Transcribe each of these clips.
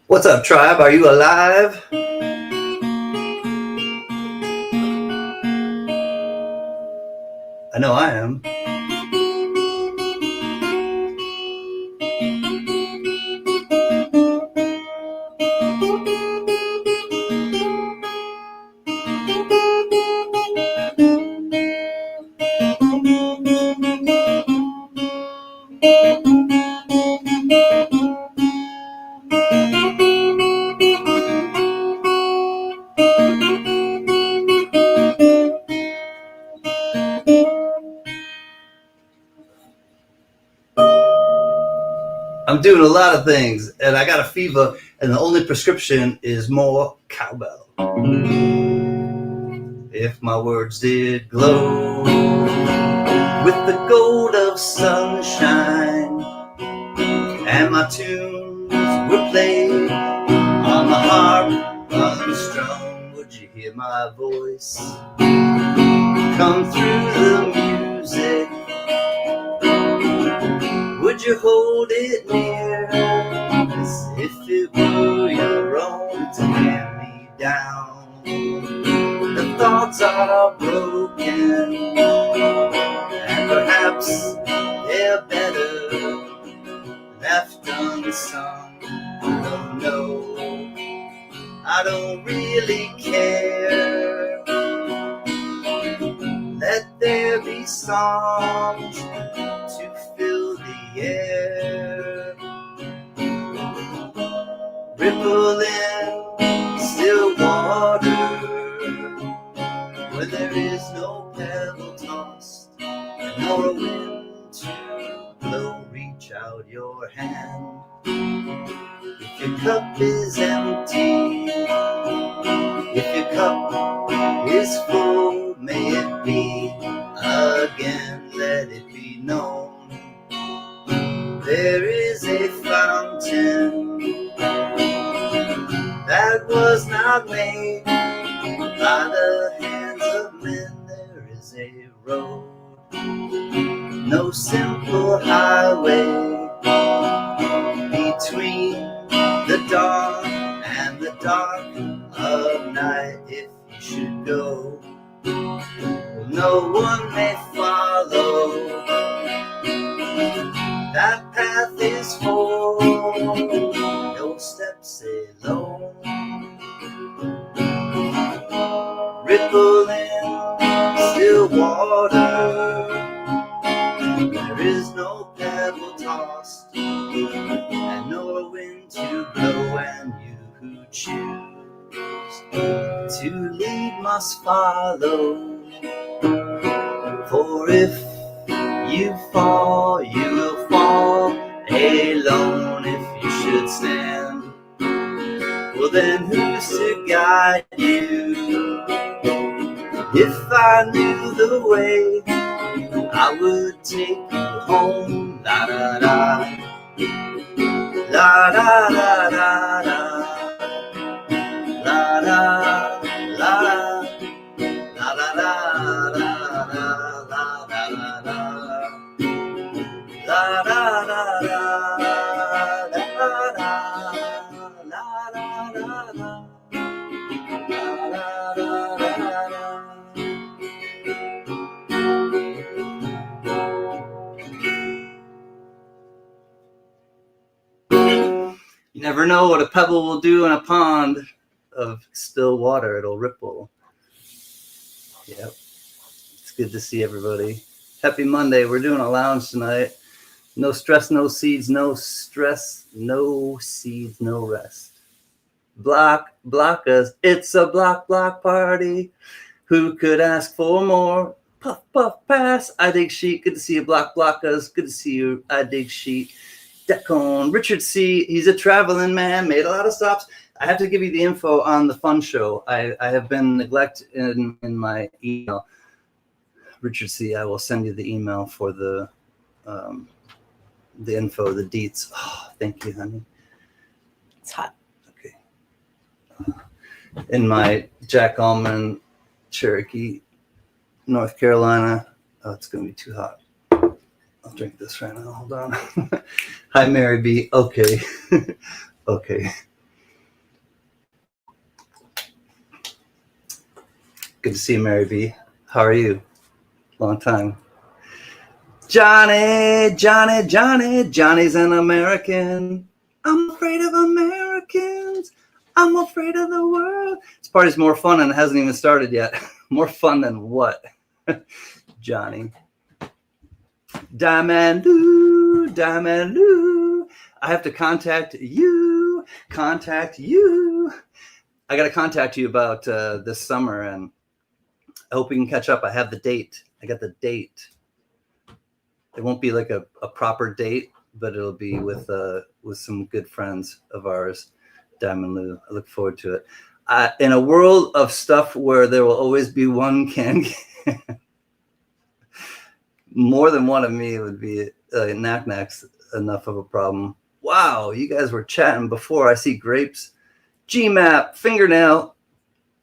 What's up, tribe? Are you alive? I know I am. I'm doing a lot of things, and I got a fever, and the only prescription is more cowbell. If my words did glow with the gold of sunshine, and my tunes were played on the harp unstrung, would you hear my voice come through the music? Would you hold it near as if it were your own to hand me down? The thoughts are broken, and perhaps they're better left unsung. Oh no, I don't really care. Let there be songs to fill the air, ripple in still water, where there is no pebble tossed, nor a wind to blow. Reach out your hand. If your cup is empty, if your cup is full, may it be again. Let it be known there is a fountain that was not made by the hands of men. There is a road, no simple highway, between the dawn and the dark of night. If you should go, no one may follow. That path is for your steps alone. Ripple in still water, there is no pebble tossed, and no wind to blow. And you who choose to lead must follow. For if you fall, you will fall alone. If you should stand, well then who's to guide you? If I knew the way, I would take you home. La da da, la da da da da, la da la, la da da da da, la da da. La da da da, la da da, la da da da, la da da da. You never know what a pebble will do in a pond of still water. It'll ripple. Yep. It's good to see everybody. Happy Monday. We're doing a lounge tonight. No stress, no seeds, no stress, no seeds, no rest. Block us. It's a block party. Who could ask for more? Puff, pass. I dig sheet. Good to see you, block us. Good to see you. I dig sheet. Decon. Richard C. He's a traveling man. Made a lot of stops. I have to give you the info on the fun show. I have been neglected in my email. Richard C. I will send you the email for the info, the deets. Oh, thank you, honey. It's hot. Okay. In my Jack Allman Cherokee, North Carolina. Oh, it's going to be too hot. I'll drink this right now. Hold on. Hi, Mary B. Okay. Okay. Good to see you, Mary B. How are you? Long time. Johnny's an American. I'm afraid of Americans. I'm afraid of the world. This party's more fun and it hasn't even started yet. More fun than what? Johnny. Diamond Lou. I have to contact you. I got to contact you about this summer, and I hope we can catch up. I have the date. I got the date. It won't be like a proper date, but it'll be with some good friends of ours, Diamond Lou. I look forward to it. In a world of stuff where there will always be one can, more than one of me would be knack-knacks enough of a problem. Wow, you guys were chatting before. I see grapes. GMAP, fingernail.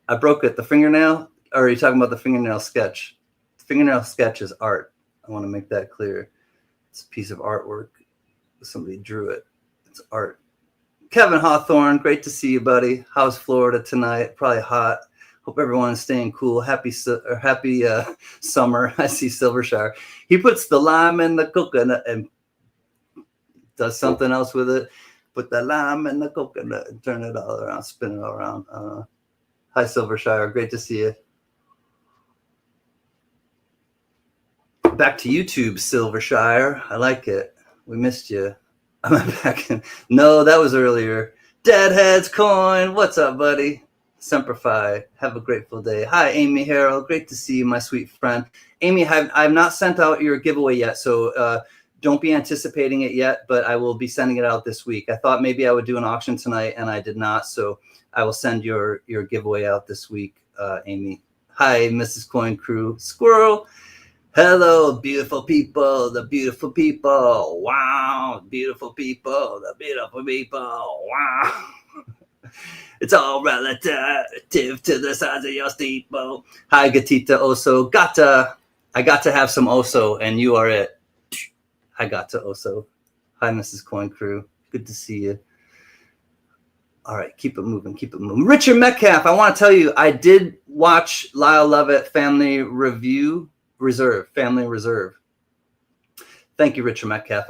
I broke it. The fingernail? Or are you talking about the fingernail sketch? The fingernail sketch is art. I want to make that clear. It's a piece of artwork. Somebody drew it. It's art. Kevin Hawthorne, great to see you, buddy. How's Florida tonight? Probably hot. Hope everyone's staying cool. Happy summer. I see Silvershire. He puts the lime in the coconut and does something else with it. Put the lime in the coconut and turn it all around, spin it all around. Hi, Silvershire. Great to see you. Back to YouTube, Silvershire. I like it. We missed you. I'm back in. No, that was earlier. Deadheads Coin. What's up, buddy? Semperfi. Have a grateful day. Hi, Amy Harrell. Great to see you, my sweet friend. Amy, I've not sent out your giveaway yet, so don't be anticipating it yet, but I will be sending it out this week. I thought maybe I would do an auction tonight, and I did not, so I will send your giveaway out this week, Amy. Hi, Mrs. Coin Crew. Squirrel. Hello, beautiful people, the beautiful people. Wow, beautiful people, the beautiful people. Wow. It's all relative to the size of your steeple. Hi, Gatita Oso. I got to have some Oso, and you are it. I got to Oso. Hi, Mrs. Coin Crew. Good to see you. All right, keep it moving. Richard Metcalf, I want to tell you, I did watch Lyle Lovett Family Reserve. Thank you, Richard Metcalf.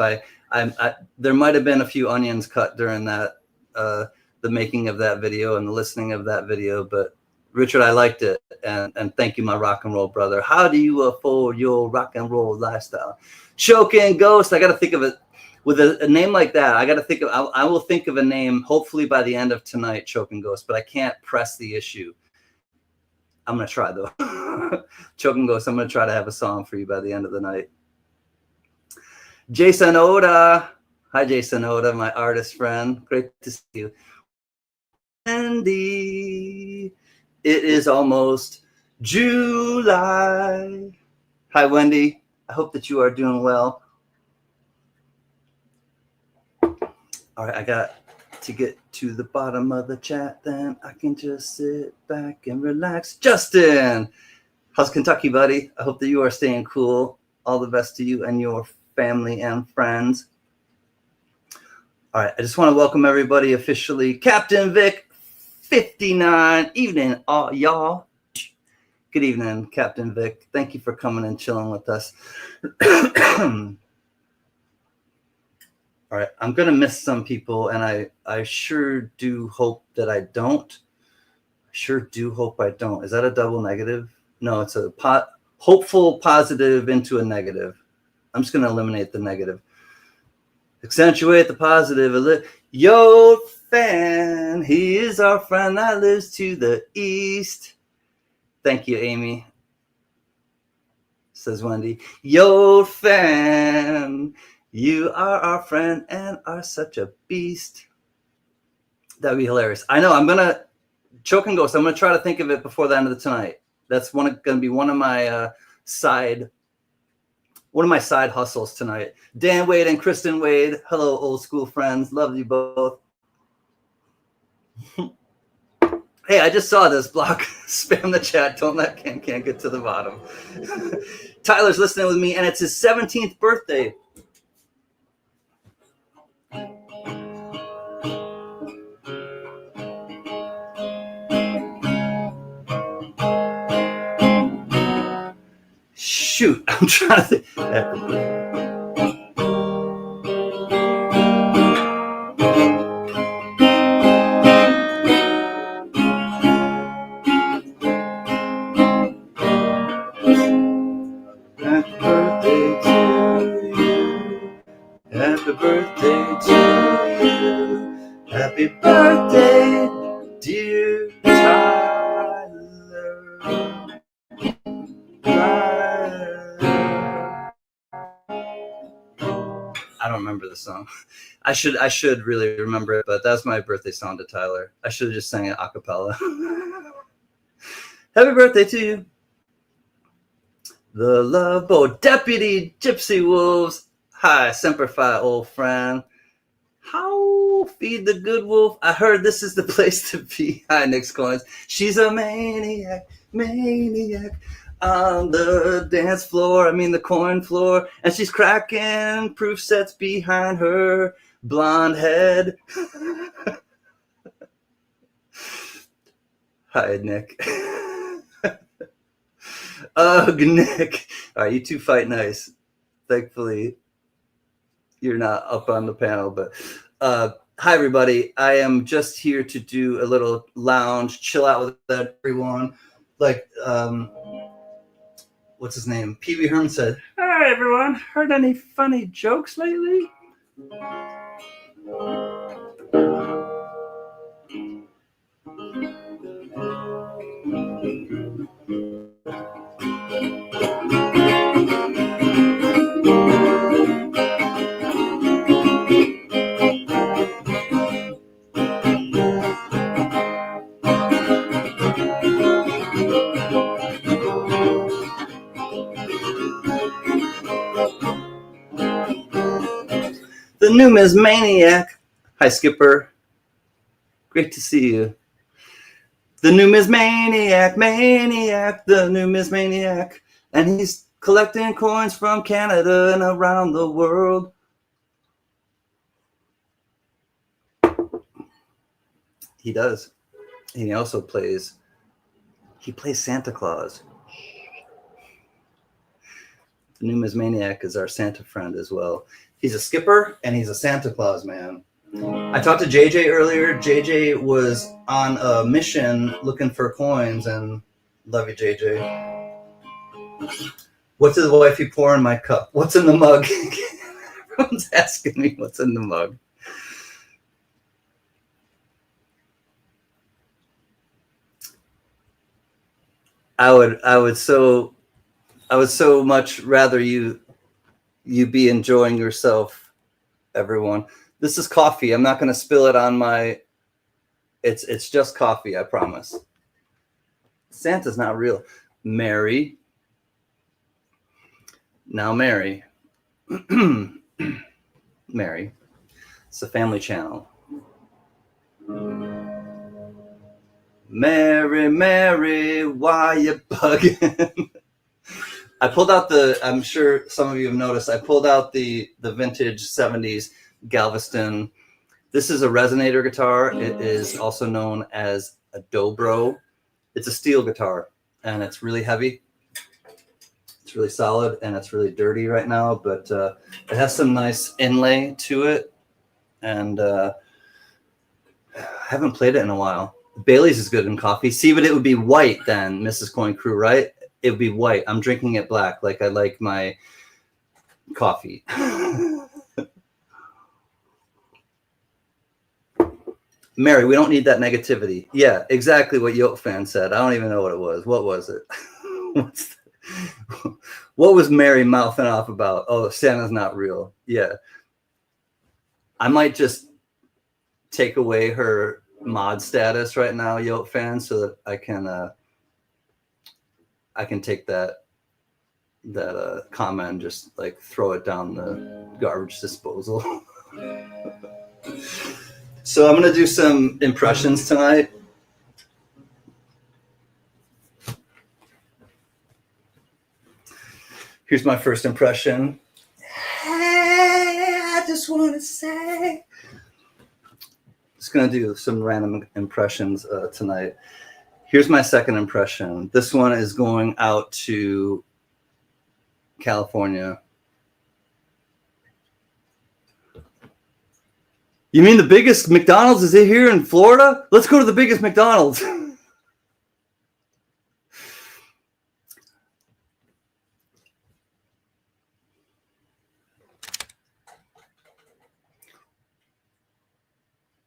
There might have been a few onions cut during that, the making of that video and the listening of that video, but Richard, I liked it, and thank you, my rock and roll brother. How do you afford your rock and roll lifestyle? Choking Ghost, I got to think of it with a name like that. I got to think of. I will think of a name hopefully by the end of tonight, Choking Ghost, but I can't press the issue. I'm gonna try though. Choking Ghost, I'm gonna try to have a song for you by the end of the night. Jason Oda, hi Jason Oda, my artist friend. Great to see you. Andy, it is almost July. Hi, Wendy. I hope that you are doing well. All right, I got to get to the bottom of the chat, then I can just sit back and relax. Justin, how's Kentucky, buddy? I hope that you are staying cool. All the best to you and your family and friends. All right, I just want to welcome everybody officially. Captain Vic, 59. Evening, y'all. Good evening, Captain Vic. Thank you for coming and chilling with us. All right, I'm going to miss some people, and I sure do hope that I don't. I sure do hope I don't. Is that a double negative? No, it's a hopeful positive into a negative. I'm just going to eliminate the negative. Accentuate the positive. Yo, fan, he is our friend that lives to the east. Thank you, Amy, says Wendy. Yo, fan, you are our friend and are such a beast. That'd be hilarious. I know. I'm going to choke and ghost. I'm going to try to think of it before the end of the tonight. That's going to be one of my side hustles tonight. Dan Wade and Kristen Wade. Hello, old school friends. Love you both. Hey, I just saw this block. Spam the chat. Don't let Can get to the bottom. Tyler's listening with me, and it's his 17th birthday. Shoot, I'm trying to think. Happy birthday to you. Happy birthday to you. Happy birthday, dear Tyler. I don't remember the song. I should really remember it, but that's my birthday song to Tyler. I should have just sang it a cappella. Happy birthday to you. The Love Boat Deputy Gypsy Wolves. Hi, Semper Fi, old friend. How feed the good wolf? I heard this is the place to be. Hi, Nick's Coins. She's a maniac on the dance floor. I mean the coin floor. And she's cracking proof sets behind her blonde head. Hi, Nick. Ugh, Nick. All right, you two fight nice. Thankfully, you're not up on the panel, but hi, everybody. I am just here to do a little lounge, chill out with everyone. Like, what's his name? Pee Wee Herman said, "Hi, everyone. Heard any funny jokes lately?" The Numismaniac. Hi, Skipper. Great to see you. The Numismaniac, the Numismaniac. And he's collecting coins from Canada and around the world. He does. And he also plays Santa Claus. The Numismaniac is our Santa friend as well. He's a skipper and he's a Santa Claus man. I talked to JJ earlier. JJ was on a mission looking for coins, and love you, JJ. What's his wifey pour in my cup? What's in the mug? Everyone's asking me what's in the mug. I would so much rather you be enjoying yourself, everyone. This is coffee. I'm not going to spill it on my. It's just coffee. I promise. Santa's not real. Mary. Now, Mary. Mary. It's a family channel. Mary, Mary, why you bugging? I pulled out I'm sure some of you have noticed, I pulled out the vintage 70s Galveston. This is a resonator guitar. It is also known as a dobro. It's a steel guitar, and it's really heavy. It's really solid, and it's really dirty right now, but it has some nice inlay to it, and I haven't played it in a while. Bailey's is good in coffee. See, but it would be white then, Mrs. Coin Crew, right? It would be white. I'm drinking it black, like I like my coffee. Mary, we don't need that negativity. Yeah, exactly what Yoke fan said. I don't even know what it was. What was it? What was Mary mouthing off about? Oh, Santa's not real. Yeah. I might just take away her mod status right now, Yoke fan, so that I can take that comment and just like throw it down the garbage disposal. So I'm going to do some impressions tonight. Here's my first impression. Hey, I just want to say. Just going to do some random impressions tonight. Here's my second impression. This one is going out to California. You mean the biggest McDonald's is it here in Florida? Let's go to the biggest McDonald's.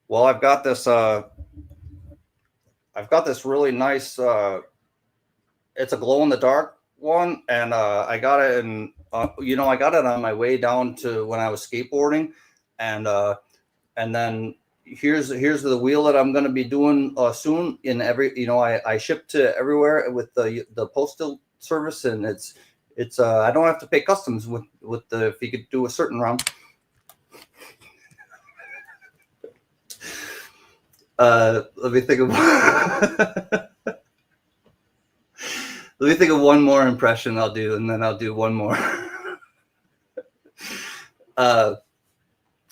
Well, I've got this really nice it's a glow in the dark one, and I got it in I got it on my way down to when I was skateboarding, and then here's the wheel that I'm going to be doing soon. In every I ship to everywhere with the postal service, and it's I don't have to pay customs with the if you could do a certain round. Let me think of let me think of one more impression I'll do, and then I'll do one more.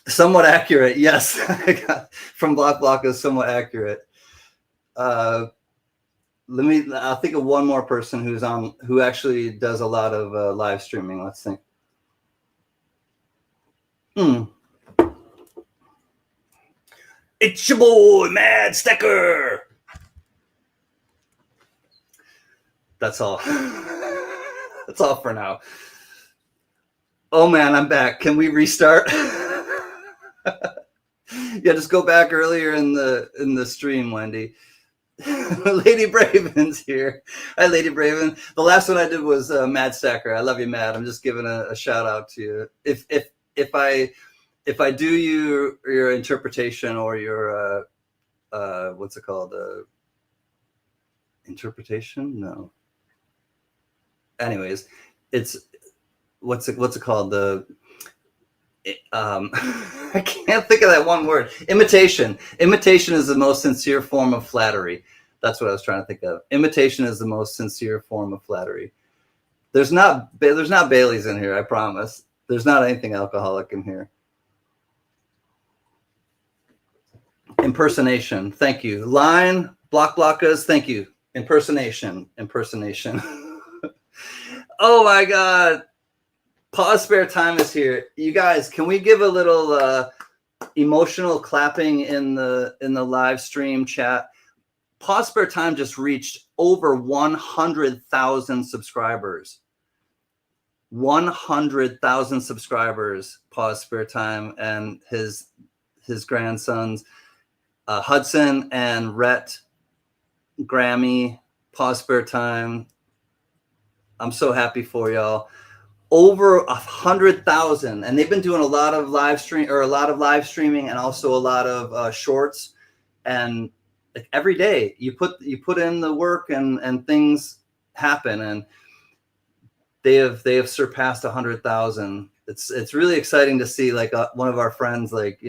Somewhat accurate, yes. From Block is somewhat accurate. I'll think of one more person who actually does a lot of live streaming. Let's think. It's your boy, Mad Stecker. That's all. That's all for now. Oh man, I'm back. Can we restart? Yeah, just go back earlier in the stream, Wendy. Lady Braven's here. Hi, Lady Braven. The last one I did was Mad Stacker. I love you, Mad. I'm just giving a shout out to you. If I do your interpretation or your what's it called? Interpretation? No. Anyways, it's what's it called? I can't think of that one word. Imitation. Imitation is the most sincere form of flattery. That's what I was trying to think of. Imitation is the most sincere form of flattery. There's not Bailey's in here, I promise. There's not anything alcoholic in here. Impersonation. Thank you. Line. Blockas. Thank you. Impersonation. Oh my God. Pause Spare Time is here. You guys, can we give a little emotional clapping in the live stream chat? Pause Spare Time just reached over 100,000 subscribers. 100,000 subscribers. Pause Spare Time and his grandsons, Hudson and Rhett, Grammy. Pause Spare Time. I'm so happy for y'all. Over 100,000, and they've been doing a lot of live streaming and also a lot of shorts. And like every day, you put in the work and things happen, and they have surpassed 100,000. It's really exciting to see. Like one of our friends, like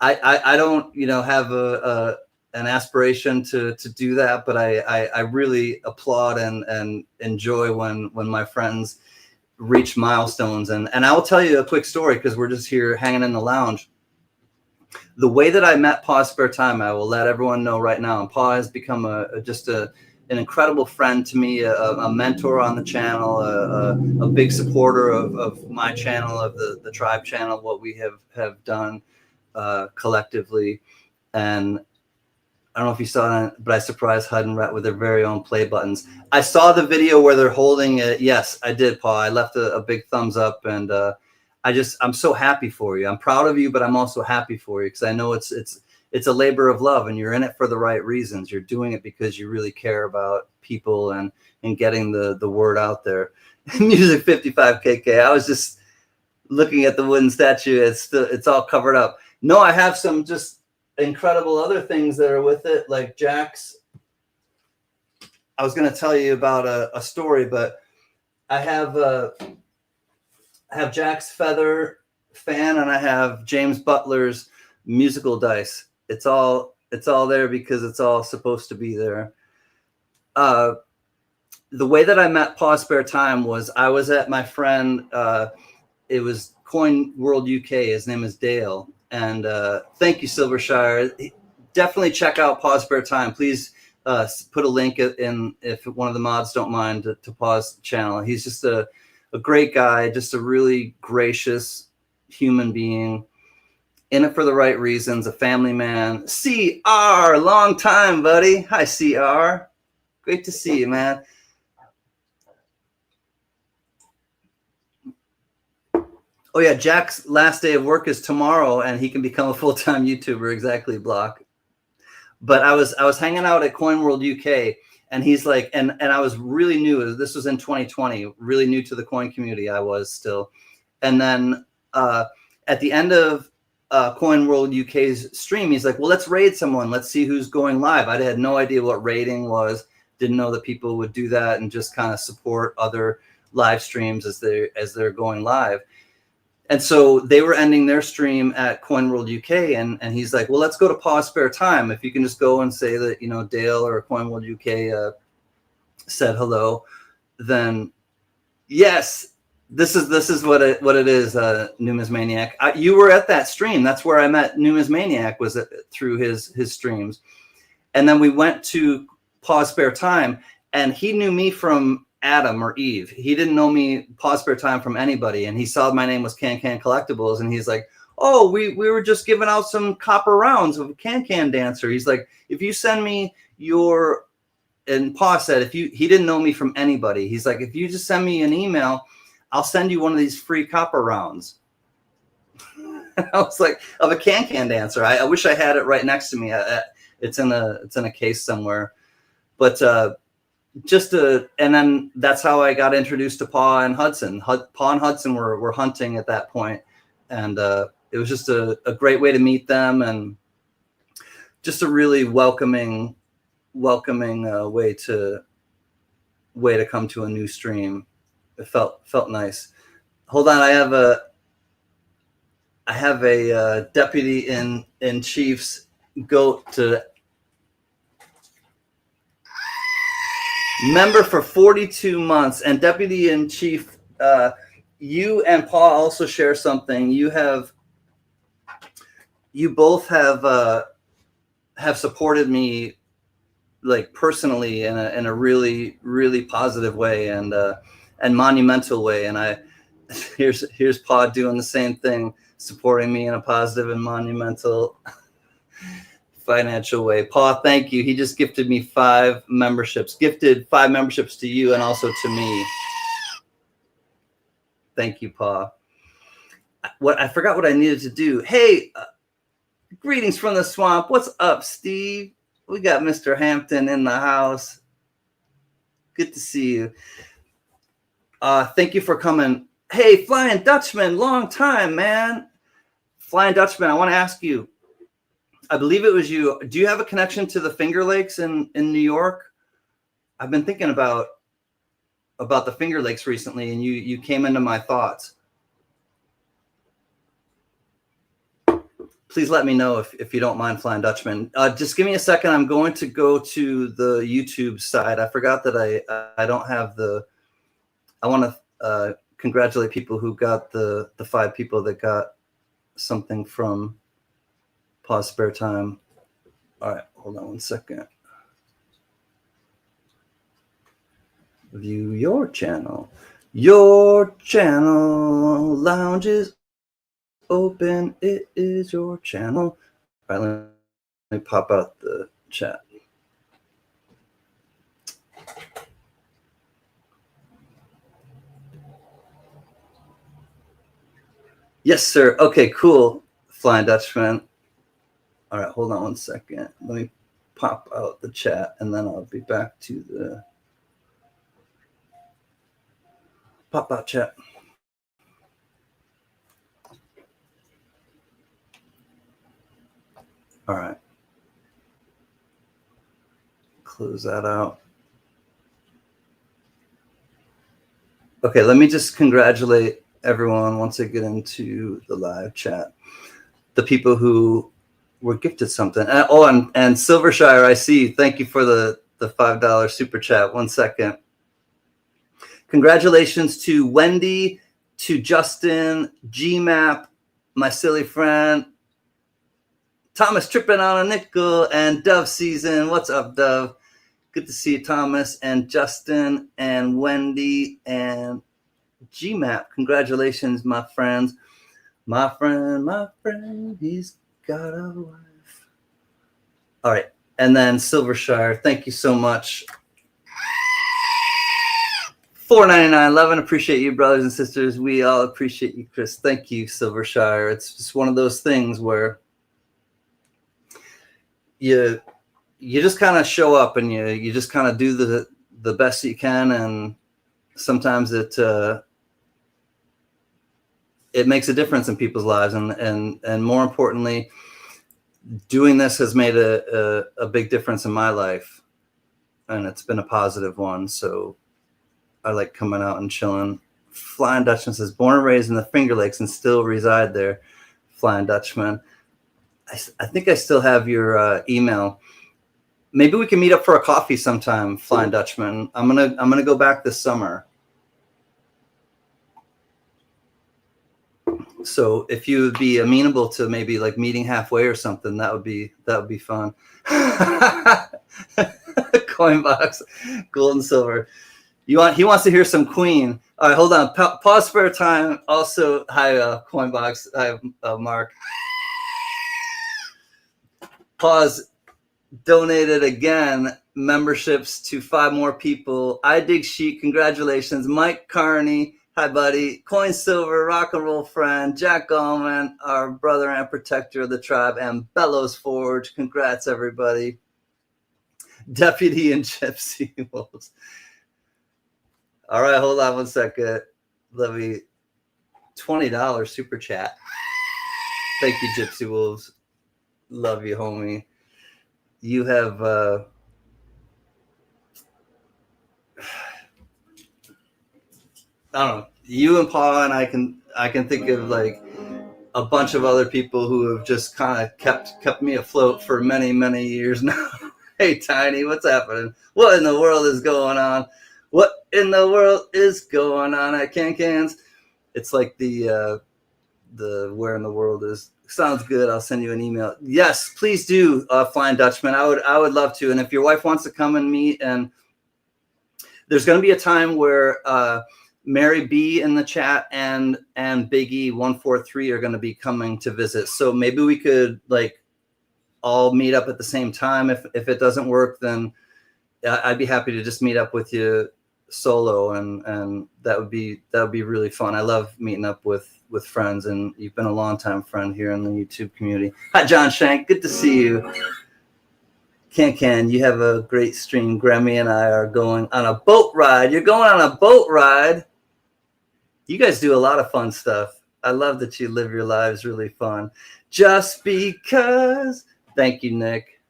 I don't have an aspiration to do that, but I really applaud and enjoy when my friends reach milestones. And I will tell you a quick story because we're just here hanging in the lounge. The way that I met Pause Spare Time, I will let everyone know right now. And Paul has become an incredible friend to me, a mentor on the channel, a big supporter of my channel, of the Tribe channel, what we have done collectively. And I don't know if you saw it, but I surprised Hud and Rhett with their very own play buttons. I saw the video where they're holding it. Yes, I did, Paul. I left a big thumbs up, and I'm so happy for you. I'm proud of you, but I'm also happy for you because I know it's a labor of love, and you're in it for the right reasons. You're doing it because you really care about people and getting the word out there. Music 55 KK. I was just looking at the wooden statue. It's all covered up. No, I have some just incredible other things that are with it, like Jack's. I was going to tell you about a story, but I have Jack's feather fan, and I have James Butler's musical dice. It's all there because it's all supposed to be there. The way that I met Pause Spare Time was I was at my friend. It was Coin World UK. His name is Dale. And thank you, Silvershire. Definitely check out Pause Spare Time. Please put a link in if one of the mods don't mind to Pause channel. He's just a a great guy, just a really gracious human being, in it for the right reasons, a family man. CR, long time, buddy. Hi, CR. Great to see you, man. Oh yeah, Jack's last day of work is tomorrow, and he can become a full-time YouTuber. Exactly, Block. But I was hanging out at Coin World UK, and he's like, and I was really new. This was in 2020, really new to the coin community. I was still, and then at the end of Coin World UK's stream, he's like, well, let's raid someone. Let's see who's going live. I had no idea what raiding was. Didn't know that people would do that and just kind of support other live streams as they're going live. And so they were ending their stream at Coin World UK, and he's like, well, let's go to Pause Spare Time. If you can just go and say that, Dale or Coin World UK said hello, then yes, this is what it is, Numismaniac. You were at that stream. That's where I met Numismaniac, was through his streams. And then we went to Pause Spare Time, and he knew me from Adam or Eve. He didn't know me, Pause Spare Time, from anybody, and he saw my name was Can Collectibles, and he's like, oh, we were just giving out some copper rounds of Can Dancer. He's like, if you send me your, and Pa said, he didn't know me from anybody. He's like, if you just send me an email, I'll send you one of these free copper rounds. I was like, of a Can Dancer. I wish I had it right next to me. It's in a case somewhere, but and then that's how I got introduced to Pa and Hudson. Pa and Hudson were hunting at that point, and it was just a great way to meet them, and just a really welcoming way to come to a new stream. It felt nice. Hold on, I have a deputy in Chief's goat to member for 42 months, and Deputy in Chief, you and Paul also share something. You both have supported me, like, personally in a really, really positive way and monumental way. And here's Paul doing the same thing, supporting me in a positive and monumental financial way. Paul, thank you. He just gifted me 5 memberships. Gifted 5 memberships to you and also to me. Thank you, Paul. I forgot what I needed to do. Hey, greetings from the swamp. What's up, Steve? We got Mr. Hampton in the house. Good to see you. Thank you for coming. Hey, Flying Dutchman, long time, man. Flying Dutchman, I want to ask you, I believe it was you. Do you have a connection to the Finger Lakes in New York? I've been thinking about the Finger Lakes recently, and you came into my thoughts. Please let me know if you don't mind, Flying Dutchman. Just give me a second. I'm going to go to the YouTube side. I forgot that I don't have I want to congratulate people who got the 5 people that got something from Pause Spare Time. All right, hold on one second. View your channel. Your channel lounge is open. It is your channel. All right, let me pop out the chat. Yes, sir. Okay, cool. Flying Dutchman. All right, hold on one second. Let me pop out the chat, and then I'll be back to the pop out chat. All right. Close that out. Okay, let me just congratulate everyone once I get into the live chat. The people who were gifted something. And Silvershire, I see. Thank you for the $5 super chat. 1 second. Congratulations to Wendy, to Justin, GMAP, my silly friend, Thomas tripping on a nickel, and Dove Season. What's up, Dove? Good to see you, Thomas, and Justin, and Wendy, and GMAP, congratulations, my friends. My friend, he's got a wife. All right. And then Silvershire, thank you so much. $4.99. Appreciate you, brothers and sisters. We all appreciate you, Chris. Thank you, Silvershire. It's just one of those things where you just kind of show up and you just kind of do the best you can, and sometimes it makes a difference in people's lives, and more importantly, doing this has made a big difference in my life, and it's been a positive one. So I like coming out and chilling. Flying Dutchman says, born and raised in the Finger Lakes and still reside there. Flying Dutchman. I think I still have your email. Maybe we can meet up for a coffee sometime, Flying Dutchman. I'm gonna go back this summer. So if you would be amenable to maybe like meeting halfway or something, that would be fun. Coinbox, gold and silver. He wants to hear some Queen. All right, hold on. Pause for a time. Also, hi, Coinbox. Hi, Mark. Pause. Donated again. Memberships to 5 more people. I Dig Sheet. Congratulations. Mike Carney. Hi, buddy. Coin Silver, Rock and Roll Friend. Jack Gallman, our brother and protector of the tribe. And Bellows Forge. Congrats, everybody. Deputy and Gypsy Wolves. All right, hold on one second. Let me $20 super chat. Thank you, Gypsy Wolves. Love you, homie. You have I don't know. You and Paul and I can think of like a bunch of other people who have just kind of kept me afloat for many, many years now. Hey, Tiny, what's happening? What in the world is going on? What in the world is going on at Can-Cans? It's like the where in the world is. Sounds good. I'll send you an email. Yes, please do, Flying Dutchman. I would love to. And if your wife wants to come and meet, and there's going to be a time where Mary B in the chat and Biggie 143 are going to be coming to visit. So maybe we could like all meet up at the same time. If it doesn't work, then I'd be happy to just meet up with you solo, and that would be really fun. I love meeting up with friends, and you've been a long time friend here in the YouTube community. Hi, John Shank. Good to see you. Can you have a great stream. Grammy and I are going on a boat ride. You're going on a boat ride. You guys do a lot of fun stuff. I love that you live your lives really fun. Just because. Thank you, Nick.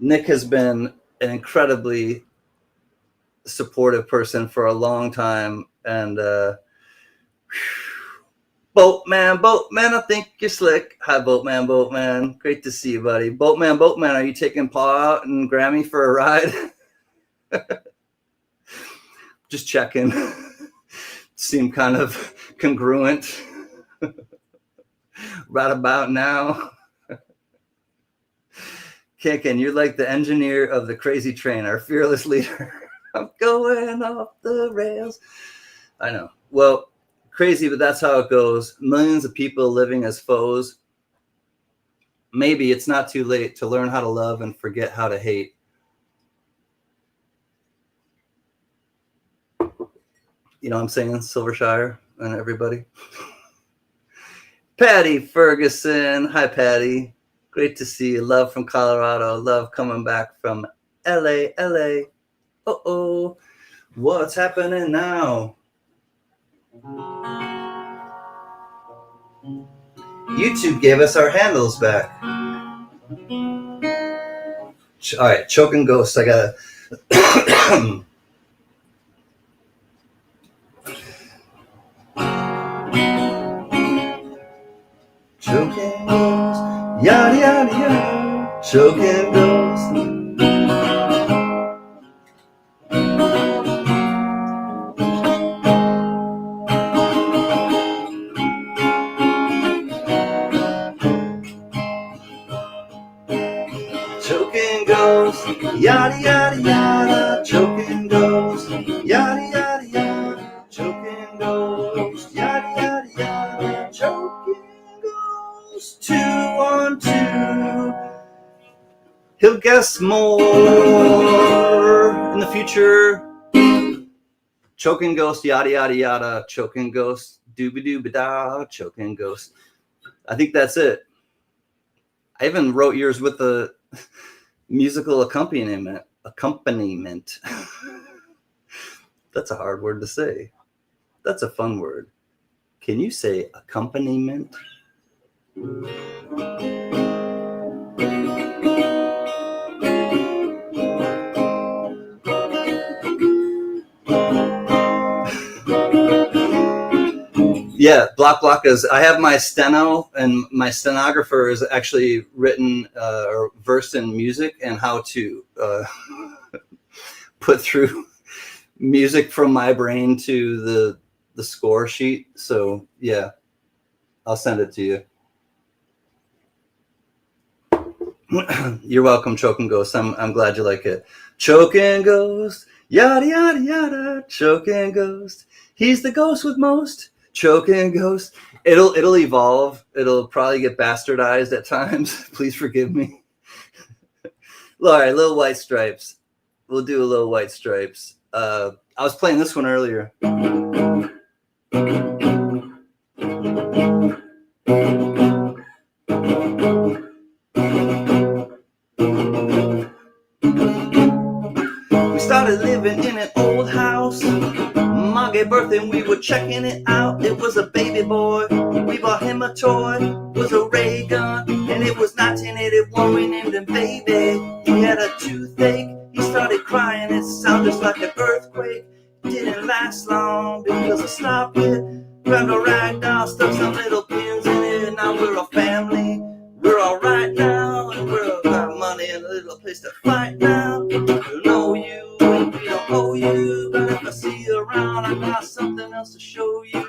Nick has been an incredibly supportive person for a long time, and Boatman, I think you're slick. Hi, Boatman. Great to see you, buddy. Boatman, are you taking Paul out and Grammy for a ride? Just checking. Seem kind of congruent right about now. Can you're like the engineer of the crazy train, our fearless leader. I'm going off the rails. I know. Well, crazy, but that's how it goes. Millions of people living as foes. Maybe it's not too late to learn how to love and forget how to hate. You know what I'm saying, Silvershire and everybody? Patty Ferguson. Hi, Patty. Great to see you. Love from Colorado. Love coming back from LA. Uh-oh. What's happening now? YouTube gave us our handles back. All right, Choking Ghost. I gotta. Choking Ghost. Yada, yada, yada. Choking Ghost. Choking Ghost, yada, yada, yada, Choking Ghost. Choking Ghost 212. He'll guess more in the future. Choking Ghost, yada yada yada. Choking Ghost, dooby dooby da. Choking Ghost. I think that's it. I even wrote yours with the musical accompaniment. That's a hard word to say. That's a fun word. Can you say accompaniment? Yeah, block is. I have my steno, and my stenographer is actually written or versed in music and how to put through music from my brain to the score sheet. So yeah, I'll send it to you. You're welcome, Choking Ghost. I'm glad you like it. Choking Ghost, yada yada yada. Choking Ghost, he's the ghost with most. Choking Ghost. It'll evolve. It'll probably get bastardized at times. Please forgive me. All right, Little White Stripes. We'll do a Little White Stripes. I was playing this one earlier. We started living in an old house. Ma gave birth and we were checking it out. It was a baby boy. We bought him a toy. It was a ray gun. And it was 1981. We named him Baby. He had a toothache. He started crying. It sounded just like an earthquake. It didn't last long because I stopped it. Grabbed a rag doll, stuck some little pins in it. Now we're a family. We're all right now. And we're got money and a little place to fight now. We know you and we don't owe you. But if I see you around, I got something else to show you.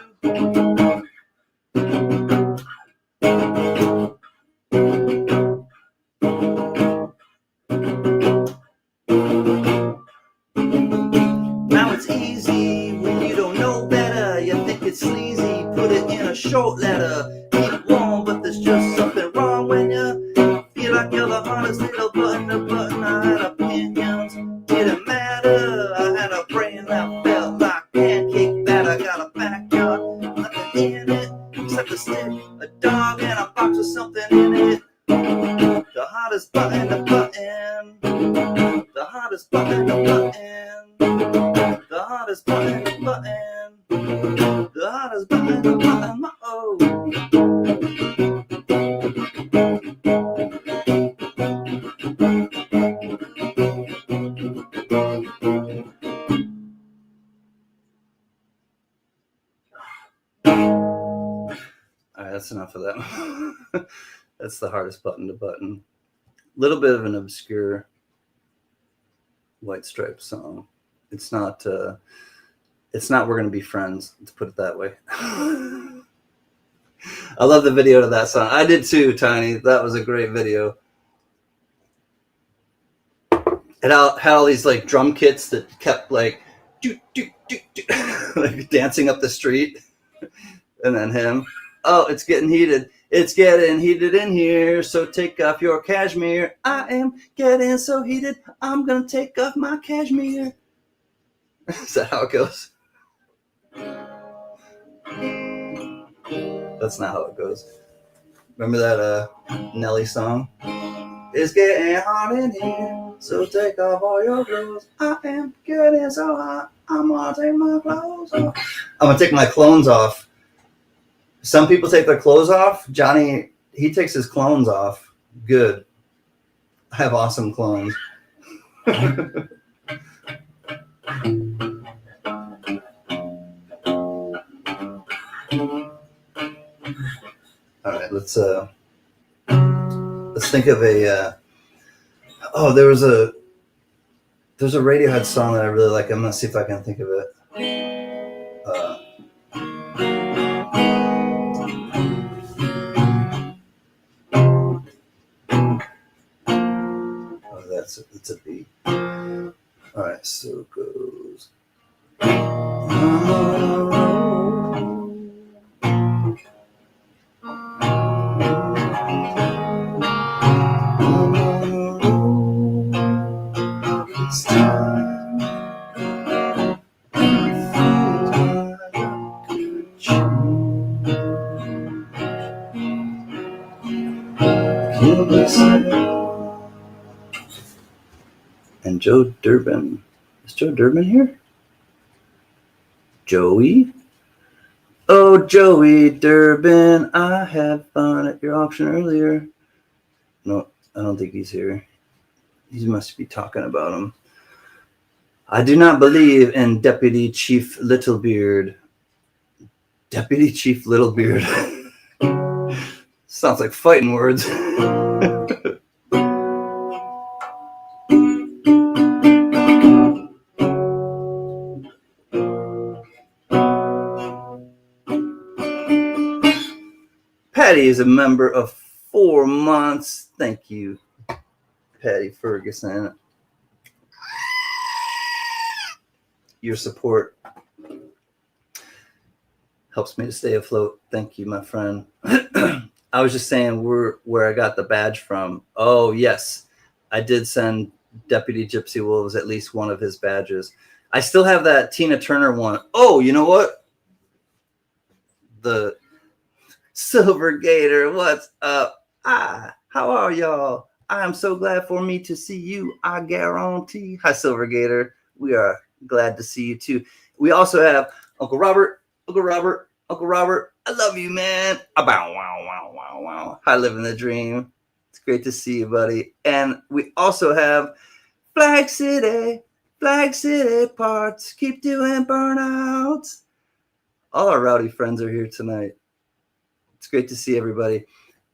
Now it's easy when you don't know better. You think it's sleazy, put it in a short letter. Keep warm, but there's just something wrong when you feel like you're the hardest little button to button. I had opinions, didn't matter. I had a brain that felt like pancake batter. Got a backyard, nothing in it except a stick, a dog, and a box with something in it. The hottest button to button. The hottest button to button. The hottest button to button. The hottest button to button. Oh. All right, that's enough of that. That's the hardest button to button. Little bit of an obscure White Stripes song. It's not We're Gonna Be Friends, to put it that way. I love the video to that song. I did too, Tiny. That was a great video. It had all these like drum kits that kept like like dancing up the street. And then him. Oh, it's getting heated. It's getting heated in here, so take off your cashmere. I am getting so heated, I'm gonna take off my cashmere. Is that how it goes? That's not how it goes. Remember that Nelly song? It's getting hot in here, so take off all your clothes. I am getting so hot, I'm gonna take my clothes off. I'm gonna take my clones off. Some people take their clothes off. Johnny, he takes his clones off. Good. I have awesome clones. All right, let's think of a. There's a Radiohead song that I really like. I'm gonna see if I can think of it. It's a beat. All right, so it goes. He'll be sad. And Joe Durbin. Is Joe Durbin here? Joey? Oh, Joey Durbin, I had fun at your auction earlier. No, I don't think he's here. He must be talking about him. I do not believe in Deputy Chief Littlebeard. Deputy Chief Littlebeard. Sounds like fighting words. Patty is a member of 4 months. Thank you, Patty Ferguson. Your support helps me to stay afloat. Thank you, my friend. I was just saying where I got the badge from. Oh, yes. I did send Deputy Gypsy Wolves at least one of his badges. I still have that Tina Turner one. Oh, you know what? The Silver Gator, what's up? How are y'all? I am so glad for me to see you. I guarantee. Hi, Silver Gator. We are glad to see you too. We also have Uncle Robert. Uncle Robert. Uncle Robert. I love you, man. Wow, wow, wow, wow, wow. Hi, living the dream. It's great to see you, buddy. And we also have Flag City parts. Keep doing burnouts. All our rowdy friends are here tonight. It's great to see everybody.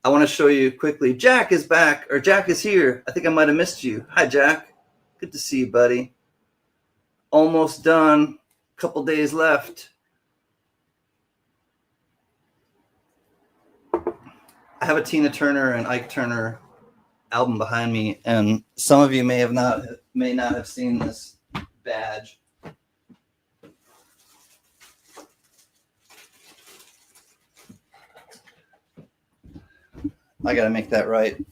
I want to show you quickly. Jack is back, or Jack is here. I think I might have missed you. Hi, Jack. Good to see you, buddy. Almost done. Couple days left. I have a Tina Turner and Ike Turner album behind me, and some of you may not have seen this badge. I gotta make that right.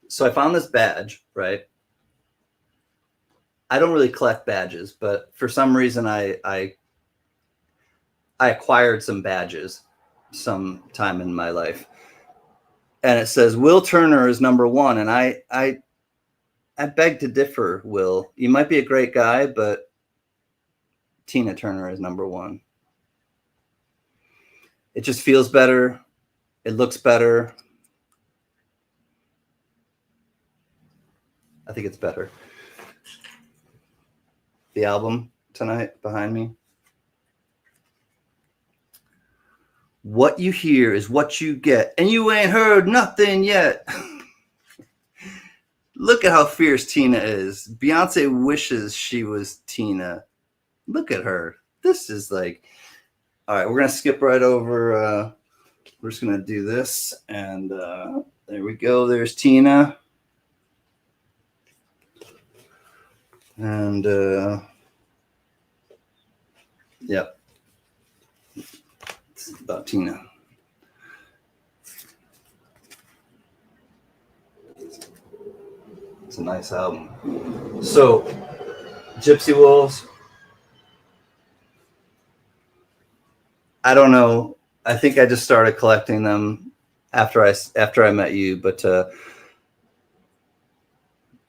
So I found this badge, right? I don't really collect badges, but for some reason I acquired some badges sometime in my life. And it says Will Turner is number one. And I beg to differ, Will. You might be a great guy, but Tina Turner is number one. It just feels better. It looks better. I think it's better. The album tonight behind me. What you hear is what you get, and you ain't heard nothing yet. Look at how fierce Tina is. Beyonce wishes she was Tina. Look at her. This is like, all right, we're going to skip right over. We're just going to do this. And there we go. There's Tina. And, yep. It's about Tina. It's a nice album. So, Gypsy Wolves. I don't know. I think I just started collecting them after I met you, but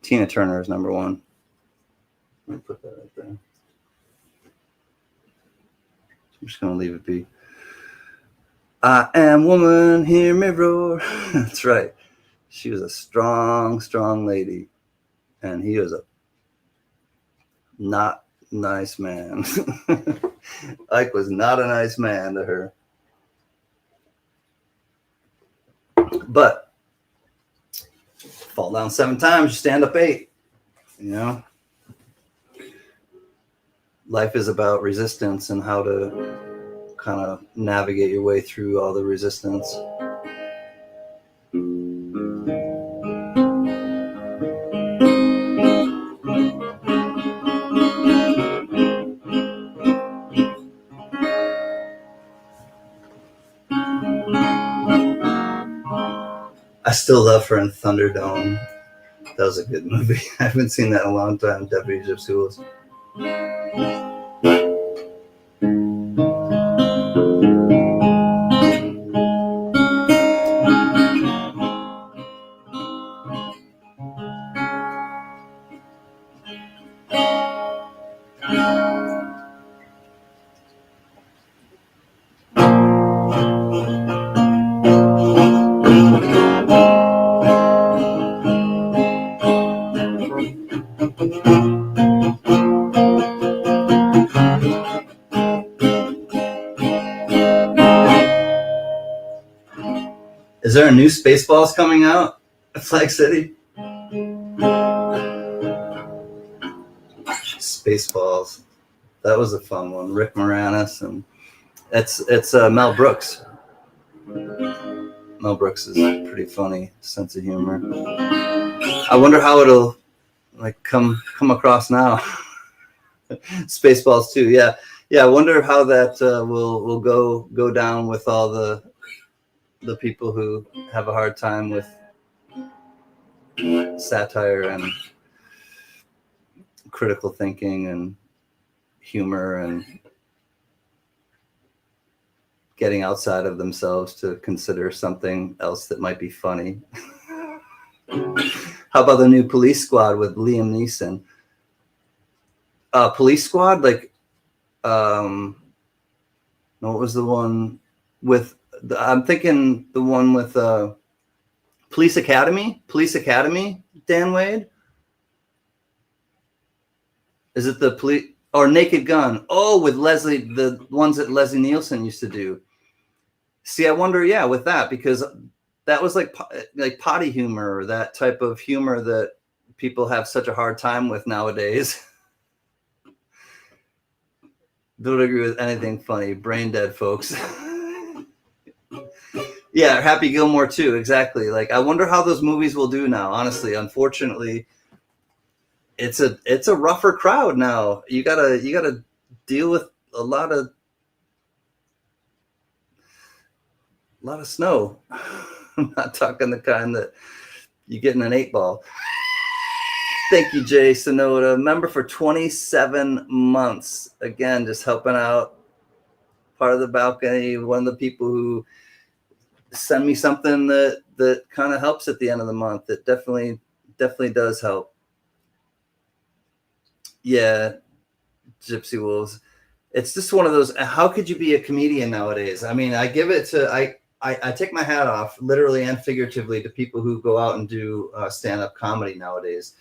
Tina Turner is number one. Let me put that right there. I'm just gonna leave it be. I am woman, hear me roar. That's right. She was a strong, strong lady, and he was a not nice man. Ike was not a nice man to her. But fall down 7 times, you stand up 8. You know? Life is about resistance and how to kind of navigate your way through all the resistance. I still love her in Thunderdome. That was a good movie. I haven't seen that in a long time. Deputy Gypsy Wolves. Is there a new Spaceballs coming out at Flag City? Spaceballs. That was a fun one. Rick Moranis, and it's Mel Brooks. Mel Brooks is pretty funny sense of humor. I wonder how it'll like come across now. Spaceballs 2, yeah. I wonder how that will go down with all the people who have a hard time with satire and critical thinking and humor and getting outside of themselves to consider something else that might be funny. How about the new Police Squad with Liam Neeson? Police Squad, like, what was the one with? I'm thinking the one with Police Academy. Dan Wade. Is it the police or Naked Gun? Oh, with Leslie, the ones that Leslie Nielsen used to do. See, I wonder, yeah, with that, because that was like potty humor, or that type of humor that people have such a hard time with nowadays. Don't agree with anything funny. Brain dead, folks. Yeah, Happy Gilmore too. Exactly. Like, I wonder how those movies will do now. Honestly, unfortunately, it's a rougher crowd now. You gotta deal with a lot of snow. I'm not talking the kind that you get in an 8-ball. Thank you, Jay Sonoda, member for 27 months. Again, just helping out, part of the balcony. One of the people who send me something that kind of helps at the end of the month. It definitely does help. Yeah, Gypsy Wolves. It's just one of those. How could you be a comedian nowadays? I mean, I give it to I take my hat off, literally and figuratively, to people who go out and do stand-up comedy nowadays.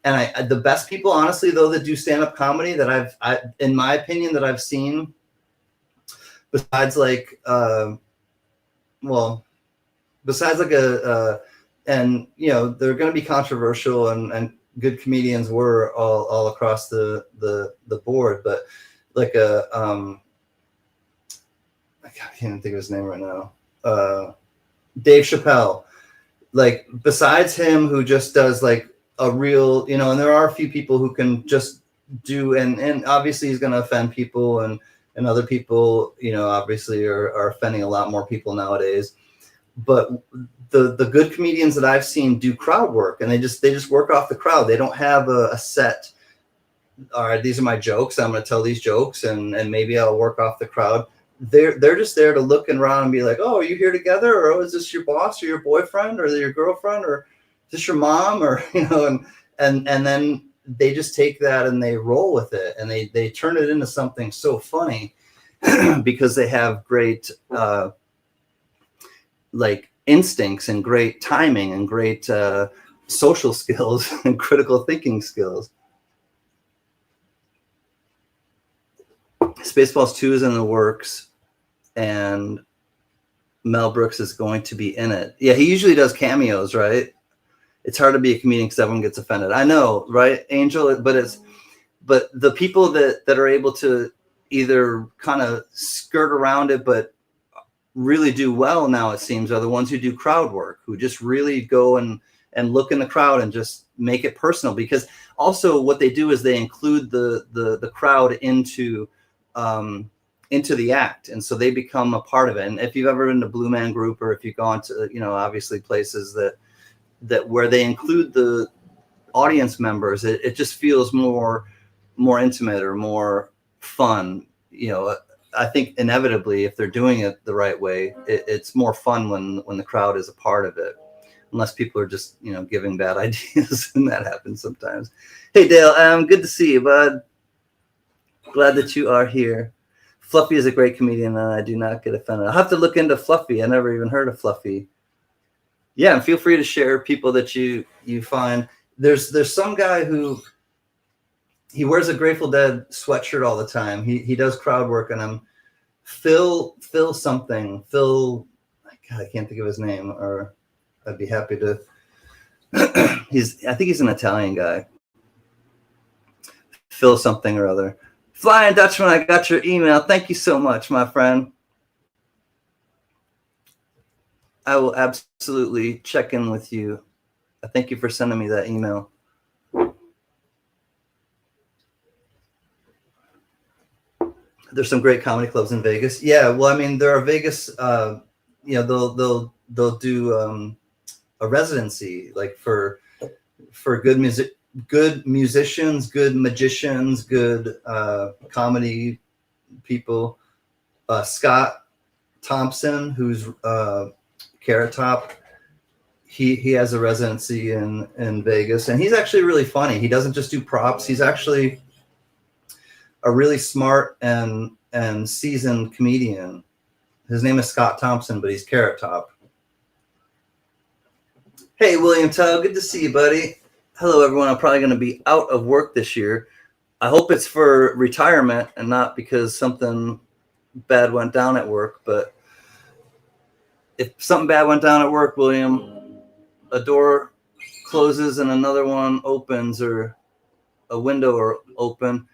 And the best people, honestly, though, that do stand-up comedy that in my opinion, that I've seen, besides like, besides like and you know, they're going to be controversial, and good comedians were all across the board, but like I can't even think of his name right now. Dave Chappelle. Like, besides him, who just does like a real, you know, and there are a few people who can just do, and obviously he's going to offend people, and other people, you know, obviously are offending a lot more people nowadays. But the good comedians that I've seen do crowd work, and they just work off the crowd. They don't have a set. All right, these are my jokes. I'm going to tell these jokes, and maybe I'll work off the crowd. They're just there to look around and be like, oh, are you here together? Or, oh, is this your boss or your boyfriend or your girlfriend, or is this your mom? Or, you know, and then they just take that and they roll with it, and they turn it into something so funny because they have great like instincts and great timing and great social skills and critical thinking skills. Spaceballs 2 is in the works, and Mel Brooks is going to be in it. Yeah, he usually does cameos, right? It's hard to be a comedian because everyone gets offended. I know, right, Angel? But the people that are able to either kind of skirt around it, but really do well now, it seems, are the ones who do crowd work, who just really go and look in the crowd and just make it personal. Because also what they do is they include the crowd into the act, and so they become a part of it. And if you've ever been to Blue Man Group, or if you've gone to, you know, obviously places that where they include the audience members, it just feels more intimate or more fun. You know, I think inevitably, if they're doing it the right way, it's more fun when the crowd is a part of it, unless people are just, you know, giving bad ideas, and that happens sometimes. Hey, Dale, good to see you, bud. Glad that you are here. Fluffy is a great comedian, and I do not get offended. I'll have to look into Fluffy. I never even heard of Fluffy. Yeah, and feel free to share people that you find. There's some guy who he wears a Grateful Dead sweatshirt all the time. He does crowd work, and Phil something. Phil, I God, I can't think of his name, or I'd be happy to. I think he's an Italian guy. Phil something or other. Flying Dutchman, I got your email. Thank you so much, my friend. I will absolutely check in with you. Thank you for sending me that email. There's some great comedy clubs in Vegas. Yeah, well, I mean, there are Vegas. They'll do a residency like for good music, good musicians, good magicians, good comedy people. Scott Thompson, who's Carrot Top, he has a residency in Vegas, and he's actually really funny. He doesn't just do props. He's actually a really smart and seasoned comedian. His name is Scott Thompson, but he's Carrot Top. Hey, William Tao, good to see you, buddy. Hello, everyone. I'm probably going to be out of work this year. I hope it's for retirement and not because something bad went down at work. But if something bad went down at work, William, a door closes and another one opens, or a window or open.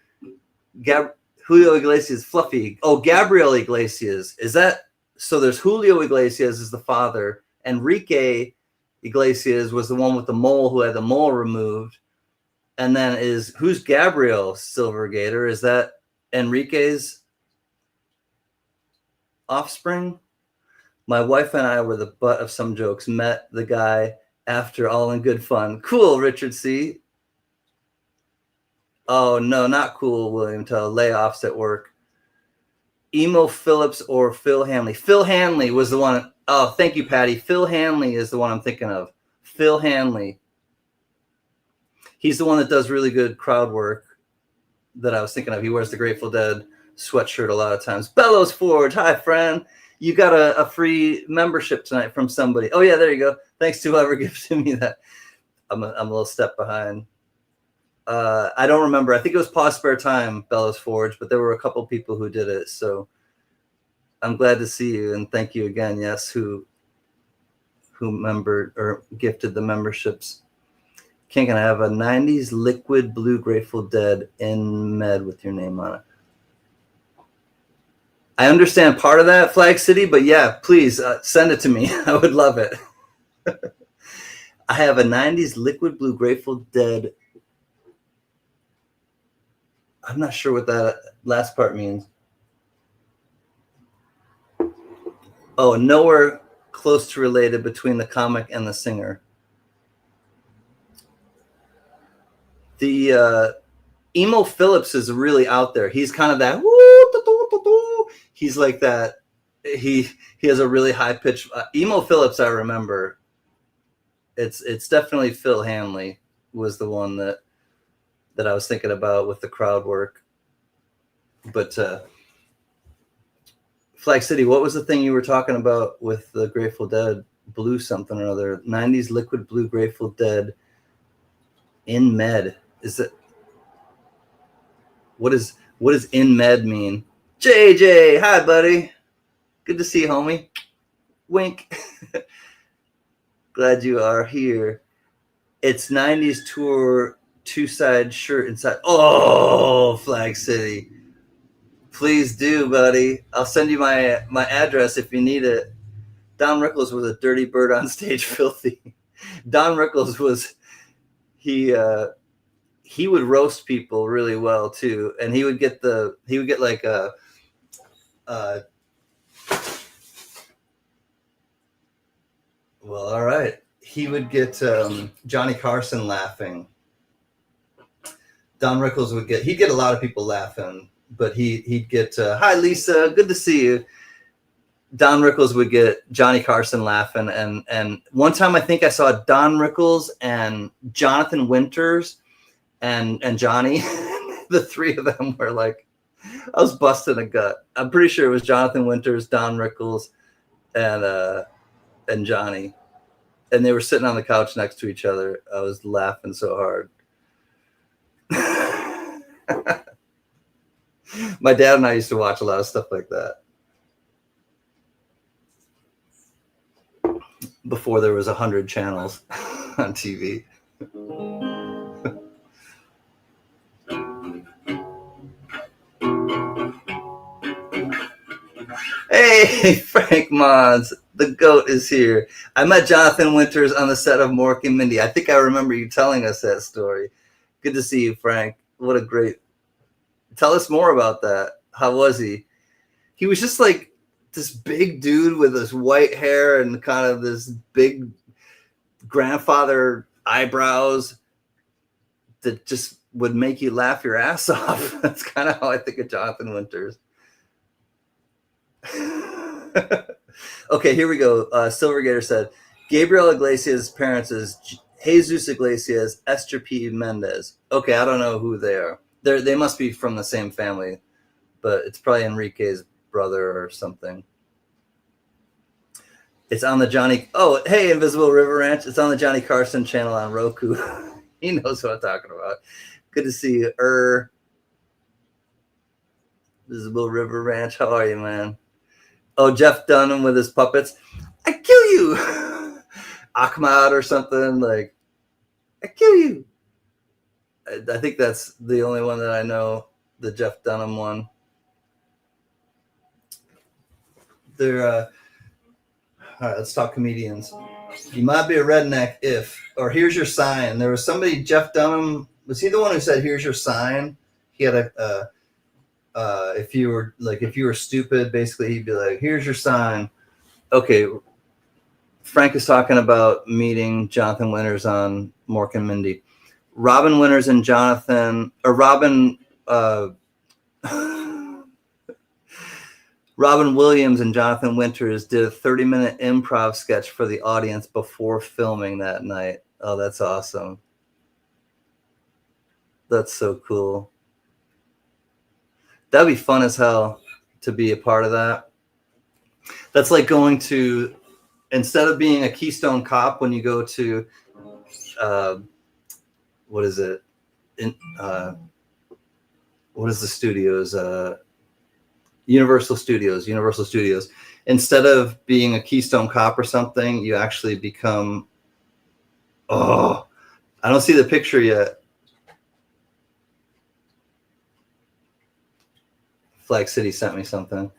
Julio Iglesias, Fluffy. Oh, Gabriel Iglesias. Is that so? There's Julio Iglesias is the father. Enrique Iglesias was the one with the mole who had the mole removed. And then who's Gabriel Silvergator? Is that Enrique's offspring? My wife and I were the butt of some jokes. Met the guy after all in good fun. Cool, Richard C. Oh, no, not cool, William Tell. Layoffs at work. Emo Phillips or Phil Hanley. Phil Hanley was the one. Oh, thank you, Patty. Phil Hanley is the one I'm thinking of. Phil Hanley. He's the one that does really good crowd work that I was thinking of. He wears the Grateful Dead sweatshirt a lot of times. Bellows Forge. Hi, friend. You got a free membership tonight from somebody. Oh, yeah, there you go. Thanks to whoever gifted me that. I'm a little step behind. I don't remember. I think it was Pause Spare Time, Bellows Forge, but there were a couple people who did it. So I'm glad to see you, and thank you again. Yes, who membered or gifted the memberships. Can I have a 90s liquid blue Grateful Dead in med with your name on it? I understand part of that, Flag City, but yeah, please send it to me. I would love it. I have a 90s liquid blue Grateful Dead. I'm not sure what that last part means. Oh, nowhere close to related between the comic and the singer. The Emo Phillips is really out there. He's kind of that. He's like that. He has a really high pitch. Emo Phillips, I remember. It's definitely Phil Hanley was the one that I was thinking about with the crowd work. But Flag City, what was the thing you were talking about with the Grateful Dead? Blue something or other. 90s liquid blue Grateful Dead in med. Is it? What does in med mean? JJ, hi buddy. Good to see you, homie. Wink. Glad you are here. It's 90s tour, 2-side shirt inside. Oh, Flag City. Please do, buddy. I'll send you my address if you need it. Don Rickles was a dirty bird on stage, filthy. Don Rickles was he would roast people really well too, and he would get like a well, all right. He would get Johnny Carson laughing. Don Rickles he'd get a lot of people laughing, but he'd get hi Lisa, good to see you. Don Rickles would get Johnny Carson laughing, and one time I think I saw Don Rickles and Jonathan Winters and Johnny. The three of them were like, I was busting a gut. I'm pretty sure it was Jonathan Winters, Don Rickles, and Johnny, and they were sitting on the couch next to each other. I was laughing so hard. My dad and I used to watch a lot of stuff like that. before there was 100 channels on TV. Hey, Frank Mons, the GOAT is here. I met Jonathan Winters on the set of Mork and Mindy. I think I remember you telling us that story. Good to see you, Frank. What a great... Tell us more about that. How was he? He was just like this big dude with this white hair and kind of this big grandfather eyebrows that just would make you laugh your ass off. That's kind of how I think of Jonathan Winters. Okay, here we go. Silvergator said, Gabriel Iglesias' parents is Jesus Iglesias, Esther P. Mendez. Okay, I don't know who they are. They must be from the same family, but it's probably Enrique's brother or something. It's on the Johnny... Oh, hey, Invisible River Ranch. It's on the Johnny Carson channel on Roku. He knows what I'm talking about. Good to see you. Invisible River Ranch. How are you, man? Oh, Jeff Dunham with his puppets. I kill you. Ahmad or something. Like, I kill you. I think that's the only one that I know, the Jeff Dunham one. They're, all right, let's talk comedians. You might be a redneck if, or here's your sign. There was somebody, Jeff Dunham, was he the one who said, here's your sign? He had if you were stupid, basically he'd be like, here's your sign. Okay. Frank is talking about meeting Jonathan Winters on Mork and Mindy. Robin Winters and Jonathan, or Robin Williams and Jonathan Winters did a 30-minute improv sketch for the audience before filming that night. Oh, that's awesome. That's so cool. That'd be fun as hell to be a part of that. That's like going to, instead of being a Keystone Cop, when you go to, what is it? What is the studios? Universal Studios. Instead of being a Keystone Cop or something, you actually become, I don't see the picture yet. Flag City sent me something.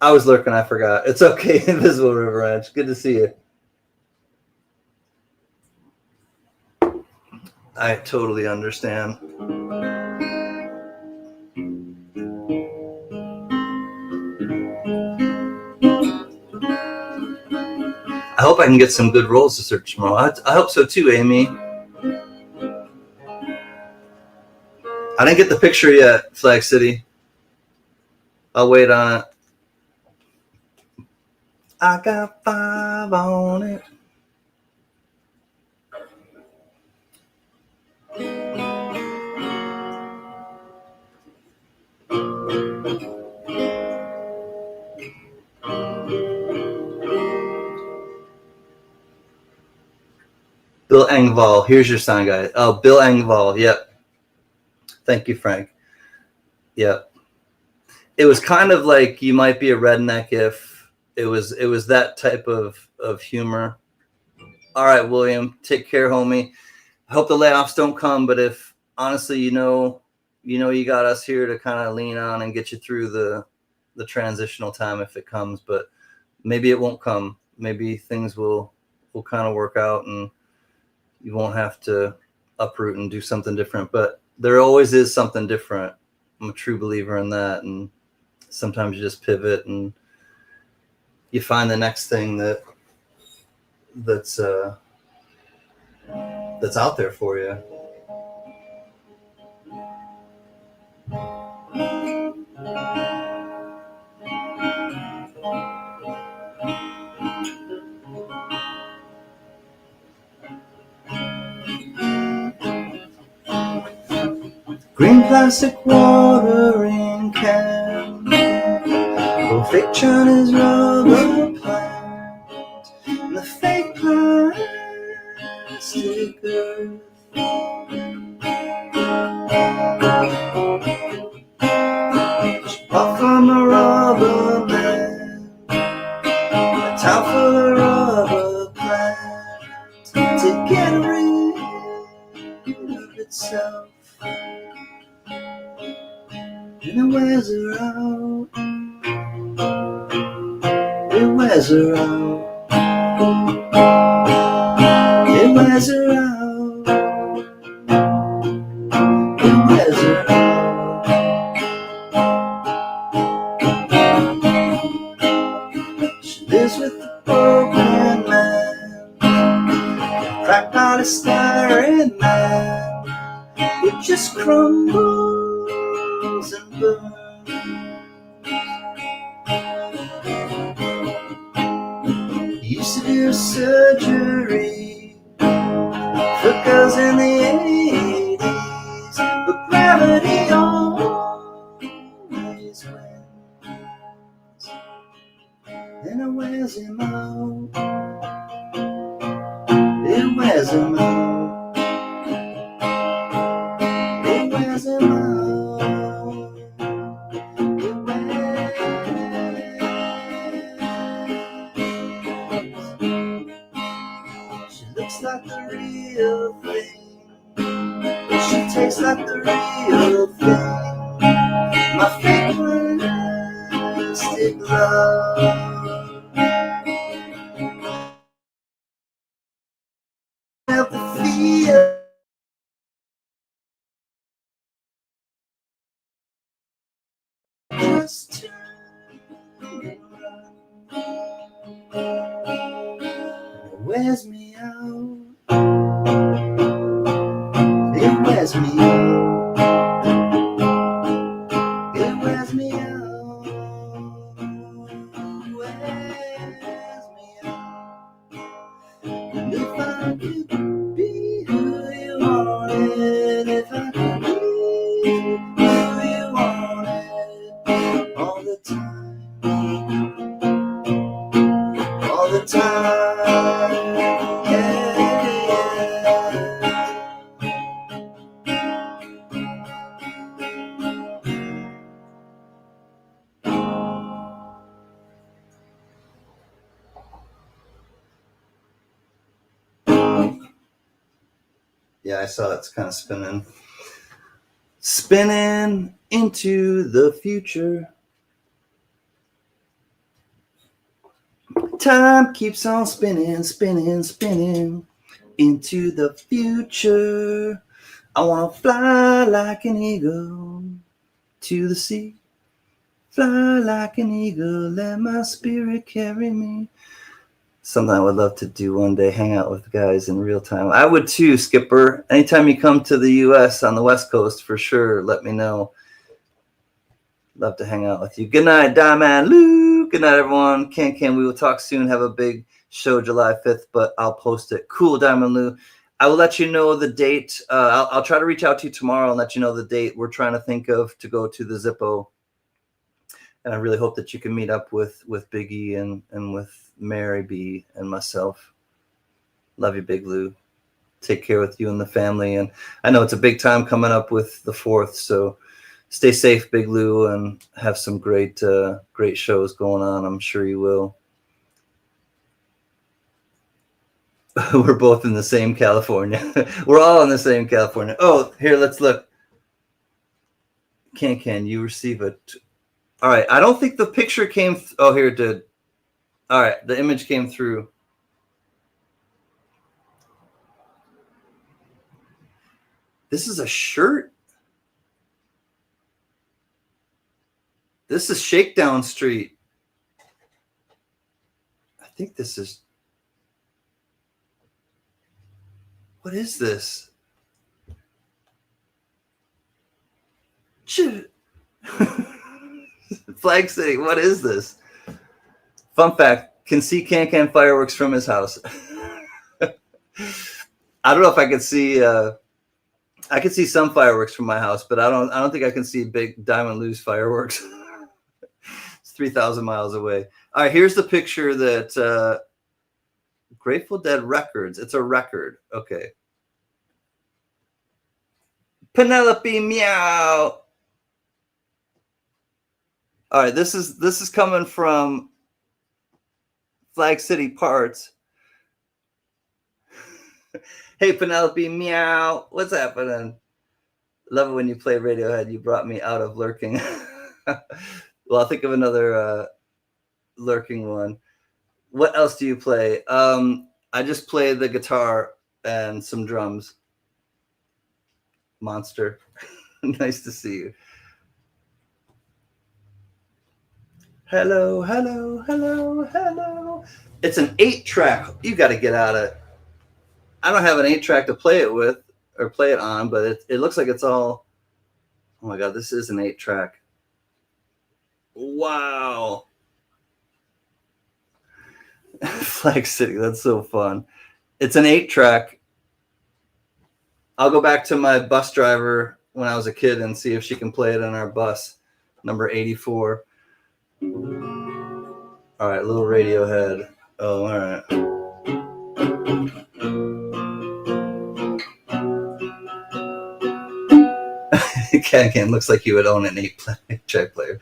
I was lurking, I forgot. It's okay, Invisible River Ranch. Good to see you. I totally understand. I hope I can get some good roles to search tomorrow. I hope so too, Amy. I didn't get the picture yet, Flag City. I'll wait on it. I got 5 on it. Bill Engvall. Here's your sign, guys. Oh, Bill Engvall. Yep. Thank you, Frank. Yep. It was kind of like You Might Be a Redneck if it was that type of humor. All right, William. Take care, homie. I hope the layoffs don't come, but if honestly, you got us here to kind of lean on and get you through the transitional time if it comes, but maybe it won't come. Maybe things will kind of work out and you won't have to uproot and do something different, but there always is something different. I'm a true believer in that. And sometimes you just pivot and you find the next thing that's out there for you. Green plastic watering can, oh, fake Chinese rubber plant, and the fake plastic earth. Off from a rubber man, a town full of rubber plants. get rid of itself. And it wears her out. It wears her out. It wears her out. It wears her out. She lives with the broken man, cracked polystyrene man. It just crumbles and burns. He used to do surgery for girls in the 80s, but gravity always wins, and it wears him out. It wears him out. It wears him out. It wears. She looks like the real thing, but she tastes like the real thing. My fake plastic love. Have the fear. Just turning around. It wears me out. It wears me out. It wears me out. It wears me out. And if I could be who you wanted, if I could be who you wanted all the time, all the time, yeah, yeah, I saw it's kind of spinning into the future. Time keeps on spinning, spinning, spinning into the future. I want to fly like an eagle to the sea. Fly like an eagle, let my spirit carry me. Something I would love to do one day, hang out with guys in real time. I would too, Skipper. Anytime you come to the U.S. on the West Coast, for sure, let me know. Love to hang out with you. Good night, Diamond Lou. Good night, everyone. Can. We will talk soon. Have a big show July 5th, but I'll post it. Cool, Diamond Lou. I will let you know the date. I'll try to reach out to you tomorrow and let you know the date we're trying to think of to go to the Zippo. And I really hope that you can meet up with Biggie and with Mary B and myself. Love you, Big Lou. Take care with you and the family. And I know it's a big time coming up with the 4th, so stay safe, Big Lou, and have some great shows going on. I'm sure you will. We're both in the same California. We're all in the same California. Oh, here, let's look. Can you receive it? All right. I don't think the picture came. Oh, here it did. All right. The image came through. This is a shirt. This is Shakedown Street. I think this is. What is this? Flag City. What is this? Fun fact: can see Can fireworks from his house. I don't know if I could see. I could see some fireworks from my house, but I don't think I can see big Diamond Lou's fireworks. It's 3,000 miles away. All right, here's the picture that Grateful Dead Records. It's a record. Okay. Penelope meow. All right, this is coming from Flag City Parts. Hey, Penelope, meow. What's happening? Love it when you play Radiohead. You brought me out of lurking. Well, I'll think of another lurking one. What else do you play? I just play the guitar and some drums. Monster. Nice to see you. Hello, hello, hello, hello. It's an 8-track. You got to get out of it. I don't have an 8-track to play it with or play it on, but it looks like it's all. Oh my God, this is an 8-track. Wow. Flag City, that's so fun. It's an 8-track. I'll go back to my bus driver when I was a kid and see if she can play it on our bus, number 84. All right, little Radiohead. Oh, all right. Again, looks like you would own an 8-track player.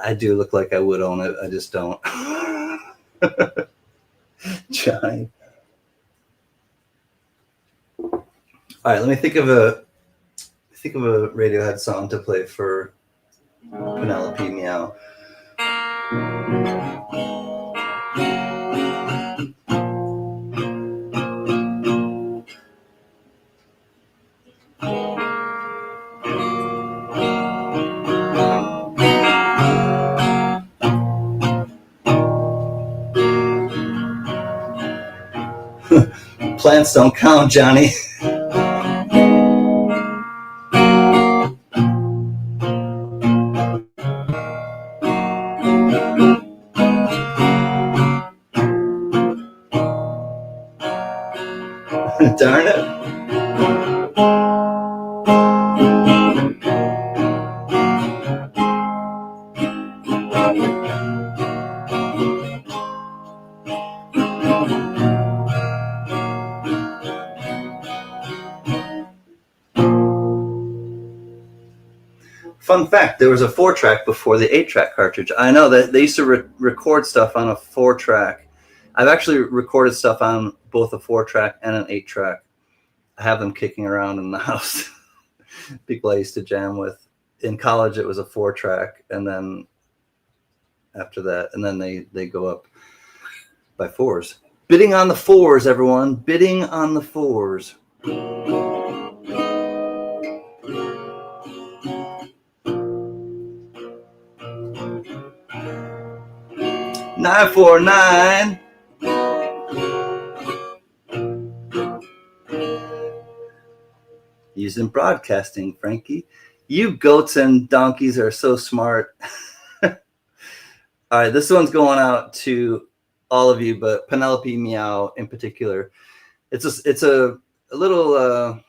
I do look like I would own it. I just don't. Johnny. All right, let me think of a Radiohead song to play for Penelope Meow. Plants don't count, Johnny. Darn it. Fun fact, there was a 4-track before the 8-track cartridge. I know that they used to record stuff on a 4-track. I've actually recorded stuff on both a 4-track and an 8-track. I have them kicking around in the house. People I used to jam with. In college, it was a 4-track, and then after that, and then they go up by 4s. Bidding on the 4s, everyone. Bidding on the 4s. 949. Using broadcasting, Frankie. You goats and donkeys are so smart. All right, this one's going out to all of you, but Penelope Meow in particular. It's a little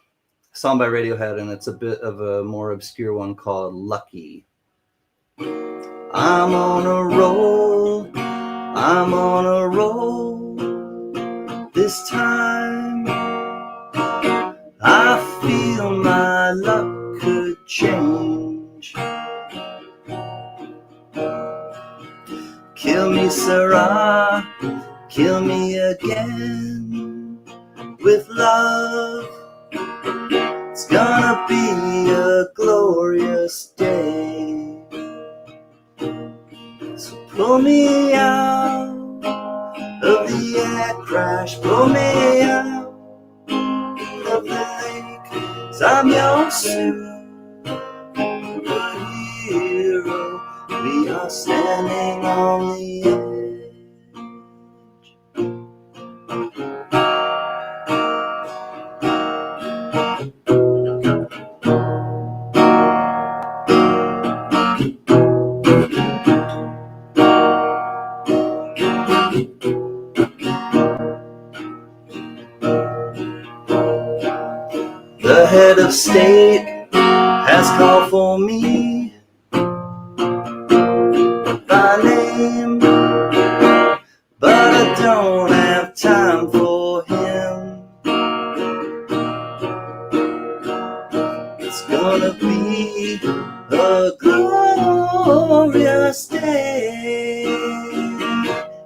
song by Radiohead, and it's a bit of a more obscure one called Lucky. I'm on a roll. I'm on a roll. This time I feel my luck could change. Kill me, Sarah, kill me again with love. It's gonna be a glorious day. So pull me out of the air crash, pull me out of the lake, 'cause I'm your superhero. We are standing on the edge. The head of state has called for me by name, but I don't have time for him. It's gonna be a glorious day.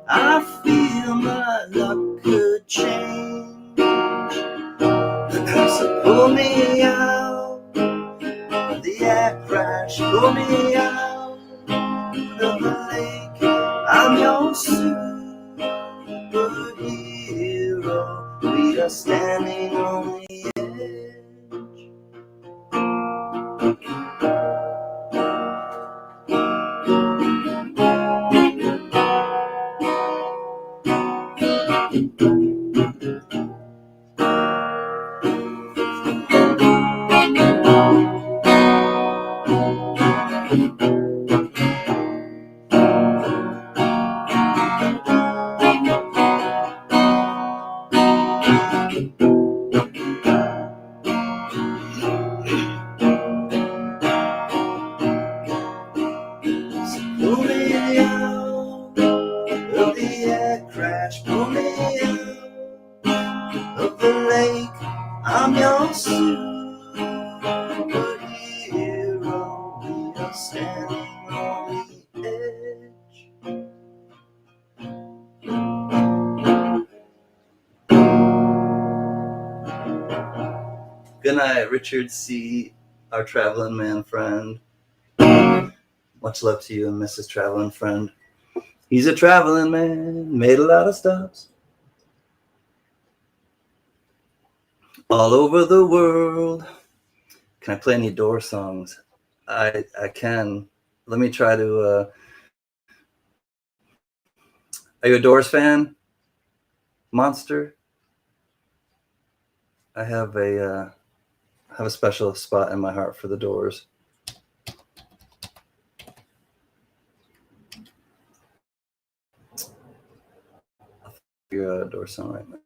I feel me out of the act crash, pull me out of the lake. I'm your superhero. We are standing on the edge. Pull me out of the air crash, pull me out of the lake. I'm your superhero. We are standing on the edge. Good night, Richard C., our traveling man friend. Much love to you and Mrs. Traveling Friend. He's a traveling man, made a lot of stops all over the world. Can I play any Doors songs? I can. Let me try to. Are you a Doors fan, Monster? I have a special spot in my heart for the Doors. You're a Doors song right now.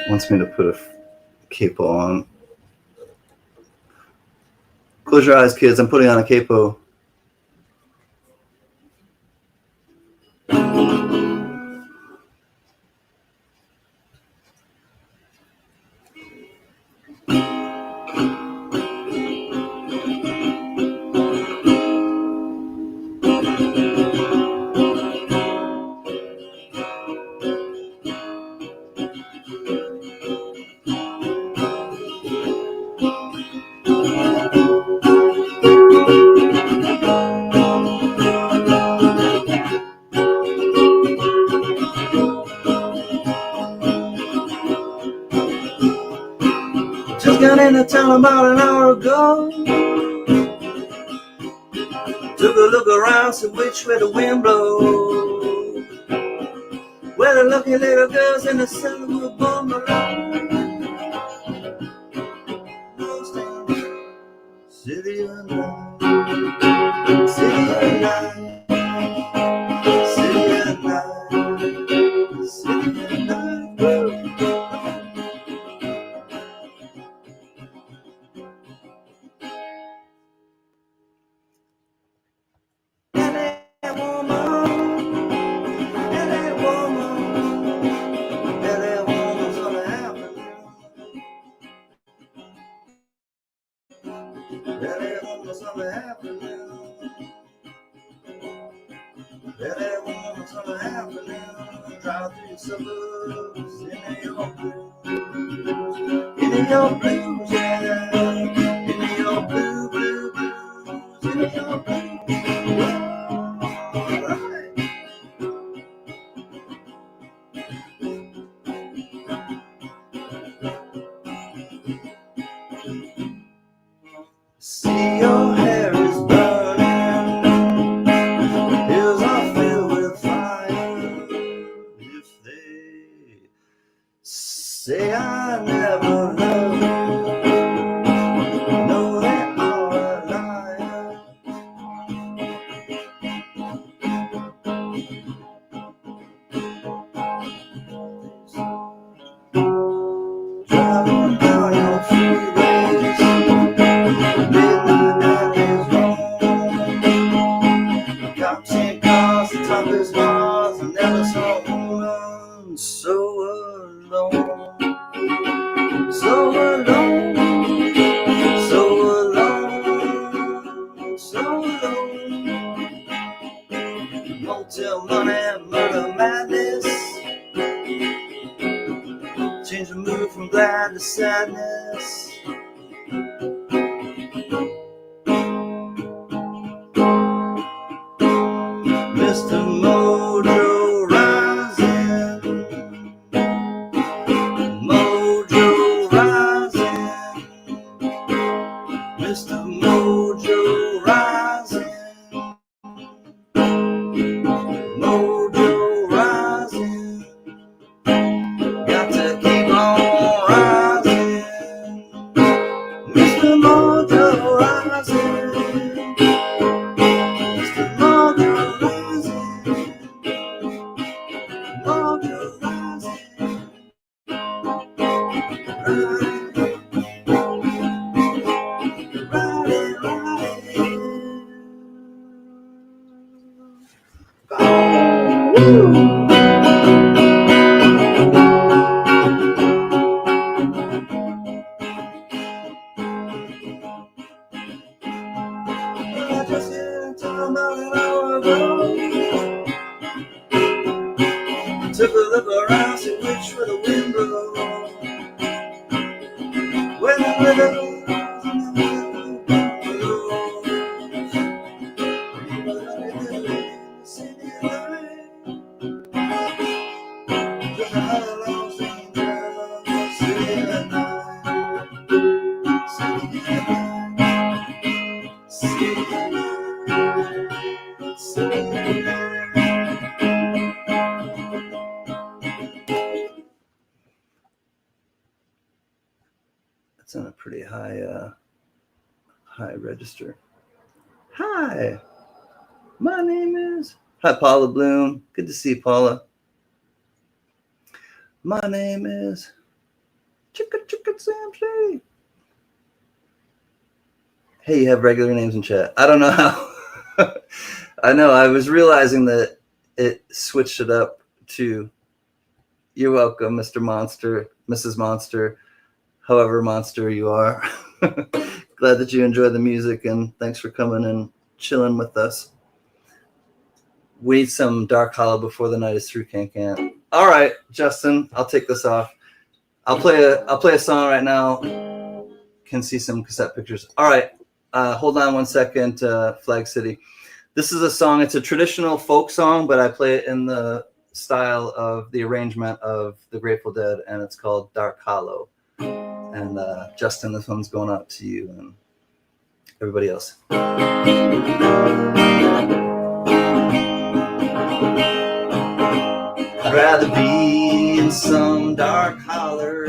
Wants me to put a capo on. Close your eyes, kids. I'm putting on a capo. Just got into town about an hour ago. Took a look around, see which way the wind blows. Where the lucky little girls in the cellar were bungalow. City of night, city of night, city of night, city of night. Something happened now. That woman's gonna happen now. Drive down through the suburbs into your blues. Into your blues, yeah. Into your blue, blue, blues. Into your blues. All right. See, your hair is burning, hills are filled with fire. If they say I never loved you, no, they are a liar. Driving down your freeways, midnight alleys roam. Cops and cars, the toughest bars, I never saw a woman so alone. So alone, so alone, so alone. Motel money, murder, madness. Change the mood from glad to sadness. Mr. Mojo rising, Mojo rising, Mr. Mojo rising, Mojo rising. Got to keep on rising, Mr. Mojo rising, Mr. Mojo rising, Mojo rising, riding, riding, riding. Woo! I just hit town about an hour ago. Took a look around, see which way the wind blows. When the widows and the widows, everybody living city life. Just another Los Angeles city at night. City at night. City at night. City at night. That's on a pretty high register. Hi, my name is. Hi, Paula Bloom. Good to see you, Paula. My name is Chicka Chicka Sam Shay. Hey, you have regular names in chat. I don't know how. I know. I was realizing that it switched it up to. You're welcome, Mr. Monster, Mrs. Monster. However monster you are. Glad that you enjoy the music, and thanks for coming and chilling with us. We need some Dark Hollow before the night is through, Can. All right, Justin, I'll take this off. I'll play a song right now. Can see some cassette pictures. All right, hold on one second, Flag City. This is a song. It's a traditional folk song, but I play it in the style of the arrangement of the Grateful Dead, and it's called Dark Hollow. And Justin, this one's going out to you and everybody else. I'd rather be in some dark holler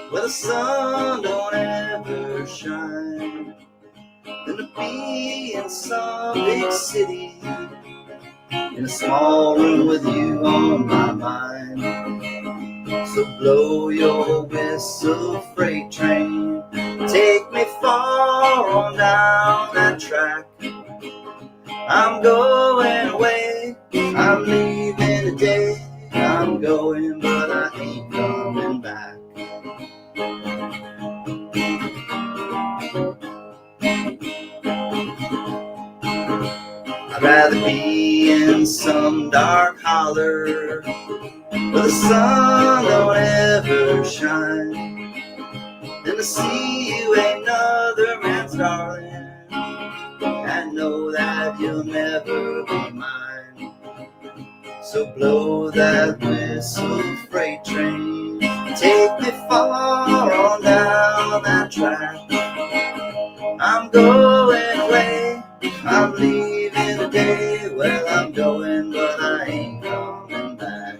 where the sun don't ever shine than to be in some big city in a small room with you on my mind. So blow your whistle, freight train, take me far on down that track. I'm going away, I'm leaving today. I'm going, but I ain't coming back. I'd rather be in some dark holler where the sun don't ever shine than to see you another man's darling and know that you'll never be mine. So blow that whistle, freight train, take me far on down that track. I'm going away, I'm leaving today. Well, I'm going, but I ain't coming back.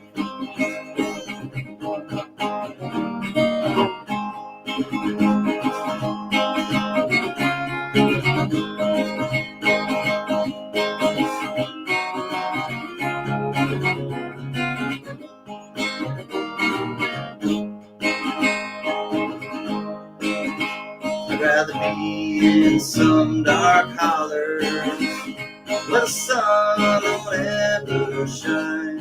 I'd rather be in some dark holler where the sun don't ever shine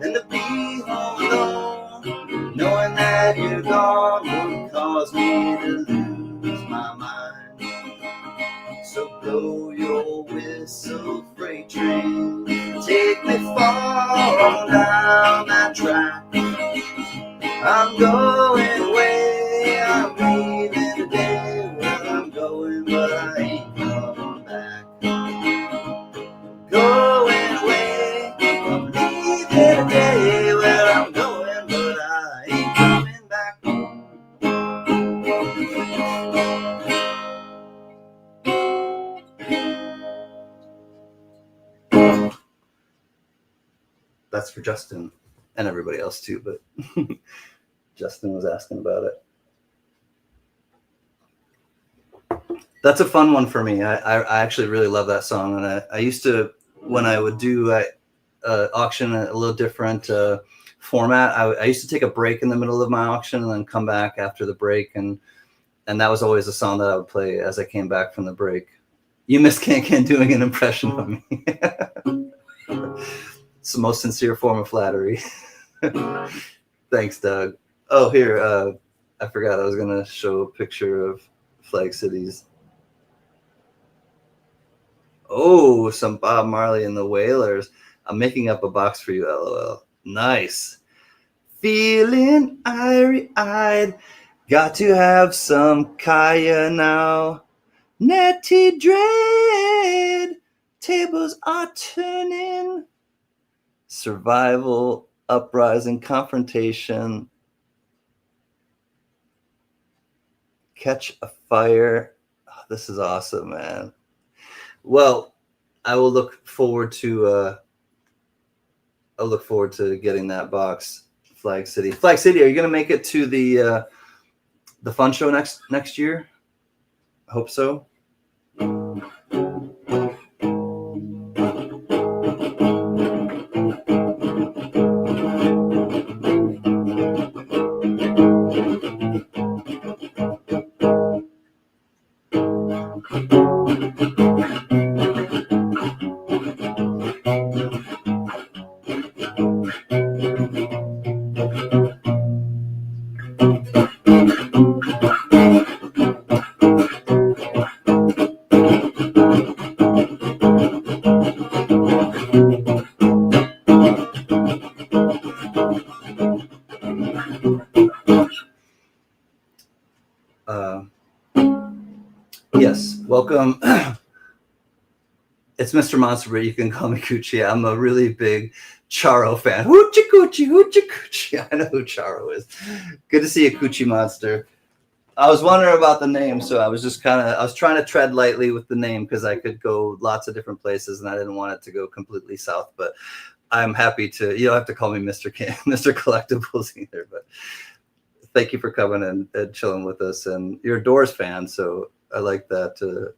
than to be home alone, knowing that you're gone would cause me to lose my mind. So blow your whistle, freight train, take me far on down that track. I'm going away, I'm leaving today. Well, I'm going, but I ain't coming back. Going away, I'm leaving today. Well, I'm going, but I ain't coming back. That's for Justin and everybody else too, but Justin was asking about it. That's a fun one for me. I actually really love that song, and I used to, when I would do auction a little different format, I used to take a break in the middle of my auction and then come back after the break, and that was always a song that I would play as I came back from the break. You missed Can doing an impression of me. It's the most sincere form of flattery. Thanks, Doug. Oh, here, I forgot I was going to show a picture of Flag Cities. Oh, some Bob Marley and the Wailers. I'm making up a box for you, LOL. Nice. Feeling irie-eyed. Got to have some Kaya now. Netty dread. Tables are turning. Survival, uprising, confrontation. Catch a fire. Oh, this is awesome, man. Well, I will look forward to getting that box. Flag City. Flag City, are you going to make it to the fun show next year? I hope so. Yes, welcome. It's Mr. Monster, but you can call me Coochie. I'm a really big Charo fan. Hoochie Coochie, Hoochie Coochie. I know who Charo is. Good to see you, Coochie Monster. I was wondering about the name, so I was just I was trying to tread lightly with the name because I could go lots of different places and I didn't want it to go completely south, but I'm happy to, you don't have to call me Mr. Mr. Collectibles either, but thank you for coming and chilling with us. And you're a Doors fan, so I like that.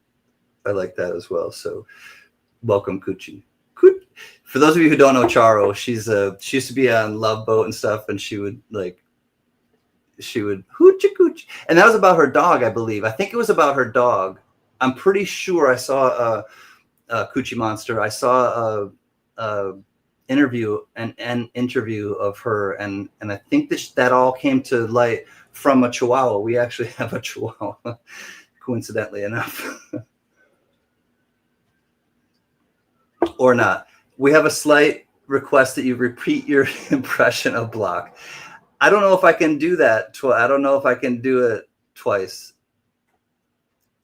I like that as well. So welcome, Coochie. For those of you who don't know Charo, she used to be on Love Boat and stuff, and she would hoochie coochie, and that was about her dog, I believe. I think it was about her dog. I'm pretty sure I saw a Coochie Monster. I saw a interview of her, and I think that all came to light from a Chihuahua. We actually have a Chihuahua, coincidentally enough. or not. We have a slight request that you repeat your impression of Block. I don't know if I can do that. I don't know if I can do it twice.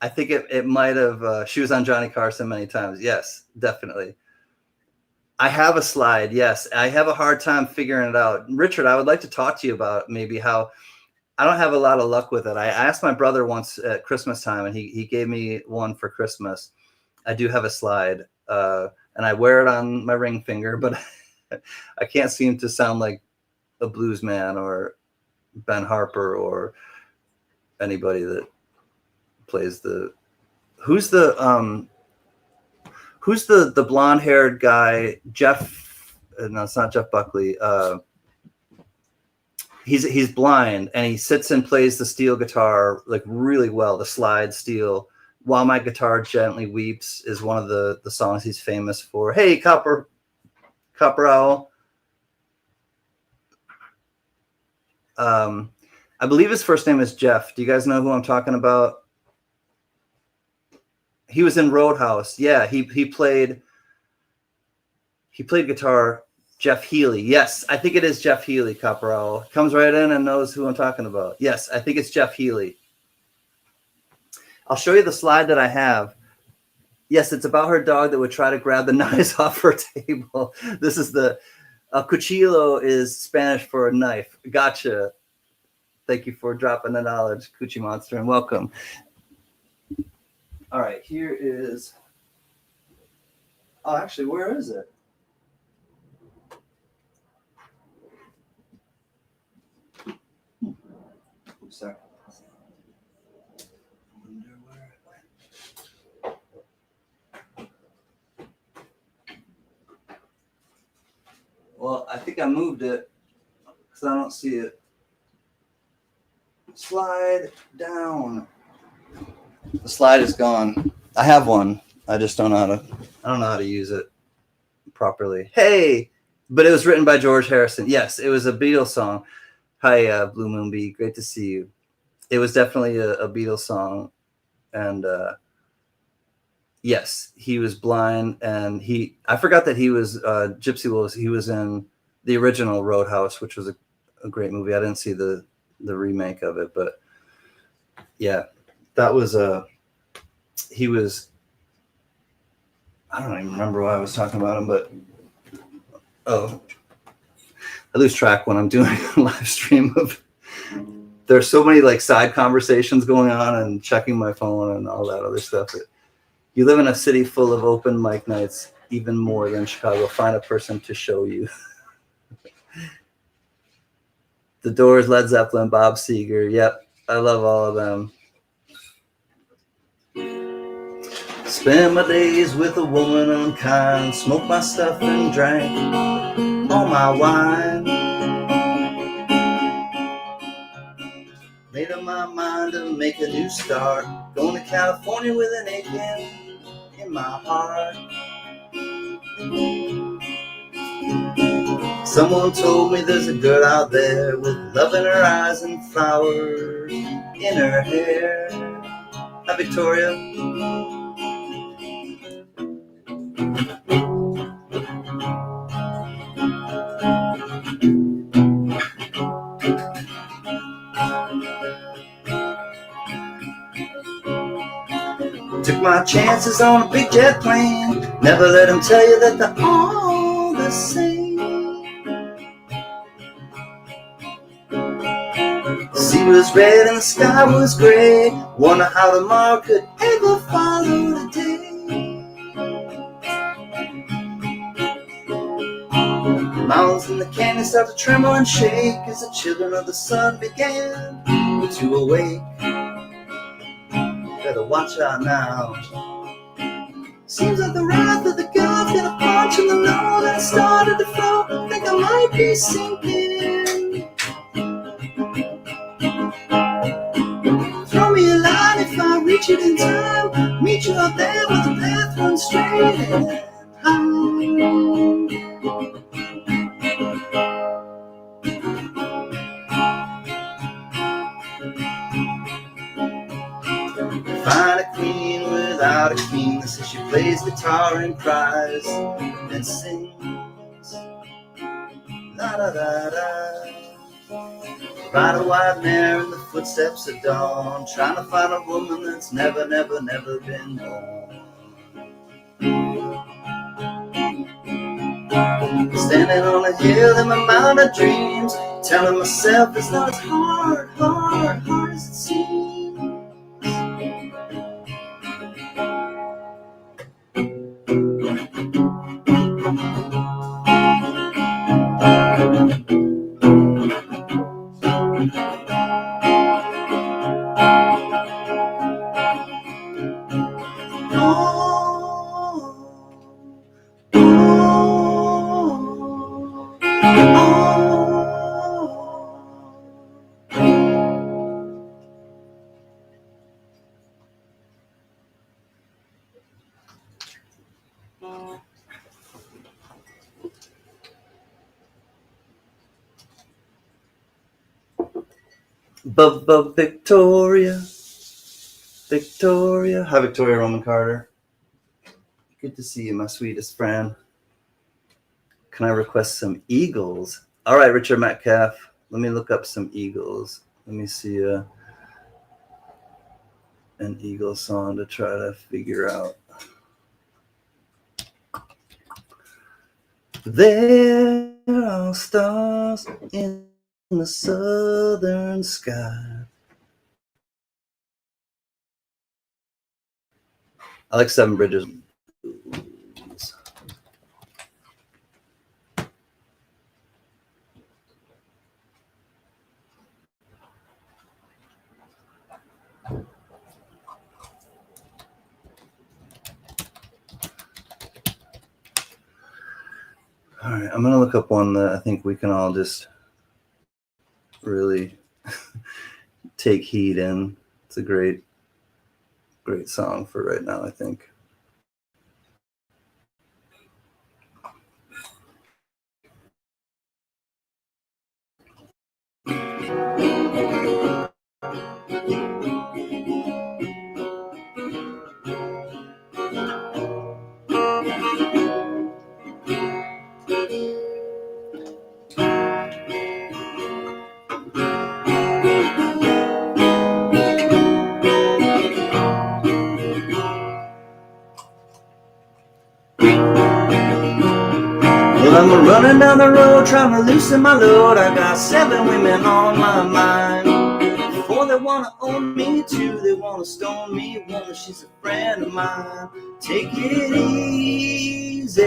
I think it might have. She was on Johnny Carson many times. Yes, definitely. I have a slide. Yes, I have a hard time figuring it out. Richard, I would like to talk to you about maybe how. I don't have a lot of luck with it. I asked my brother once at Christmas time, and he gave me one for Christmas. I do have a slide, and I wear it on my ring finger, but I can't seem to sound like a blues man or Ben Harper or anybody that plays the. Who's the blonde haired guy? Jeff? No, it's not Jeff Buckley. He's blind, and he sits and plays the steel guitar like really well, the slide steel. While My Guitar Gently Weeps is one of the songs he's famous for. Hey, Copper Owl. I believe his first name is Jeff. Do you guys know who I'm talking about? He was in Roadhouse. Yeah, he played guitar. Jeff Healey. Yes, I think it is Jeff Healey, Copper Owl. Comes right in and knows who I'm talking about. Yes, I think it's Jeff Healey. I'll show you the slide that I have. Yes, it's about her dog that would try to grab the knives off her table. This is the cuchillo is Spanish for a knife. Gotcha. Thank you for dropping the knowledge, Coochie Monster, and welcome. All right, here is. Oh, actually, where is it? Sorry. Well, I think I moved it because I don't see it. Slide down. The slide is gone. I have one. I just don't know how to use it properly. Hey, but it was written by George Harrison. Yes, it was a Beatles song. Hi, Blue Moon Bee. Great to see you. It was definitely a Beatles song, and yes, he was blind, and I forgot that he was Gypsy Wolves. He was in the original Roadhouse, which was a great movie. I didn't see the remake of it, but yeah, that was he was. I don't even remember why I was talking about him, but I lose track when I'm doing a live stream of. There's so many like side conversations going on and checking my phone and all that other stuff. You live in a city full of open mic nights, even more than Chicago. Find a person to show you. The Doors, Led Zeppelin, Bob Seger. Yep, I love all of them. Spend my days with a woman unkind, smoke my stuff and drank all my wine. Made up my mind to make a new start, going to California with an aching in my heart. Someone told me there's a girl out there with love in her eyes and flowers in her hair. Hi, Victoria. Took my chances on a big jet plane. Never let them tell you that they're all the same. The sea was red and the sky was gray. Wonder how tomorrow could ever follow today. The mountains and the canyons start to tremble and shake as the children of the sun began to awake. Better watch out now. Seems like the wrath of the gods got a punch in the nose and started to flow. Think I might be sinking. Throw me a line if I reach it in time. Meet you out there with the path run straight and find a queen with without a keenness as she plays guitar and cries and sings. La da da da. Ride a white mare in the footsteps of dawn, trying to find a woman that's never, never, never been born. Standing on a hill in my mind of dreams, telling myself it's not as hard, hard, hard as it seems. Victoria. Victoria. Hi, Victoria Roman Carter. Good to see you, my sweetest friend. Can I request some Eagles? All right, Richard Metcalf. Let me look up some Eagles. Let me see an Eagles song to try to figure out. There are stars in the southern sky. I like Seven Bridges. All right, I'm going to look up one that I think we can all just really take heed in. It's a great song for right now, I think. Well, I'm running down the road trying to loosen my load. I got 7 women on my mind. 4 they want to own me, 2 they want to stone me. 1, she's a friend of mine. Take it easy,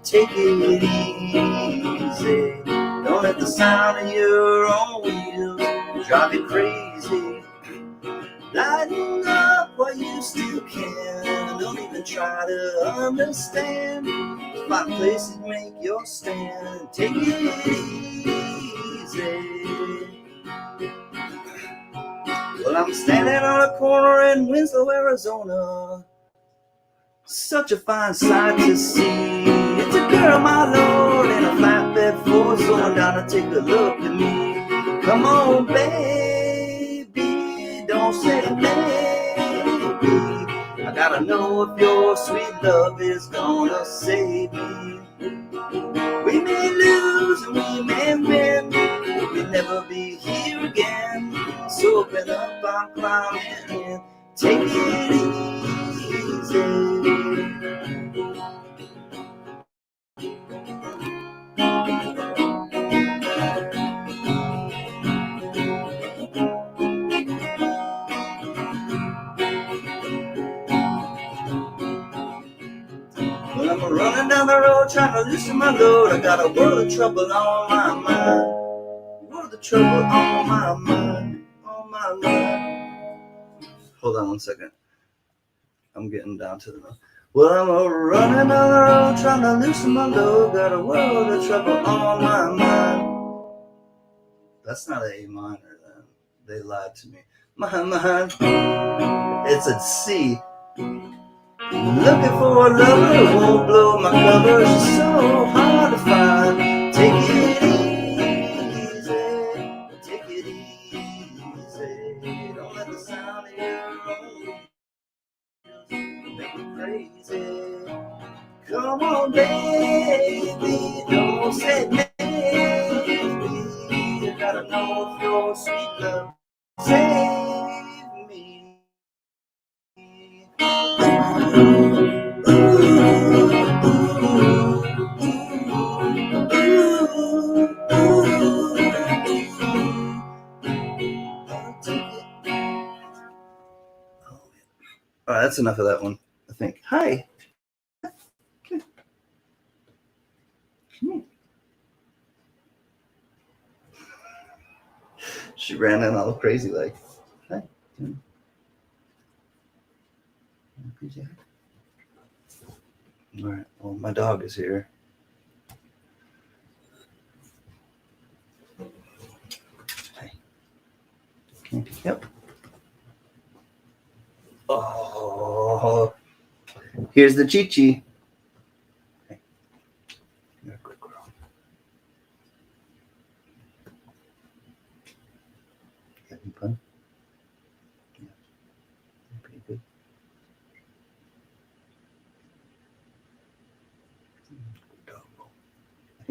take it easy. Don't let the sound of your own wheels drive you crazy. Lighten up while you still can. Don't even try to understand. Find places, make your stand. Take it easy. Well, I'm standing on a corner in Winslow, Arizona. Such a fine sight to see. It's a girl, my lord, in a flatbed Ford, slowing down to take a look at me. Come on, baby, don't say maybe. I gotta know if your sweet love is gonna save me. We may lose and we may win, we'll never be here again. So open up, I'm climbing in. Take it easy. Well, I'm running down the road trying to loosen my load. I got a world of trouble on my mind. World of trouble on my mind. On my mind. Hold on one second. I'm getting down to the... Well, I'm running down the road trying to loosen my load. Got a world of trouble on my mind. That's not an A minor then. They lied to me. My mind. It's a C. Looking for a lover who won't blow my cover. It's so hard to find. Take it easy. Take it easy. Don't let the sound of your own crazy. Come on, baby, don't say maybe. I gotta know if your sweet love save me. All right, that's enough of that one, I think. Hi. Come here. She ran in all crazy like. Hi. All right. Well, my dog is here. Hi. Yep. Oh, here's the Chi-Chi. Hey, you're a good girl. Having fun? Yeah. Pretty good.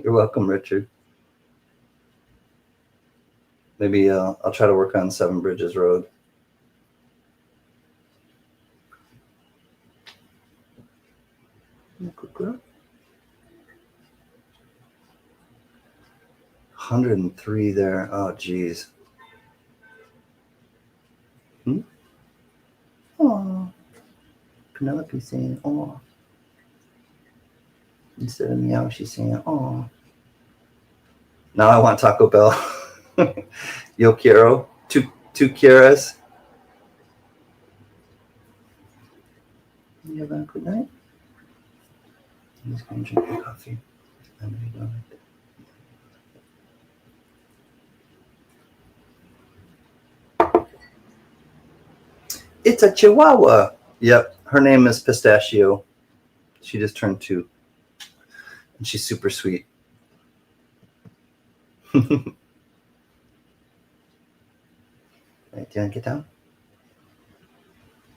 You're welcome, Richard. Maybe I'll try to work on Seven Bridges Road. Good girl. 103 there. Oh, geez. Oh, Penelope saying, oh. Instead of meow, she's saying, oh. Now I want Taco Bell. Yo quiero. Two quieres. You have a good night? I'm just going to drink my coffee. I know you don't like it. It's a Chihuahua. Yep. Her name is Pistachio. She just turned 2. And she's super sweet. Right, do you want to get down?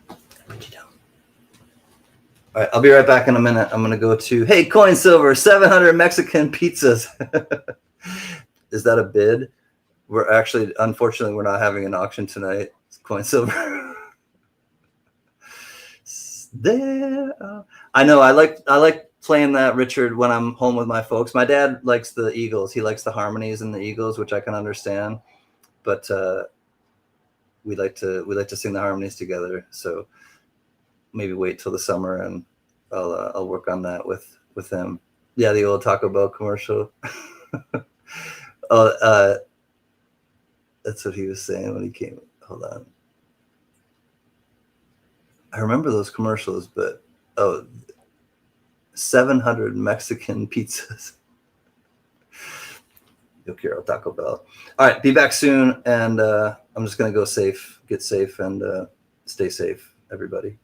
Put you down. All right, I'll be right back in a minute. I'm going to go to, hey, Coin Silver, 700 Mexican pizzas. Is that a bid? We're actually, unfortunately, we're not having an auction tonight. It's Coin Silver. There. I know. I like playing that, Richard, when I'm home with my folks. My dad likes the Eagles. He likes the harmonies in the Eagles, which I can understand. But we like to sing the harmonies together. So maybe wait till the summer, and I'll work on that with him. Yeah, the old Taco Bell commercial. Oh, that's what he was saying when he came. Hold on. I remember those commercials, but 700 Mexican pizzas. Yo quiero Taco Bell. All right, be back soon, and I'm just gonna go safe, get safe, and stay safe, everybody.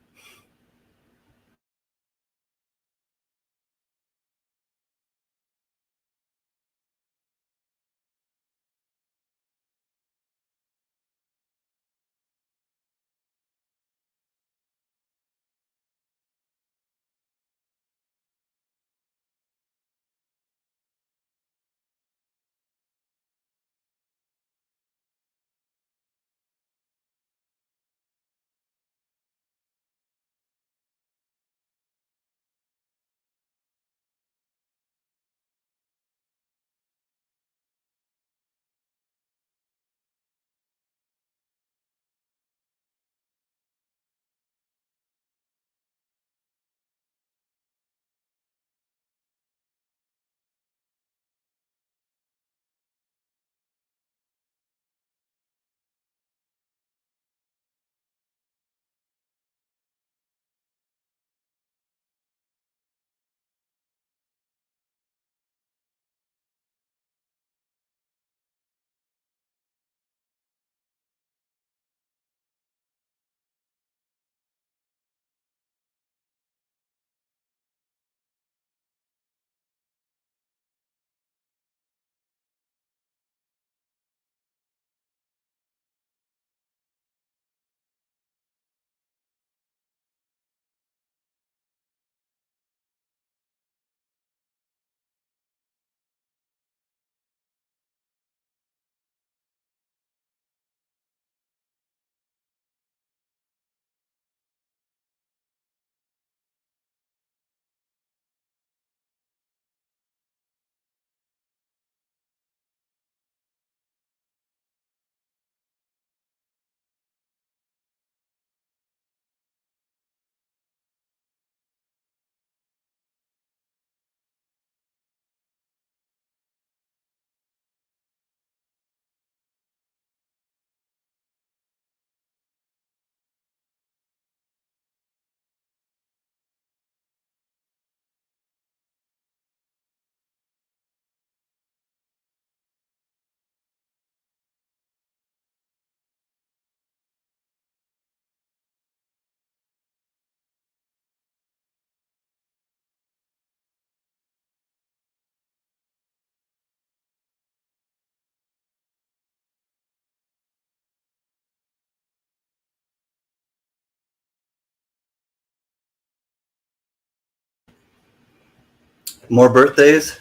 More birthdays?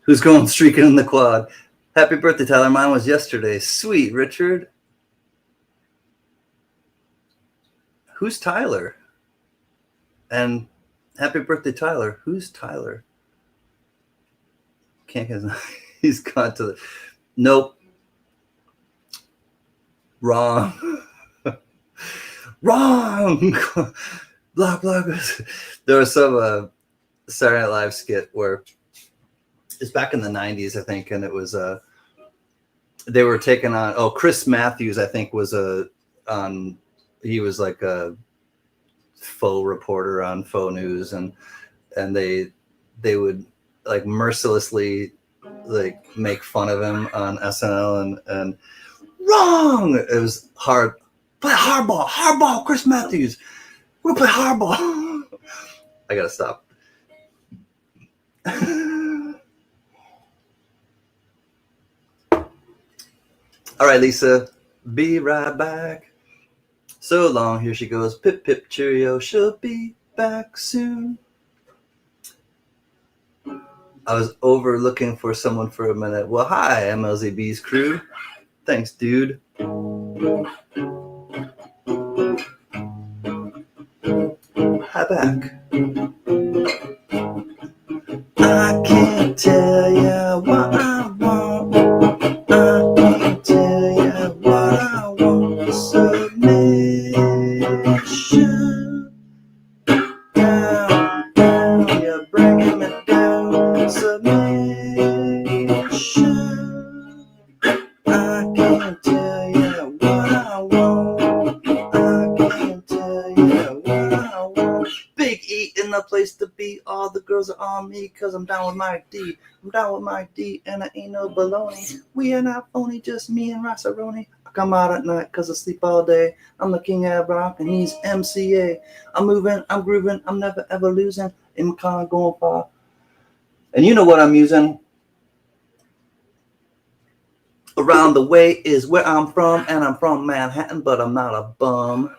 Who's going streaking in the quad? Happy birthday, Tyler. Mine was yesterday. Sweet, Richard. Who's Tyler? And happy birthday, Tyler. Who's Tyler? Can't get his. He's gone to the. Nope. Wrong. Wrong. Blah. There was some Saturday Night Live skit where it's back in the 90s, I think, and it was they were taking on Chris Matthews, I think, was he was like a faux reporter on faux news, and they would like mercilessly like make fun of him on SNL and wrong. It was hard. Play hardball, Chris Matthews. We'll play hardball. I gotta stop. All right, Lisa. Be right back. So long. Here she goes. Pip pip cheerio. She'll be back soon. I was over looking for someone for a minute. Well, hi, MLZB's crew. Thanks, dude. Hi back. I can't tell ya what I want. I can't tell ya what I want. Submission. Down, you're bringing me down. Submission. I can't tell ya what I want. I can't tell ya what I want. Big E in the place to be. All the girls are on me cause I'm down with my D. I'm down with my D and I ain't no baloney. We are not phony, just me and Rossaroni. I come out at night cause I sleep all day. I'm the king of rock and he's MCA. I'm moving, I'm grooving, I'm never ever losing. In my car going far. And you know what I'm using? Around the way is where I'm from, and I'm from Manhattan, but I'm not a bum.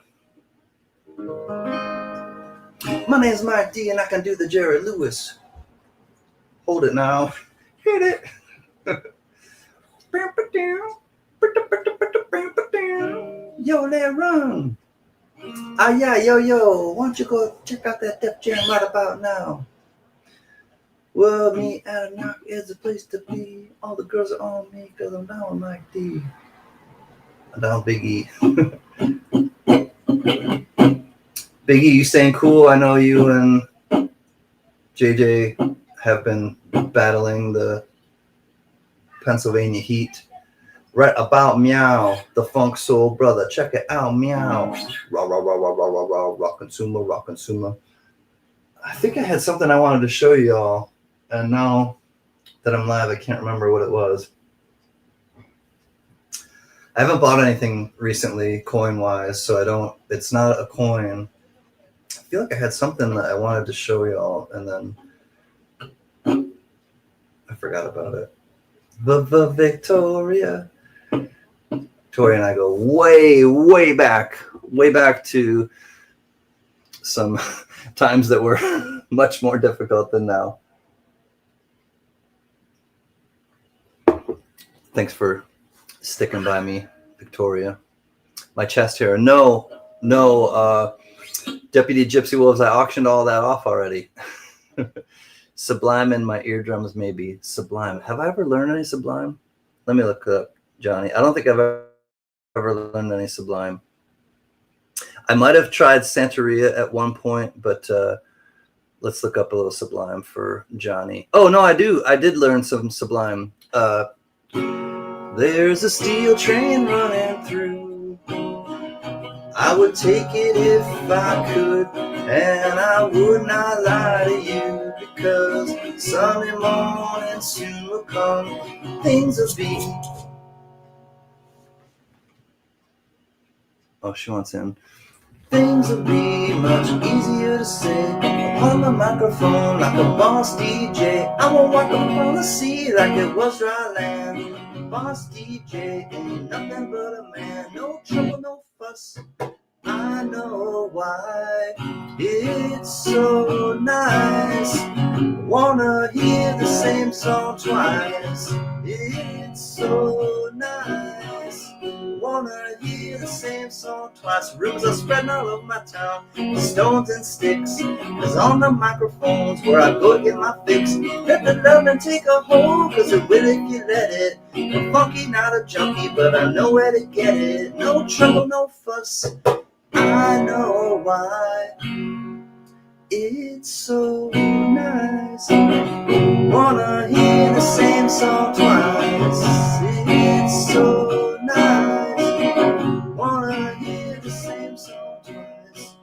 My name's Mike D, and I can do the Jerry Lewis. Hold it now. Hit it. Yo, let run. Ah, yeah, yo. Why don't you go check out that Def Jam right about now? Well, me at a knock is the place to be. All the girls are on me because I'm down with Mike D. I'm down with Big E. Big E, you staying cool? I know you and JJ have been battling the Pennsylvania heat. Right about meow, the funk soul brother. Check it out, meow. Raw, rock consumer. I think I had something I wanted to show y'all, and now that I'm live, I can't remember what it was. I haven't bought anything recently, coin-wise, so it's not a coin. I feel like I had something that I wanted to show y'all, and then I forgot about it. Victoria. Victoria and I go way back to some times that were much more difficult than now. Thanks for sticking by me, Victoria. My chest hair. No, Deputy Gypsy Wolves, I auctioned all that off already. Sublime in my eardrums, maybe. Sublime. Have I ever learned any Sublime? Let me look up, Johnny. I don't think I've ever learned any Sublime. I might have tried Santeria at one point, but let's look up a little Sublime for Johnny. Oh, no, I did learn some Sublime. There's a steel train running through. I would take it if I could, and I would not lie to you, because Sunday morning soon will come. Things will be. Oh, she wants in. Things will be much easier to say upon the microphone like a boss DJ. I won't walk upon the sea like it was dry land. Boss DJ ain't nothing but a man. No trouble, no fuss. I know why. It's so nice Wanna hear the same song twice. It's so nice. Wanna hear the same song twice. Rumors are spreading all over my town. Stones and sticks is on the microphones where I go get my fix. Let the loving take a hold, cause it will if you let it. I'm funky, not a junkie, but I know where to get it. No trouble, no fuss. I know why. It's so nice. Wanna hear the same song twice. It's so nice. Wanna hear the same song twice.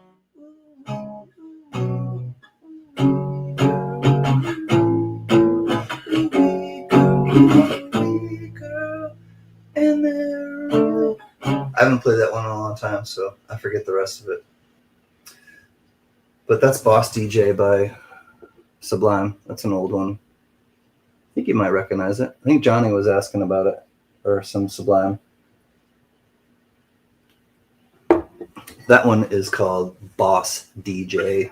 I haven't played that one in a long time, so I forget the rest of it. But that's Boss DJ by Sublime. That's an old one. I think you might recognize it. I think Johnny was asking about it, or some Sublime. That one is called Boss DJ.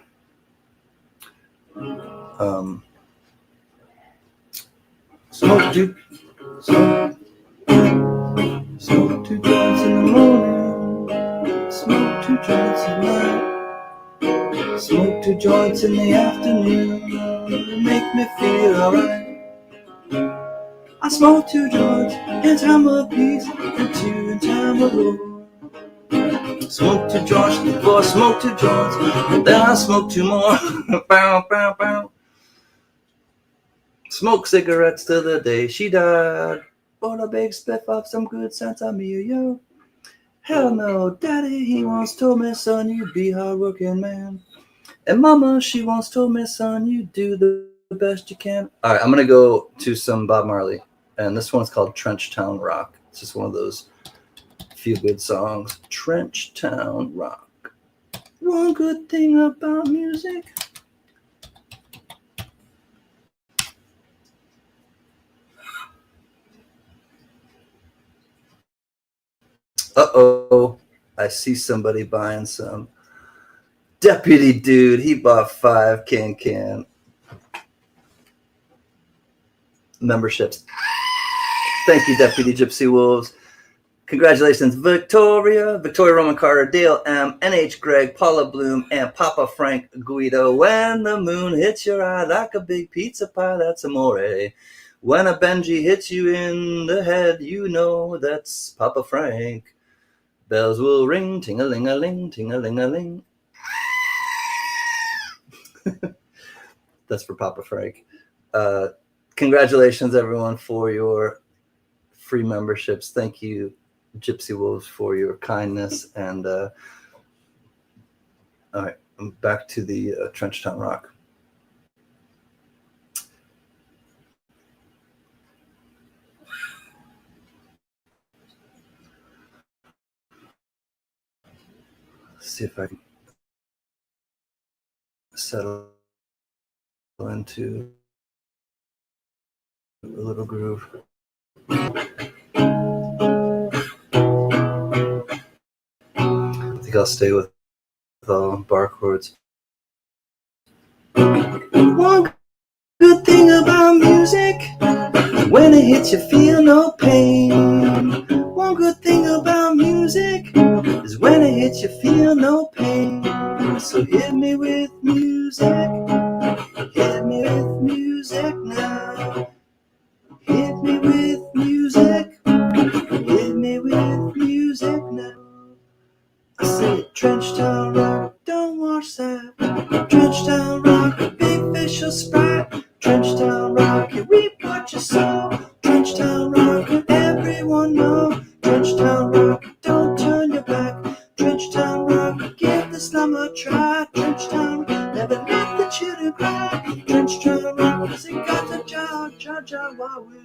Smoke two joints in the morning. Smoke two joints at night. Smoke two joints in the afternoon. Make me feel alright. I smoke two joints in time of peace and two in time of war. Smoke two joints before I smoke two joints, and then I smoke two more. Bow, bow, bow. Smoke cigarettes till the day she died. Bought a big spliff off some good Santa Mia. Hell no, daddy, he once told me, son, you be hard-working man. And mama, she once told me, son, you do the best you can. All right, I'm going to go to some Bob Marley. And this one's called Trench Town Rock. It's just one of those few good songs. Trench Town Rock. One good thing about music. Uh-oh. I see somebody buying some. Deputy dude, he bought 5 can memberships. Thank you, Deputy Gypsy Wolves. Congratulations, Victoria Roman Carter, Dale M, NH Greg, Paula Bloom, and Papa Frank Guido. When the moon hits your eye like a big pizza pie, that's amore. When a Benji hits you in the head, you know that's Papa Frank. Bells will ring, ting-a-ling-a-ling, ting-a-ling-a-ling. That's for Papa Frank. Congratulations, everyone, for your free memberships. Thank you, Gypsy Wolves, for your kindness. And all right, I'm back to the Trench Town Rock. Let's see if I can settle into a little groove. I think I'll stay with bar chords. One good thing about music, when it hits you feel no pain. One good thing about music is when it hits you feel no pain. So hit me with music, hit me with music now. Hit me with music, hit me with music now. I say Trench Town Rock, don't watch that. Trench Town Rock, big fish will sprite. Trench Town Rock, you reap what you sow. Trench Town Rock, everyone know. Trench Town Rock, don't turn your back. Trench Town Rock, give the slum a try. Trench Town, never let the children cry. Trench Town Rock, cause it got the ja-ja-wahoo.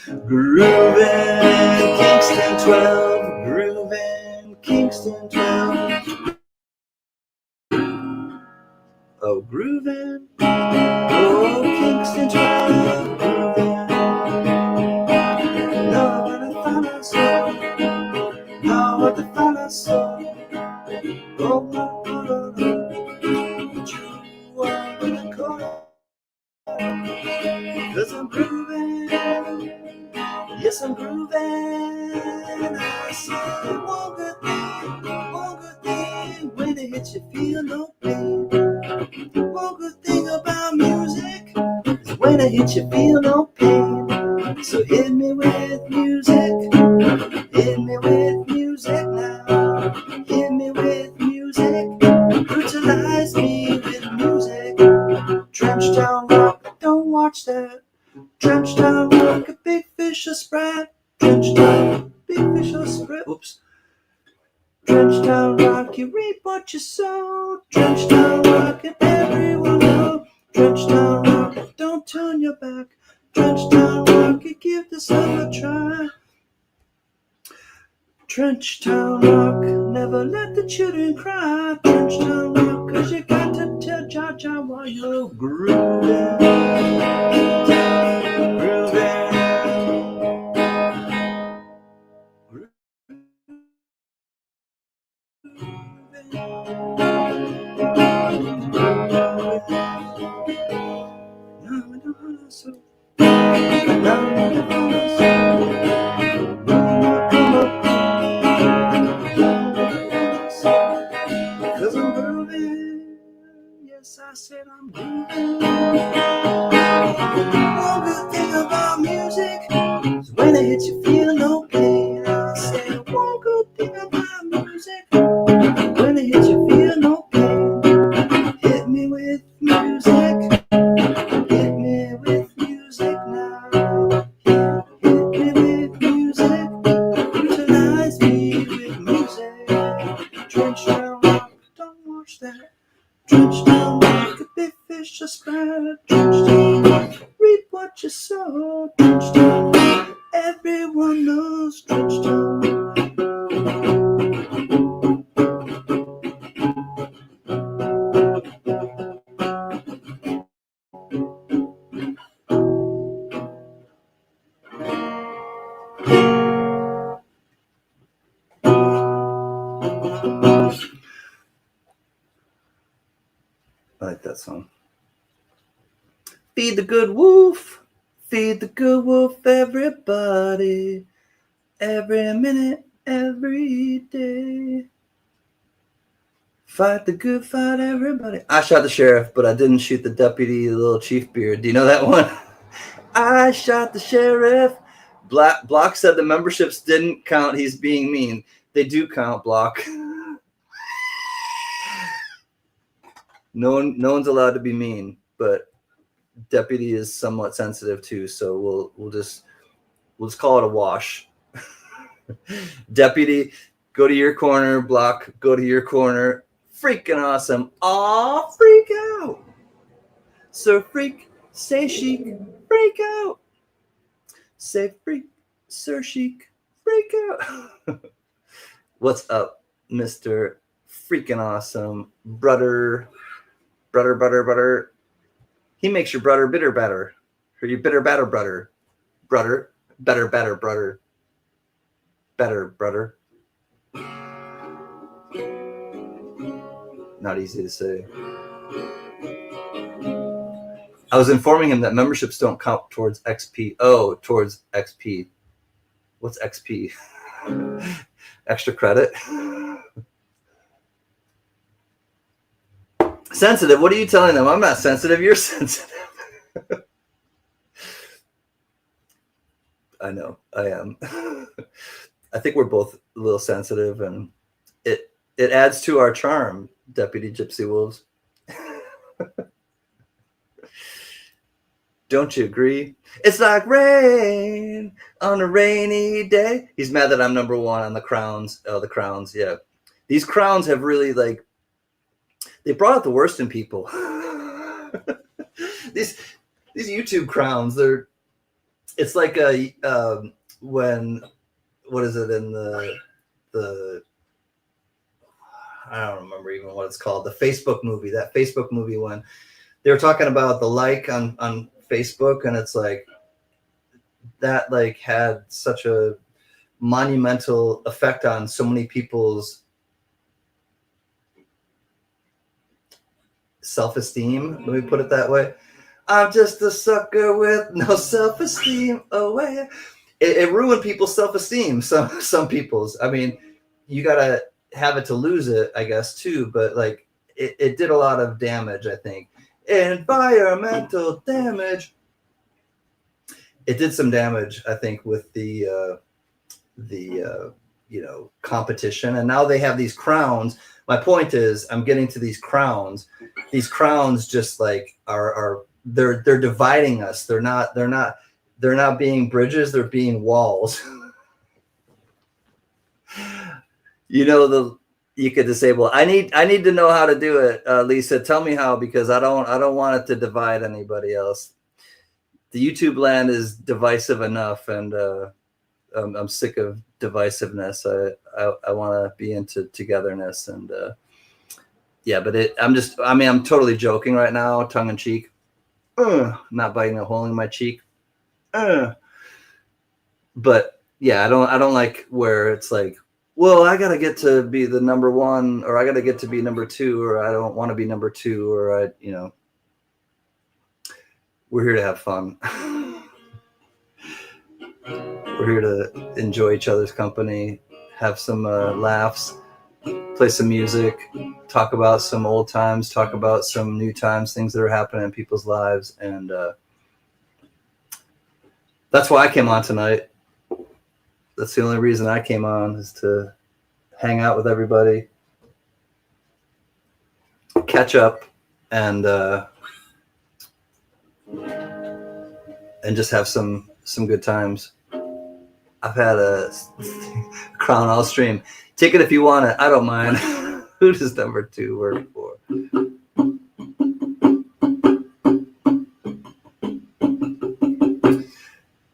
Groovin' Kingston 12, groovin' Kingston 12. Oh, groovin', oh, Kingston 12, groovin'. Lord, I thought I saw, Lord, I thought I saw. Oh, my God, you are the corner. it hits you, feel no pain. So hit me with music. Hit me with music now. Hit me with music. Brutalize me with music. Trench down rock, don't watch that. Trench down rock, a big fish a spread. Trench down, big fish a spread. Oops. Trench down rock, you reap what you sow. Trench down rock, and everyone know. Trench down rock, don't turn your back. Trench down rock, you give this love a try. Trench town rock, never let the children cry. Trench town rock, cause you got to tell Jaja while you're grooving. Grooving. Cause I'm grooving. Yes, I said I'm grooving. One good thing about music is when it hits you feel no pain. I said one good thing about music, when it hits you feel no pain. Hit me with music. Hit me with music now. Hit me with music. Utilize me with music. Trench down rock, don't watch that. Trench down rock, a big fish a spread. Trench down rock, reap what you sow. Trench down rock, everyone knows. Trench down rock. I like that song. Feed the good wolf. Feed the good wolf, everybody. Every minute, every day. Fight the good fight, everybody. I shot the sheriff, but I didn't shoot the deputy, the little chief beard. Do you know that one? I shot the sheriff. Block said the memberships didn't count. He's being mean. They do count, Block. No one's allowed to be mean, but deputy is somewhat sensitive too. So we'll just call it a wash. Deputy, go to your corner. Block, go to your corner. Freaking awesome. Aw, freak out. So freak, say chic, freak out. Say freak, sir chic, freak out. What's up, Mr. Freaking Awesome? Brother. He makes your brother bitter better. Or you bitter better brother. Brother, better brother. Better brother. Not easy to say. I was informing him that memberships don't count towards XP. Oh, towards XP. What's XP? Extra credit? Sensitive? What are you telling them? I'm not sensitive. You're sensitive. I know. I am. I think we're both a little sensitive, and it adds to our charm, Deputy Gypsy Wolves. Don't you agree? It's like rain on a rainy day. He's mad that I'm number one on the crowns. Oh, the crowns, yeah. These crowns have really, like, they brought out the worst in people. These YouTube crowns, it's like when, what is it in the I don't remember even what it's called, the Facebook movie, that Facebook movie when they were talking about the like on Facebook, and it's like that like had such a monumental effect on so many people's self-esteem. Let me put it that way. I'm just a sucker with no self-esteem. Oh, yeah. It ruined people's self-esteem. Some people's. I mean, you gotta have it to lose it, I guess, too. But like, it did a lot of damage, I think. Environmental damage. it did some damage, I think, with the competition. And now they have these crowns. My point is, I'm getting to these crowns. These crowns just like are they're dividing us. They're not being bridges. They're being walls. You could disable. I need to know how to do it, Lisa. Tell me how, because I don't want it to divide anybody else. The YouTube land is divisive enough, and I'm sick of divisiveness. I want to be into togetherness, and yeah. But I'm totally joking right now, tongue in cheek. Not biting a hole in my cheek. But yeah, I don't like where it's like, well, I gotta get to be the number one, or I gotta get to be number two, or I don't want to be number two, or we're here to have fun. We're here to enjoy each other's company, have some laughs, play some music, talk about some old times, talk about some new times, things that are happening in people's lives. And that's why I came on tonight. That's the only reason I came on, is to hang out with everybody, catch up, and just have some good times. I've had a crown all stream. Take it if you want it. I don't mind. Who does number two work for?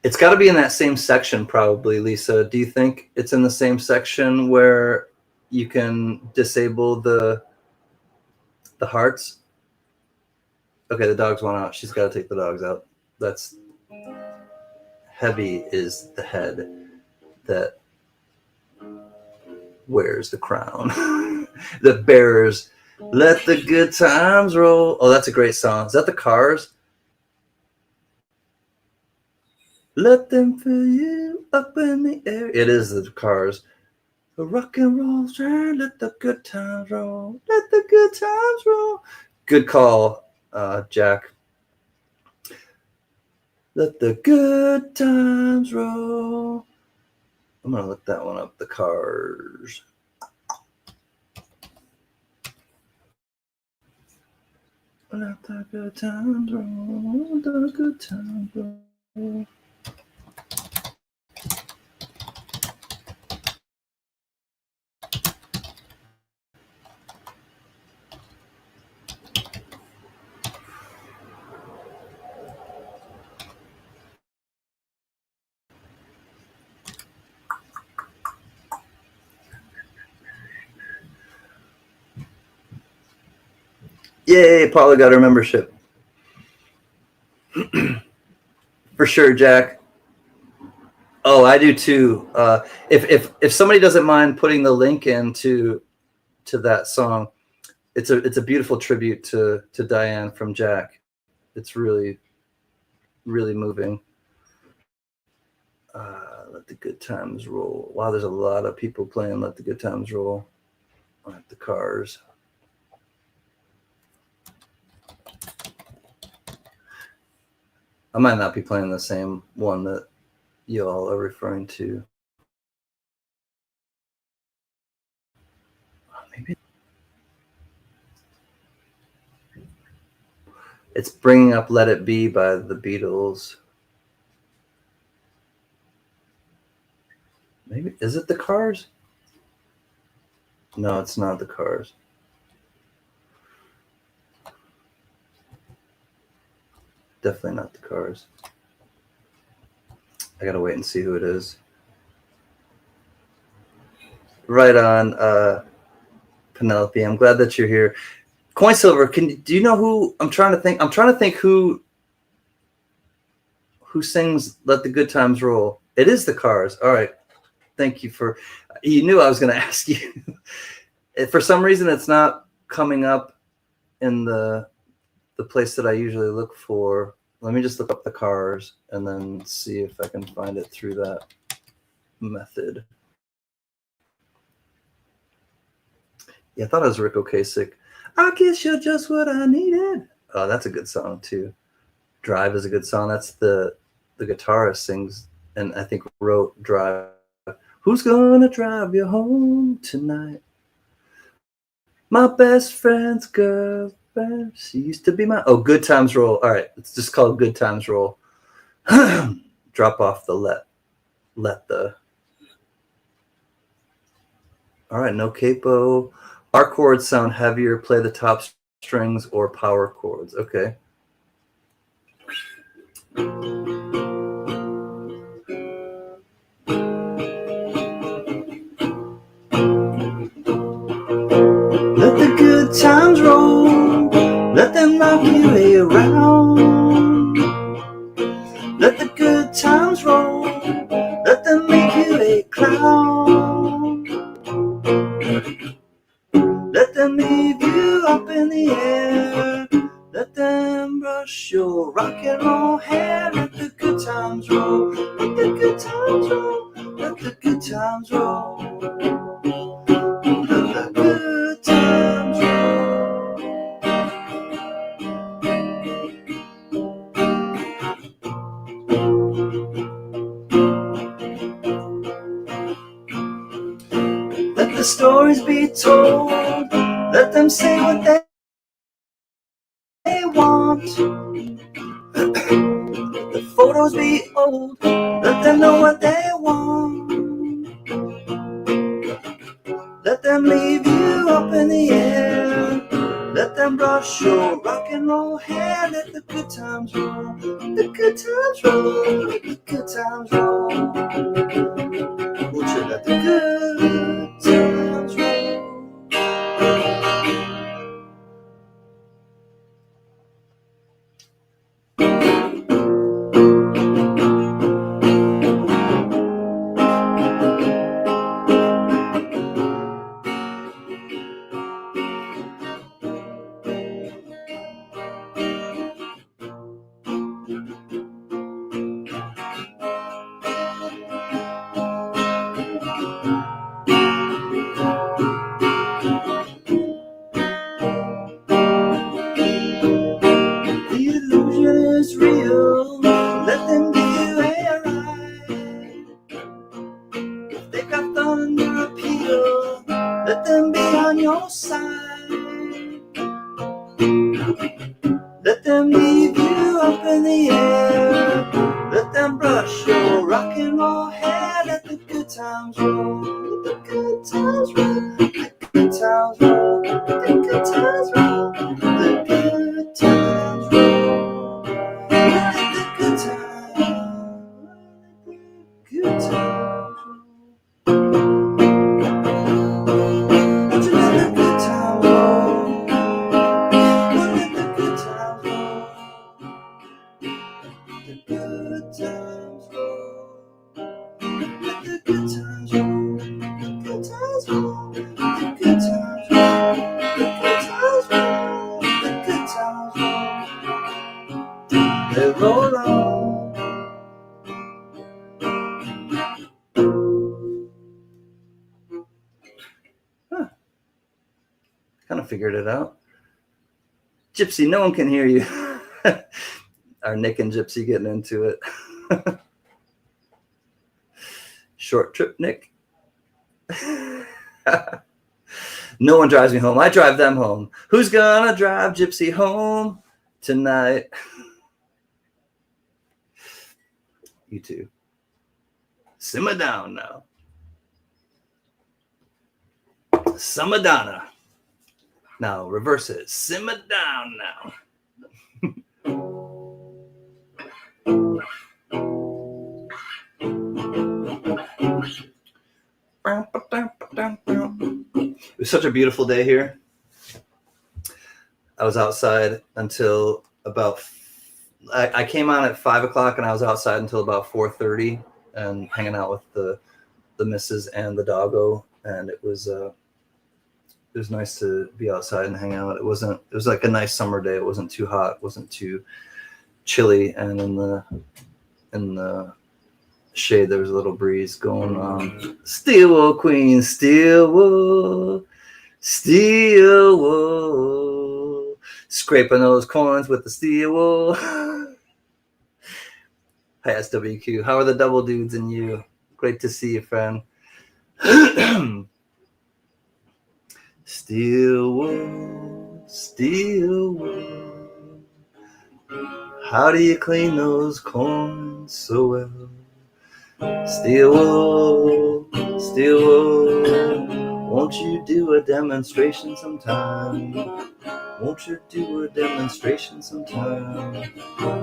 It's got to be in that same section, probably, Lisa. Do you think it's in the same section where you can disable the hearts? Okay, the dogs want out. She's got to take the dogs out. That's heavy is the head that wears the crown. The bearers, let the good times roll. Oh, that's a great song. Is that the Cars? Let them fill you up in the air. It is the Cars. The rock and roll train, let the good times roll. Let the good times roll. Good call, Jack. Let the good times roll. I'm going to look that one up. The Cars. Let the good times roll. Let the good times roll. Yay, Paula got her membership. For sure, Jack. Oh, I do too. If somebody doesn't mind putting the link into that song, it's a beautiful tribute to Diane from Jack. It's really, really moving. Let the good times roll. Wow, there's a lot of people playing Let the Good Times Roll at the Cars. I might not be playing the same one that you all are referring to. Maybe it's bringing up Let It Be by the Beatles. Maybe, is it the Cars? No, it's not the Cars. Definitely not the Cars. I gotta wait and see who it is. Right on, Penelope. I'm glad that you're here. Coin Silver, do you know who? I'm trying to think who sings Let the Good Times Roll. It is the Cars. All right. Thank you you knew I was going to ask you. For some reason, it's not coming up in the place that I usually look for. Let me just look up the Cars and then see if I can find it through that method. Yeah, I thought it was Rick Ocasek. I guess you're just what I needed. Oh, that's a good song too. Drive is a good song. That's the the guitarist sings, and I think wrote Drive. Who's gonna drive you home tonight? My best friend's girlfriend. She used to be my... Oh, Good Times Roll. All right, it's just called Good Times Roll. Drop off the let the... All right, no capo. Our chords sound heavier. Play the top strings or power chords. Okay. Let the good times roll. Let them knock you around. Let the good times roll. Let them make you a clown. Let them leave you up in the air. Let them brush your rock and roll hair. Let the good times roll. Let the good times roll. Let the good times roll. Let the good times roll. Let the stories be told. Let them say what they want. Let the photos be old. Let them know what they want. Let them leave you up in the air. Let them brush your rock and roll hair. Let the good times roll. Let the good times roll. Let the good times roll. Won't you let the good times roll? The illusion is real. Let them give you a ride. If they got thunder appeal, let them be on your side. Let them leave you up in the air. Let them brush your rock and roll hair. Let the good times roll. Let the good times roll. Let the good times roll. Let the good times roll. Let the good times roll. Let the good times. Let the good times roll. Won't you let the good times roll? Let the good times roll. The good times roll. Let the good times roll. The good times roll. The good times roll. The good times roll. The good times roll. They roll on. Huh. Kind of figured it out. Gypsy, no one can hear you. Our Nick and Gypsy getting into it. Short trip, Nick. No one drives me home. I drive them home. Who's gonna drive Gypsy home tonight? You two. Simmer down now. Samadana. Now reverse it. Simmer down now. It was such a beautiful day here. I was outside until about... I came on at 5 o'clock and I was outside until about 4:30 and hanging out with the missus and the doggo, and it was nice to be outside and hang out. It was like a nice summer day. It wasn't too hot, it wasn't too chilly, and in the shade there was a little breeze going on. Steel wool queen, steel wool, steel wool, scraping those corns with the steel wool. Hi, SWQ. How are the double dudes and you? Great to see you, friend. Steel wool, steel wool. How do you clean those corns so well? Steel wool. Won't you do a demonstration sometime? Won't you do a demonstration sometime?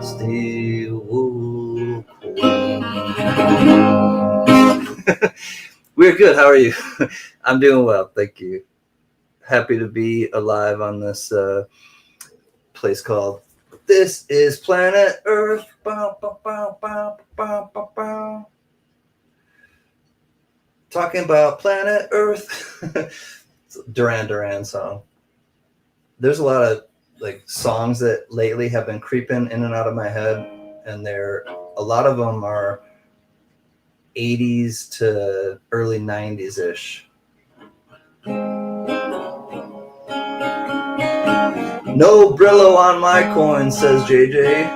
Steel wool corn. We're good. How are you? I'm doing well. Thank you. Happy to be alive on this place called This is Planet Earth. Bow, bow, bow, bow, bow, bow, bow. Talking about planet Earth. Duran Duran song. There's a lot of like songs that lately have been creeping in and out of my head, and a lot of them are 80s to early 90s ish. No Brillo on my coin, says JJ.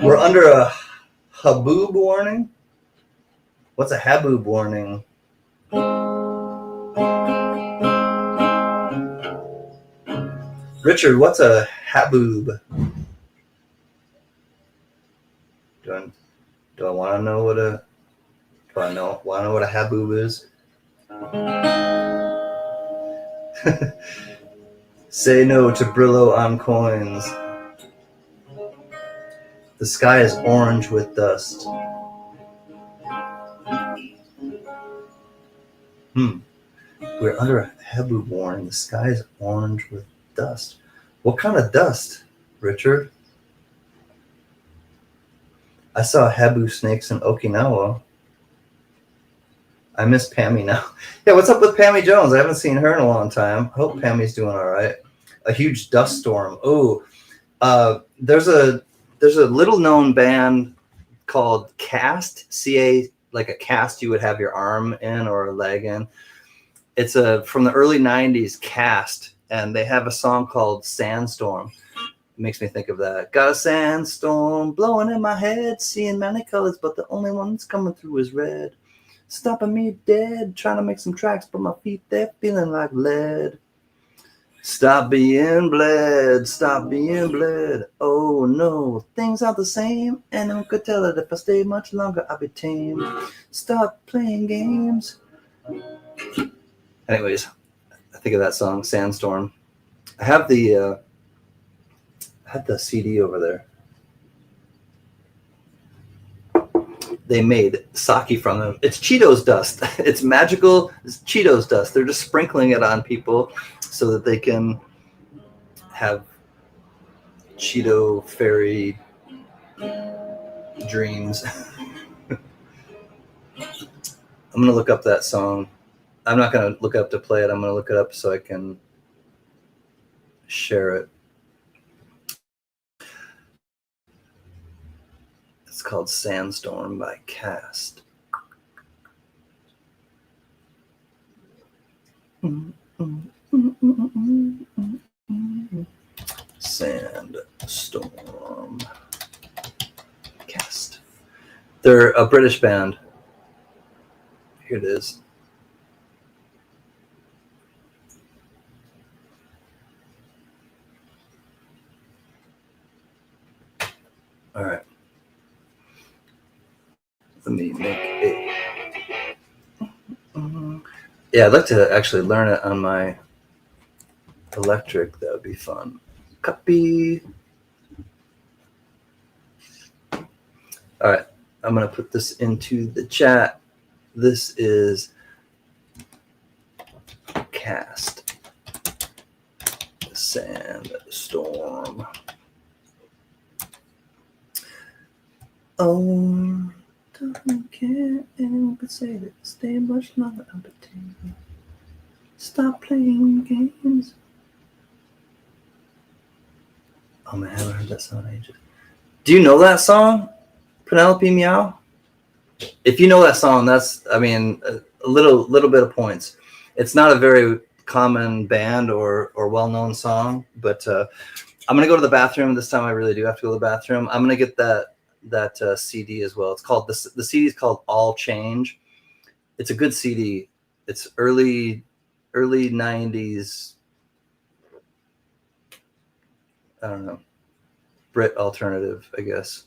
We're under a haboob warning. What's a haboob warning? Richard, what's a haboob? Do I want to know what a haboob is? Say no to Brillo on coins. The sky is orange with dust. We're under a haboob warning. The sky is orange with dust. What kind of dust, Richard? I saw haboob snakes in Okinawa. I miss Pammy now. Yeah, what's up with Pammy Jones? I haven't seen her in a long time. I hope Pammy's doing all right. A huge dust storm. Oh, there's a little known band called Cast, CA, like a cast you would have your arm in or a leg in. It's from the early 90s, Cast, and they have a song called Sandstorm. It makes me think of that. Got a sandstorm blowing in my head, seeing many colors, but the only one that's coming through is red. Stopping me dead, trying to make some tracks, but my feet, they're feeling like lead. Stop being bled, stop being bled. Oh no, things aren't the same, and I could tell it if I stay much longer, I'll be tame. Stop playing games. Anyways, I think of that song, Sandstorm. I have the CD over there. They made sake from them. It's Cheetos dust. It's magical Cheetos dust. They're just sprinkling it on people so that they can have Cheeto fairy dreams. I'm going to look up that song. I'm not going to look up to play it. I'm going to look it up so I can share it. It's called Sandstorm by Cast. Sandstorm Cast. They're a British band. Here it is. All right. Let me make it. Yeah, I'd like to actually learn it on my electric. That would be fun. Copy. All right. I'm going to put this into the chat. This is Cast. Sandstorm. Oh, don't care. Anyone could say that. Stay much longer. I'll be tame. Stop playing games. Oh man, I haven't heard that song in ages. Do you know that song, Penelope Meow? If you know that song, that's, I mean, a little bit of points. It's not a very common band or well-known song, but I'm gonna go to the bathroom this time. I really do have to go to the bathroom. I'm gonna get that CD as well. It's called the CD is called All Change. It's a good CD. It's early 90s. I don't know, Brit alternative, I guess.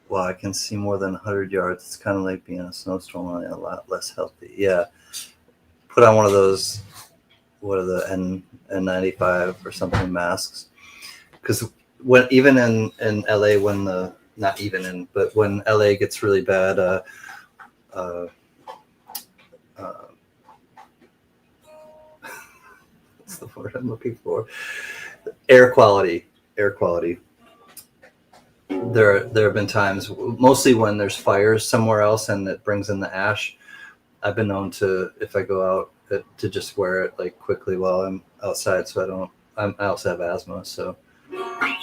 Wow, I can see more than 100 yards. It's kind of like being in a snowstorm, only a lot less healthy. Yeah, put on one of those. What are the N95 or something masks? Because when even in LA, when the not even in, but when LA gets really bad, uh, uh, what's the word I'm looking for? Air quality. Air quality. There have been times, mostly when there's fires somewhere else and it brings in the ash. I've been known to, if I go out, to just wear it like quickly while I'm outside, so I don't. I also have asthma, so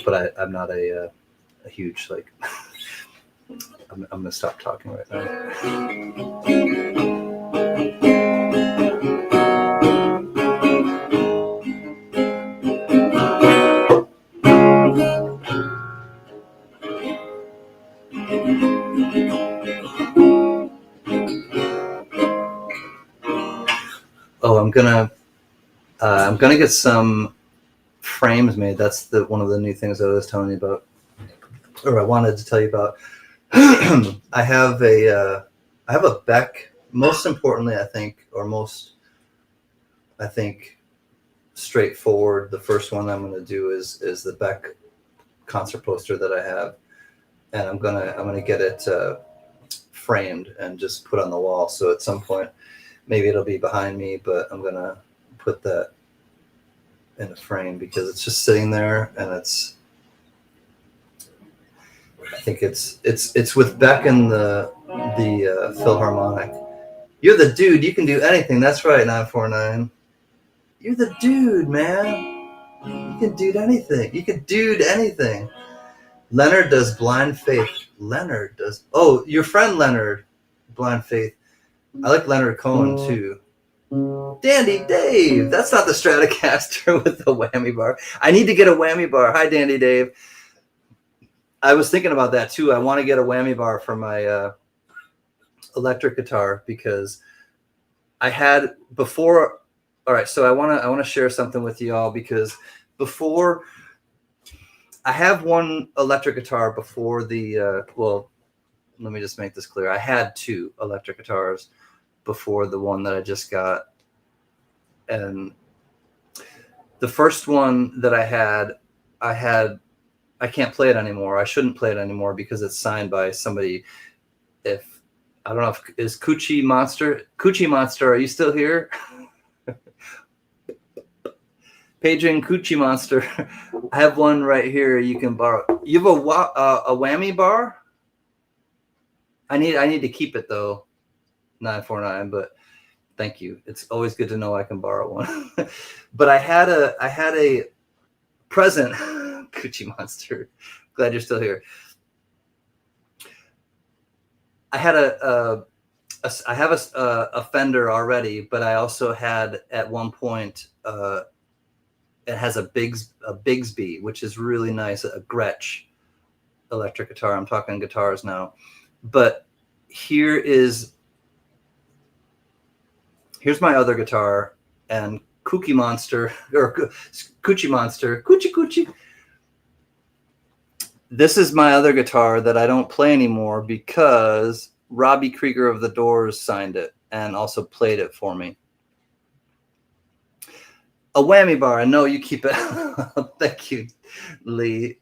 but I'm not a huge like. I'm gonna stop talking right now. Oh, I'm gonna get some frames made. That's one of the new things I was telling you about, or I wanted to tell you about. I have a Beck. Most importantly, I think straightforward. The first one I'm going to do is the Beck concert poster that I have, and I'm gonna get it framed and just put on the wall. So at some point, maybe it'll be behind me, but I'm gonna put that in a frame because it's just sitting there, and I think it's with Beck and the Philharmonic. You're the dude. You can do anything. That's right, 949. You're the dude, man. You can do anything. You can do anything. Leonard does Blind Faith. Leonard does. Oh, your friend Leonard, Blind Faith. I like Leonard Cohen too. Dandy Dave. That's not the Stratocaster with the whammy bar. I need to get a whammy bar. Hi, Dandy Dave. I was thinking about that too. I want to get a whammy bar for my electric guitar because I had before. All right, so I want to share something with you all because before I have one electric guitar before the well, let me just make this clear. I had two electric guitars before the one that I just got, and the first one that I can't play it anymore. I shouldn't play it anymore because it's signed by somebody. If I don't know if is Coochie Monster. Coochie Monster, are you still here? Paging Coochie Monster. I have one right here you can borrow. You have a whammy bar? I need to keep it though. 949, but thank you. It's always good to know I can borrow one. But I had a present. Coochie Monster. Glad you're still here. I had I have a Fender already, but I also had at one point it has a Bigsby, which is really nice, a Gretsch electric guitar. I'm talking guitars now. But here's my other guitar, and Coochie Monster, Coochie. This is my other guitar that I don't play anymore because Robbie Krieger of The Doors signed it and also played it for me. A whammy bar. I know you keep it. Thank you, Lee.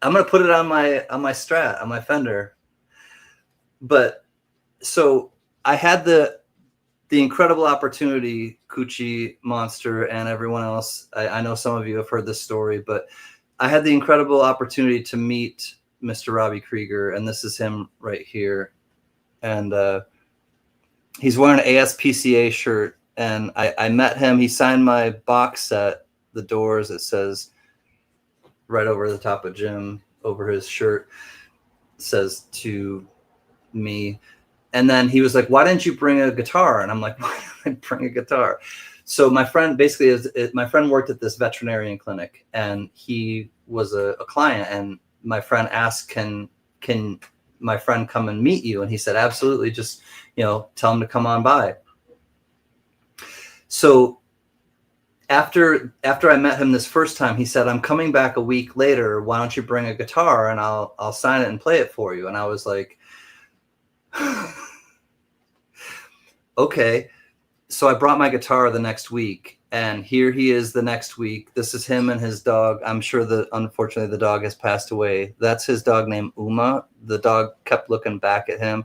I'm gonna put it on my Strat, on my Fender. But so I had the incredible opportunity, Coochie Monster and everyone else. I know some of you have heard this story, but I had the incredible opportunity to meet Mr. Robbie Krieger, and this is him right here. And he's wearing an ASPCA shirt. And I met him. He signed my box set, The Doors. It says right over the top of Jim, over his shirt, says to me. And then he was like, "Why didn't you bring a guitar?" And I'm like, "Why didn't I bring a guitar?" So my friend my friend worked at this veterinarian clinic, and he was a client. And my friend asked, "Can my friend come and meet you?" And he said, "Absolutely. Just tell him to come on by." So after I met him this first time, he said, "I'm coming back a week later. Why don't you bring a guitar and I'll sign it and play it for you?" And I was like, okay. So I brought my guitar the next week, and here he is the next week. This is him and his dog. I'm sure that unfortunately the dog has passed away. That's his dog named Uma. The dog kept looking back at him,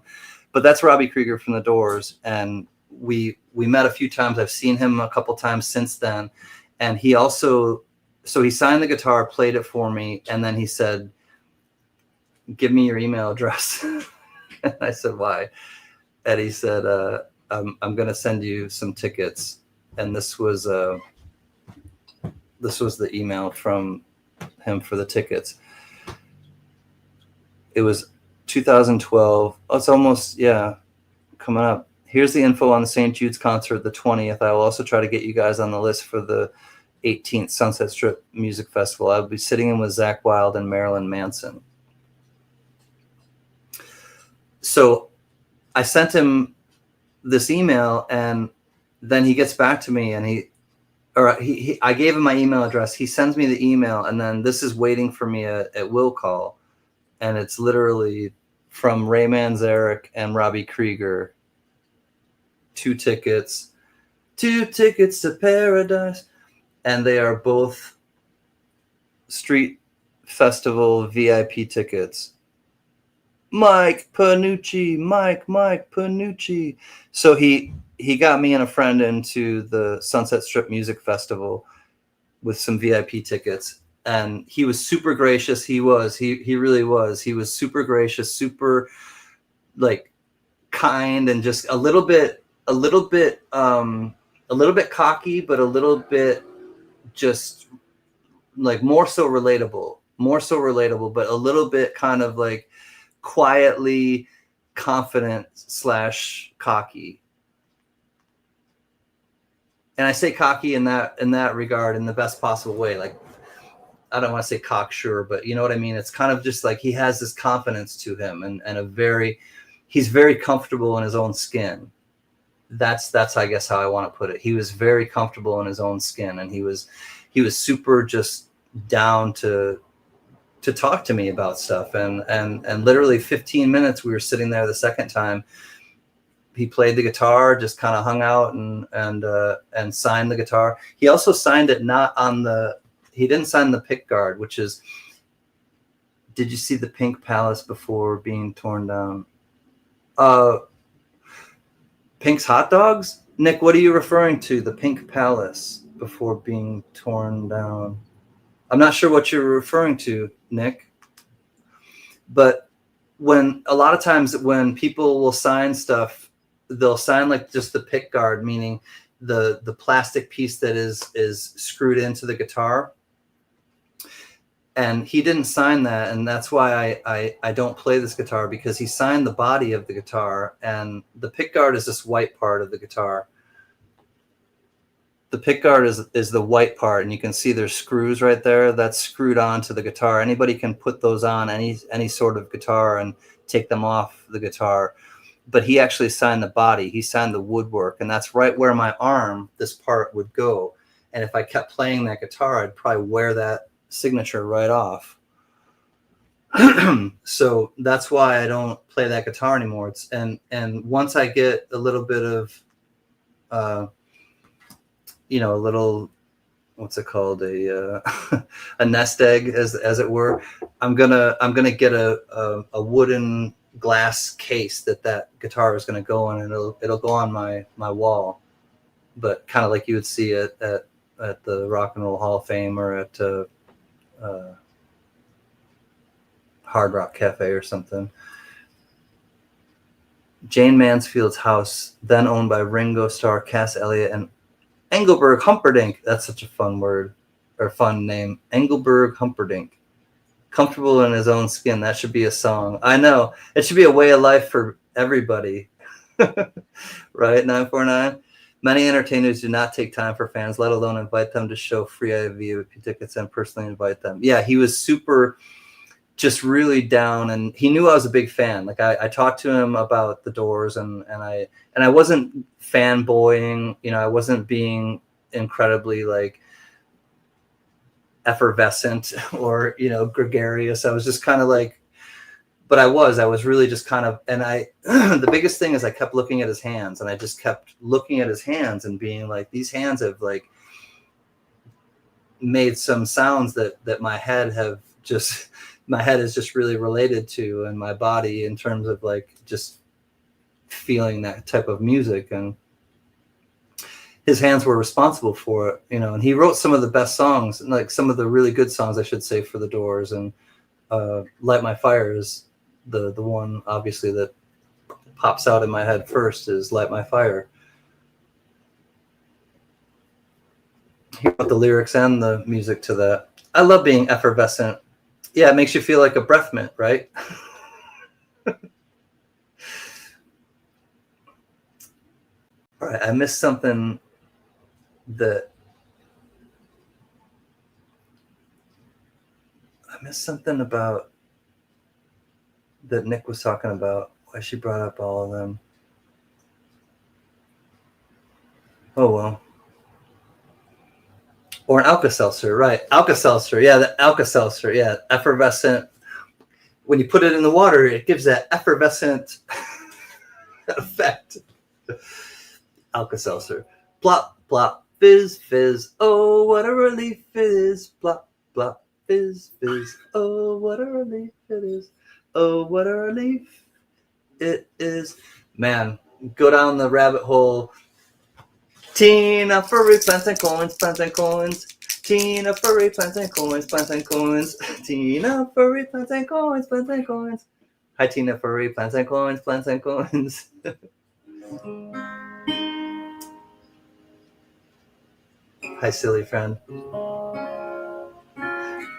but that's Robbie Krieger from The Doors. And we met a few times. I've seen him a couple times since then. And he also, so he signed the guitar, played it for me. And then he said, "Give me your email address." And I said, "Why?" And he said, I'm going to send you some tickets. And this was the email from him for the tickets. It was 2012. Oh, it's almost, coming up. Here's the info on the St. Jude's concert, the 20th. I will also try to get you guys on the list for the 18th Sunset Strip Music Festival. I'll be sitting in with Zakk Wylde and Marilyn Manson. So I sent him this email, and then he gets back to me, and I gave him my email address. He sends me the email, and then this is waiting for me at Will Call, and it's literally from Ray Manzarek and Robbie Krieger. 2 tickets to paradise, and they are both street festival VIP tickets. Mike Panucci. So he got me and a friend into the Sunset Strip Music Festival with some VIP tickets, and he was super gracious. He really was. He was super gracious, super like kind, and just a little bit cocky, but a little bit just like more so relatable, but a little bit kind of like quietly confident / cocky. And I say cocky in that regard in the best possible way. Like, I don't want to say cocksure, but you know what I mean? It's kind of just like he has this confidence to him, and he's very comfortable in his own skin. That's I guess how I want to put it. He was very comfortable in his own skin, and he was super just down to talk to me about stuff. And literally 15 minutes we were sitting there the second time. He played the guitar, just kind of hung out and signed the guitar. He also signed it he didn't sign the pick guard, which is, did you see the Pink Palace before being torn down? Pink's Hot Dogs? Nick, what are you referring to? The Pink Palace before being torn down? I'm not sure what you're referring to, Nick. But a lot of times when people will sign stuff, they'll sign like just the pick guard, meaning the plastic piece that is screwed into the guitar. And he didn't sign that, and that's why I don't play this guitar, because he signed the body of the guitar, and the pick guard is this white part of the guitar. The pick guard is the white part, and you can see there's screws right there. That's screwed onto the guitar. Anybody can put those on any sort of guitar and take them off the guitar. But he actually signed the body. He signed the woodwork, and that's right where my arm, this part, would go. And if I kept playing that guitar, I'd probably wear that signature right off. So that's why I don't play that guitar anymore. And once I get a little bit of a little, what's it called, a nest egg, as it were, I'm gonna get a wooden glass case that guitar is gonna go in, and it'll go on my wall, but kind of like you would see it at the Rock and Roll Hall of Fame, or at Hard Rock Cafe or something. Jane Mansfield's house, then owned by Ringo Starr, Cass Elliot, and Engelberg Humperdinck. That's such a fun word, or fun name. Engelberg Humperdinck. Comfortable in his own skin. That should be a song. I know. It should be a way of life for everybody. Right, 949? Many entertainers do not take time for fans, let alone invite them to show free VIP tickets and personally invite them. Yeah, he was super, just really down, and he knew I was a big fan. Like, I talked to him about the Doors, and I wasn't fanboying, I wasn't being incredibly like effervescent or gregarious. I was just kind of like, but I was really just kind of, and the biggest thing is I kept looking at his hands, and I just kept looking at his hands and being like, these hands have like made some sounds that my head is just really related to, and my body, in terms of like just feeling that type of music. And his hands were responsible for it, and he wrote some of the best songs, like some of the really good songs, I should say, for the Doors. And Light My Fire is the one, obviously, that pops out in my head first, is Light My Fire. He wrote the lyrics and the music to that. I love being effervescent. Yeah, it makes you feel like a breath mint, right? All right, I missed something about that Nick was talking about, why she brought up all of them. Oh, well. Or an Alka-Seltzer, right. Alka-Seltzer, yeah, the Alka-Seltzer, yeah. Effervescent. When you put it in the water, it gives that effervescent effect. Alka-Seltzer. Plop, plop, fizz, fizz. Oh, what a relief it is. Plop, plop, fizz, fizz. Oh, what a relief it is. Oh, what a relief it is. Man, go down the rabbit hole. Tina furry plants and coins, plants and coins. Tina furry plants and coins, plants and coins. Tina furry plants and coins, plants and coins. Hi, Tina furry plants and coins, plants and coins. Hi, silly friend.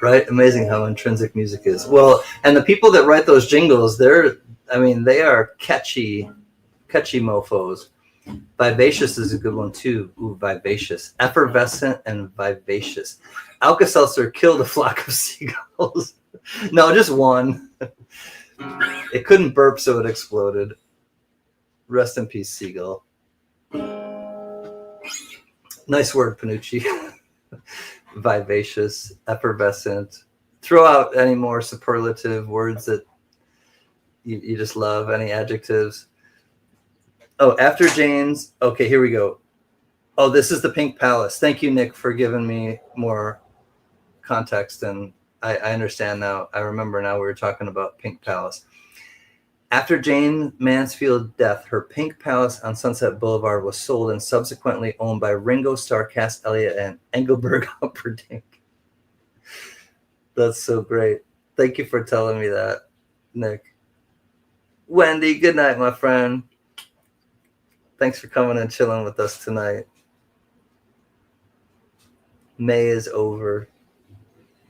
Right? Amazing how intrinsic music is. Well, and the people that write those jingles, they are catchy mofos. Vivacious is a good one too. Ooh, vivacious. Effervescent and vivacious. Alka-Seltzer killed a flock of seagulls. No, just one. It couldn't burp, so it exploded. Rest in peace, seagull. Nice word, Panucci. Vivacious, effervescent. Throw out any more superlative words that you just love, any adjectives. Oh, after Jane's. Okay, here we go. Oh, this is the Pink Palace. Thank you, Nick, for giving me more context. And I understand now. I remember now we were talking about Pink Palace. After Jane Mansfield's death, her Pink Palace on Sunset Boulevard was sold and subsequently owned by Ringo Starr, Cass Elliot, and Engelbert Humperdinck. That's so great. Thank you for telling me that, Nick. Wendy, good night, my friend. Thanks for coming and chilling with us tonight. May is over.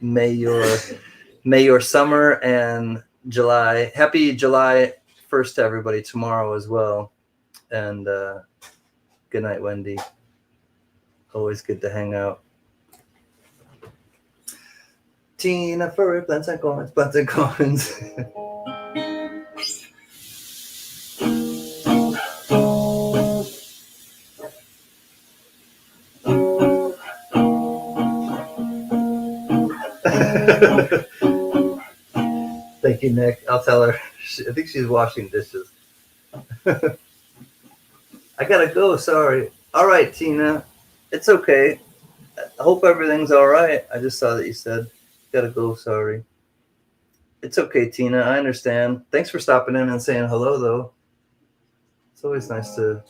May your summer and July. Happy July 1st to everybody tomorrow as well. And good night, Wendy. Always good to hang out. Tina furry plants and coins, plants and coins. Thank you, Nick. I'll tell her. I think she's washing dishes. I gotta go. Sorry. All right, Tina. It's okay. I hope everything's all right. I just saw that you said gotta go. Sorry. It's okay, Tina. I understand. Thanks for stopping in and saying hello, though. It's always nice to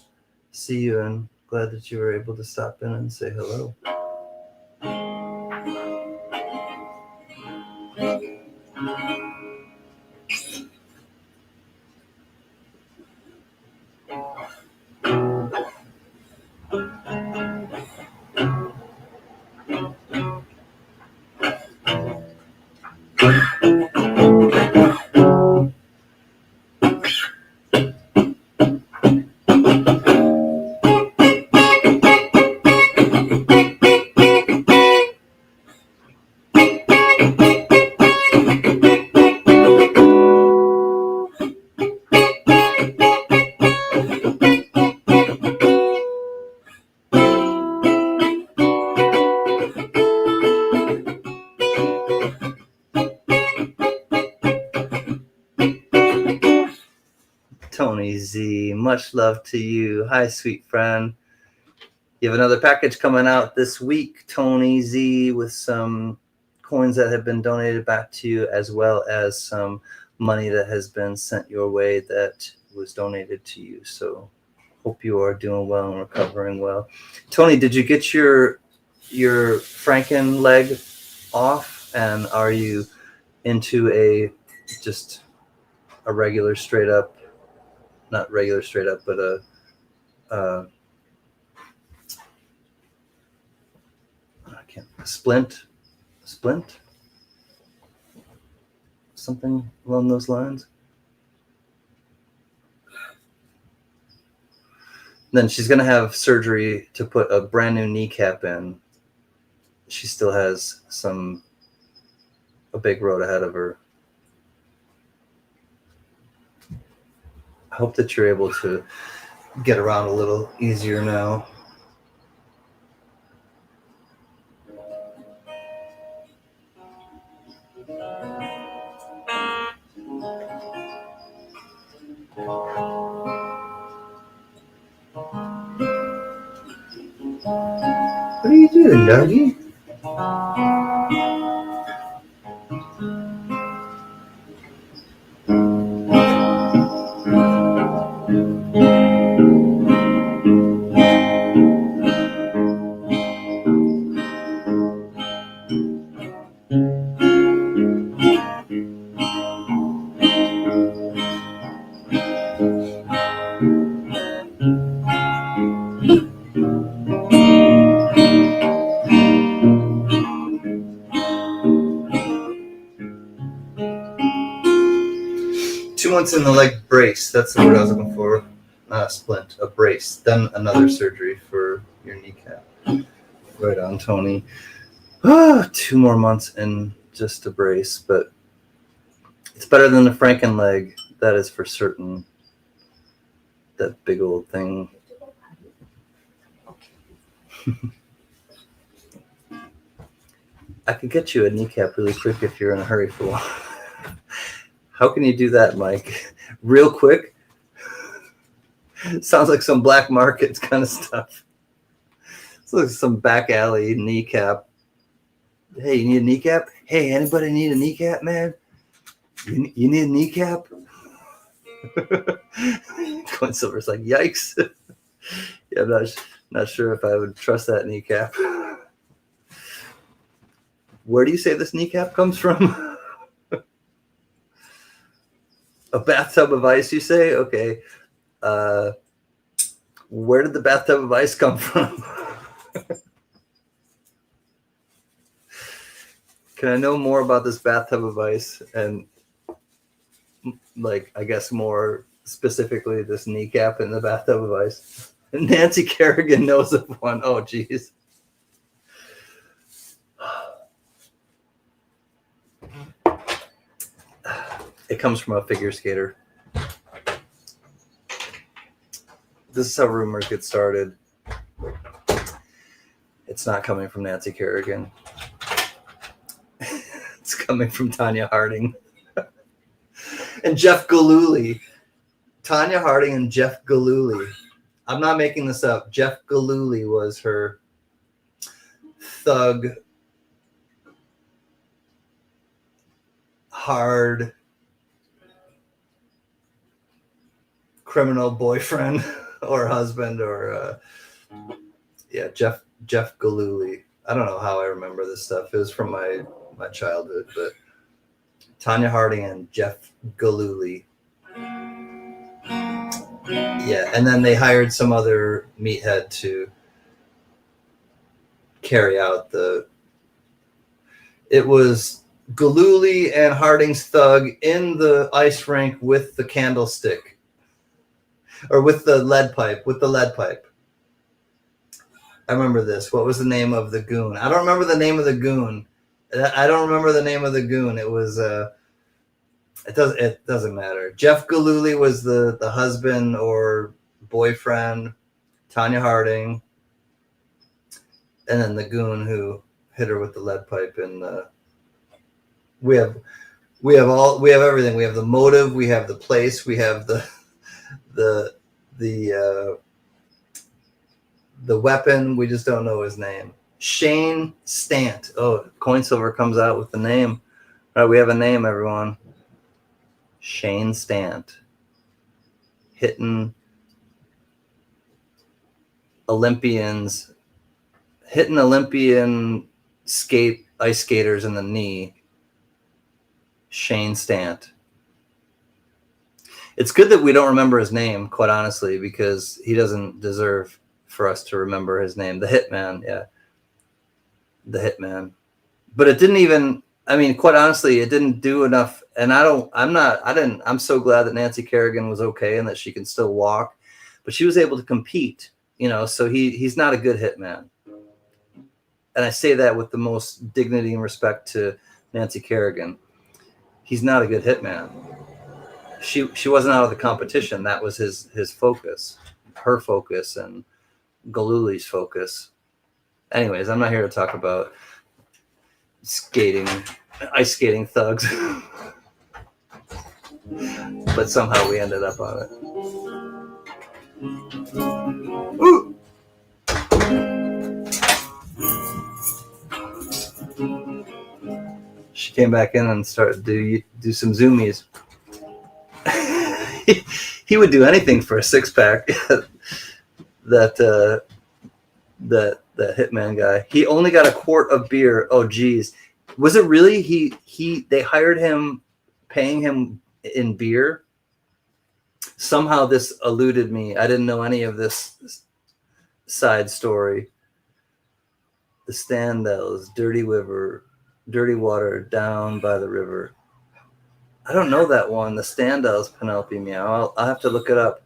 see you, and glad that you were able to stop in and say hello. Tony Z, much love to you. Hi, sweet friend. You have another package coming out this week, Tony Z, with some coins that have been donated back to you, as well as some money that has been sent your way that was donated to you. So hope you are doing well and recovering well. Tony, did you get your Franken leg off? And are you into just a regular straight up, not regular straight up, but a splint, something along those lines? Then she's going to have surgery to put a brand new kneecap in. She still has a big road ahead of her. I hope that you're able to get around a little easier now. What are you doing, doggy? 2 months in the leg brace. That's the word I was looking for. Not a splint, a brace. Then another surgery for your kneecap. Right on, Tony. 2 more months in just a brace, but it's better than the Franken leg. That is for certain. That big old thing. I could get you a kneecap really quick if you're in a hurry for one. How can you do that, Mike? Real quick? Sounds like some black market kind of stuff. It's like some back alley kneecap. Hey, you need a kneecap? Hey, anybody need a kneecap, man? You need a kneecap? Coin Silver's like, yikes. Yeah, I'm not sure if I would trust that kneecap. Where do you say this kneecap comes from? A bathtub of ice, you say? Okay. Where did the bathtub of ice come from? Can I know more about this bathtub of ice? And, like, I guess more specifically, this kneecap in the bathtub of ice? Nancy Kerrigan knows of one. Oh, geez. It comes from a figure skater. This is how rumors get started. It's not coming from Nancy Kerrigan. It's coming from Tanya Harding and Jeff Gillooly. Tanya Harding and Jeff Gillooly. I'm not making this up. Jeff Gillooly was her thug, hard, criminal boyfriend or husband or Jeff Gillooly. I don't know how I remember this stuff. It was from my childhood, but Tanya Harding and Jeff Gillooly. Yeah, and then they hired some other meathead to carry out it was Gillooly and Harding's thug in the ice rink with the candlestick. Or with the lead pipe. I remember this. What was the name of the goon? I don't remember the name of the goon. It was it doesn't matter. Jeff Gillooly was the husband or boyfriend, Tanya Harding, and then the goon who hit her with the lead pipe. And we have everything. We have the motive, we have the place, we have the weapon. We just don't know his name. Shane Stant. Oh, Coin Silver comes out with the name. All right, we have a name, everyone. Shane Stant. Hitting Olympian ice skaters in the knee. Shane Stant. It's good that we don't remember his name, quite honestly, because he doesn't deserve for us to remember his name. The Hitman, yeah. The Hitman. But it didn't even, I mean, quite honestly, it didn't do enough. And I'm so glad that Nancy Kerrigan was okay and that she can still walk. But she was able to compete, so he's not a good hitman. And I say that with the most dignity and respect to Nancy Kerrigan. He's not a good hitman. She wasn't out of the competition. That was his focus, her focus, and Gillooly's focus. Anyways, I'm not here to talk about ice skating thugs. But somehow we ended up on it. Ooh! she came back in and started to do some zoomies. He would do anything for a 6-pack. that hitman guy. He only got a quart of beer. Oh geez, was it really? They hired him, paying him in beer. Somehow this eluded me. I didn't know any of this side story. The Standells, Dirty Water, Down by the River. I don't know that one. The Standells, Penelope Meow. I'll have to look it up.